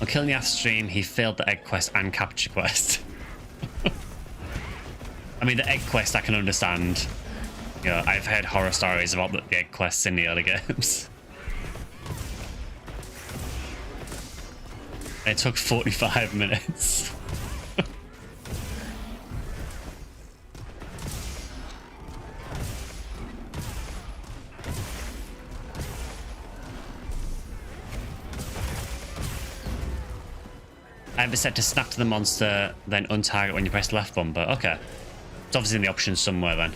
On killing the stream, he failed the egg quest and capture quest. I mean, the egg quest I can understand. You know, I've heard horror stories about the egg quests in the early games. It took 45 minutes. I have it set to snap to the monster, then untarget when you press the left bumper. Okay. It's obviously in the options somewhere then.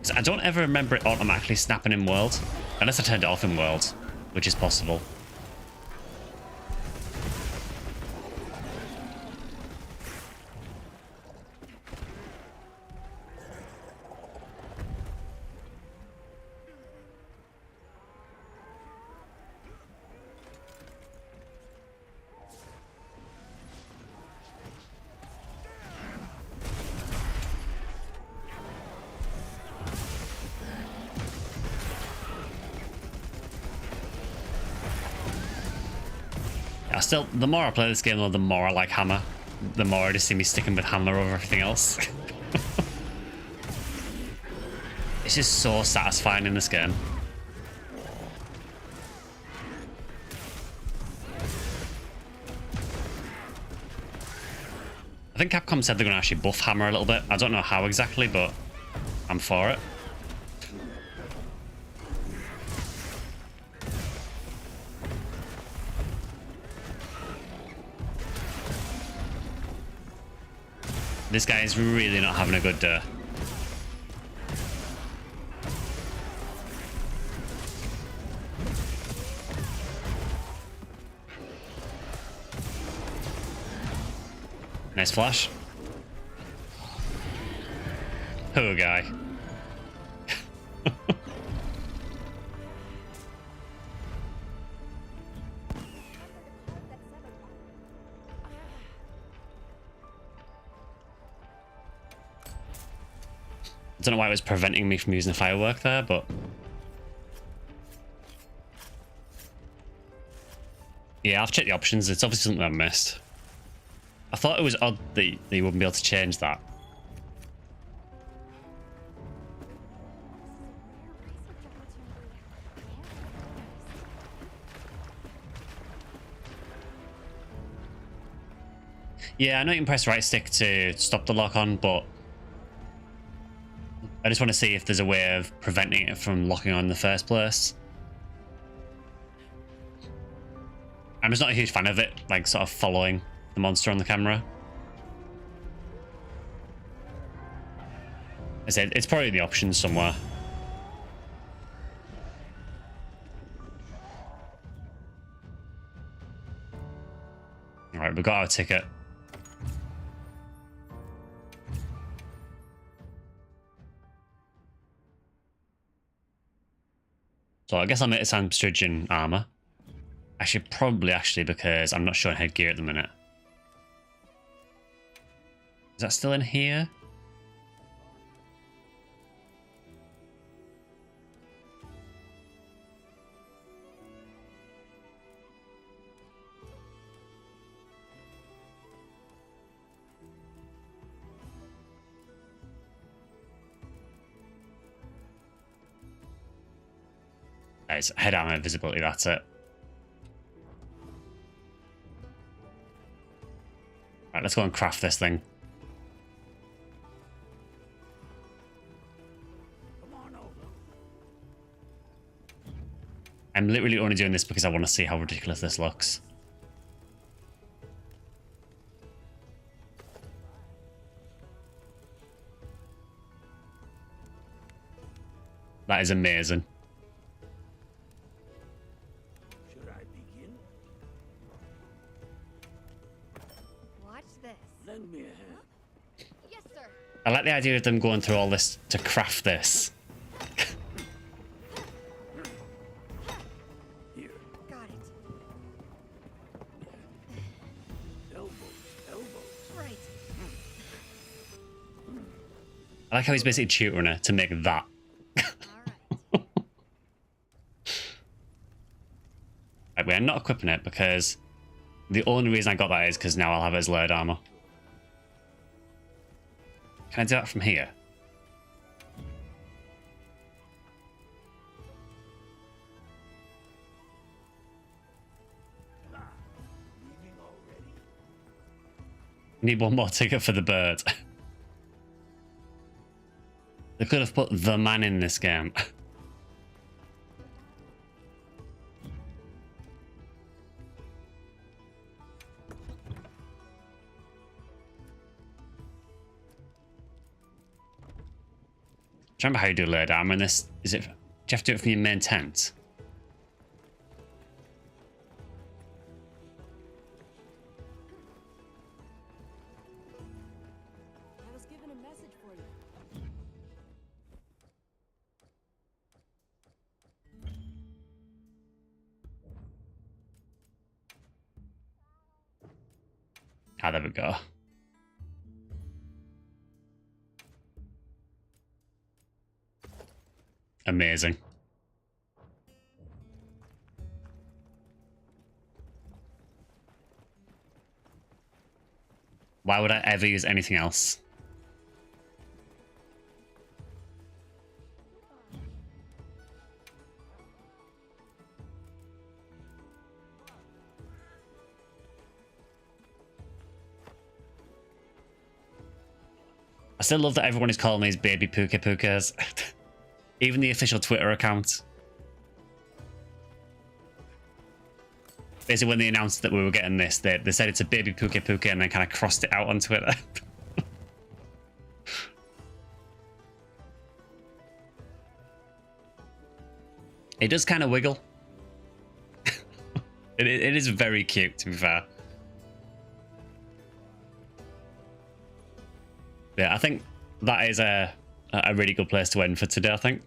So I don't ever remember it automatically snapping in world. Unless I turned it off in world, which is possible. Still, the more I play this game, though, the more I like Hammer. The more I just see me sticking with Hammer over everything else. It's just so satisfying in this game. I think Capcom said they're going to actually buff Hammer a little bit. I don't know how exactly, but I'm for it. This guy is really not having a good day. Nice flash. Poor guy. I don't know why it was preventing me from using the firework there, but yeah, I've checked the options. It's obviously something I've missed. I thought it was odd that you wouldn't be able to change that. Yeah, I know you can press right stick to stop the lock on, but I just want to see if there's a way of preventing it from locking on in the first place. I'm just not a huge fan of it, like sort of following the monster on the camera. I said it's probably in the options somewhere. All right, we got our ticket. So I guess I'll make it sound Stygian armor. I should probably because I'm not showing headgear at the minute. Is that still in here? It's head armor visibility, that's it. Right, let's go and craft this thing. I'm literally only doing this because I want to see how ridiculous this looks. That is amazing. Should I begin? Watch this. Lend me a hand. Yes, sir. I like the idea of them going through all this to craft this. Here. Got it. Elbows. Elbows. Right. I like how he's basically tutoring her to make that. All right. Right, we are not equipping it because the only reason I got that is because now I'll have it as layered armor. Can I do that from here? Need one more ticket for the bird. They could have put the man in this game. Do you remember how you do layered armor in this? Is it? Do you have to do it from your main tent? I was given a message for you. Ah, there we go. Amazing. Why would I ever use anything else? I still love that everyone is calling these baby puka pukas. Even the official Twitter account. Basically, when they announced that we were getting this, they said it's a baby puka puka and then kind of crossed it out on Twitter. It does kind of wiggle. it is very cute, to be fair. Yeah, I think that is a really good place to end for today, I think.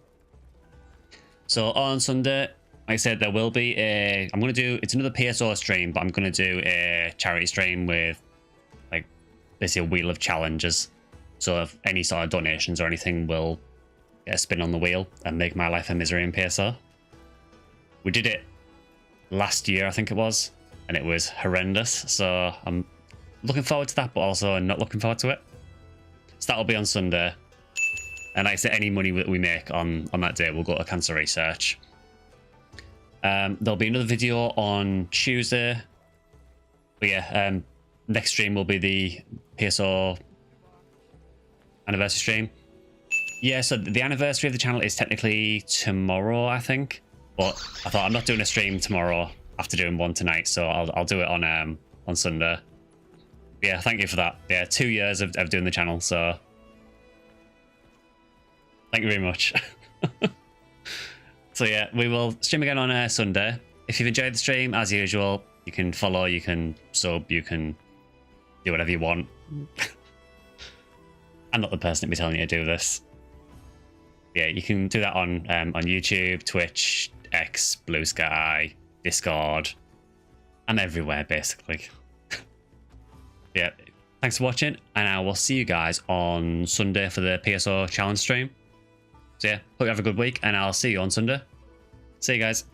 So on Sunday, like I said, there will be I'm going to do, it's another PSO stream, but I'm going to do a charity stream with, like, basically a wheel of challenges. So if any sort of donations or anything will get a spin on the wheel and make my life a misery in PSO. We did it last year, I think it was, and it was horrendous. So I'm looking forward to that, but also not looking forward to it. So that'll be on Sunday. And like I say, any money that we make on that day will go to cancer research. There'll be another video on Tuesday. But yeah, next stream will be the PSO anniversary stream. Yeah, so the anniversary of the channel is technically tomorrow, I think. But I thought I'm not doing a stream tomorrow after doing one tonight, so I'll do it on Sunday. Yeah, thank you for that. Yeah, 2 years of doing the channel, so thank you very much. So yeah, we will stream again on Sunday. If you've enjoyed the stream, as usual, you can follow, you can sub, you can do whatever you want. I'm not the person to be telling you to do this. Yeah, you can do that on YouTube, Twitch, X, Bluesky, Discord. I'm everywhere, basically. Yeah, thanks for watching, and I will see you guys on Sunday for the PSO challenge stream. So yeah, hope you have a good week, and I'll see you on Sunday. See you guys.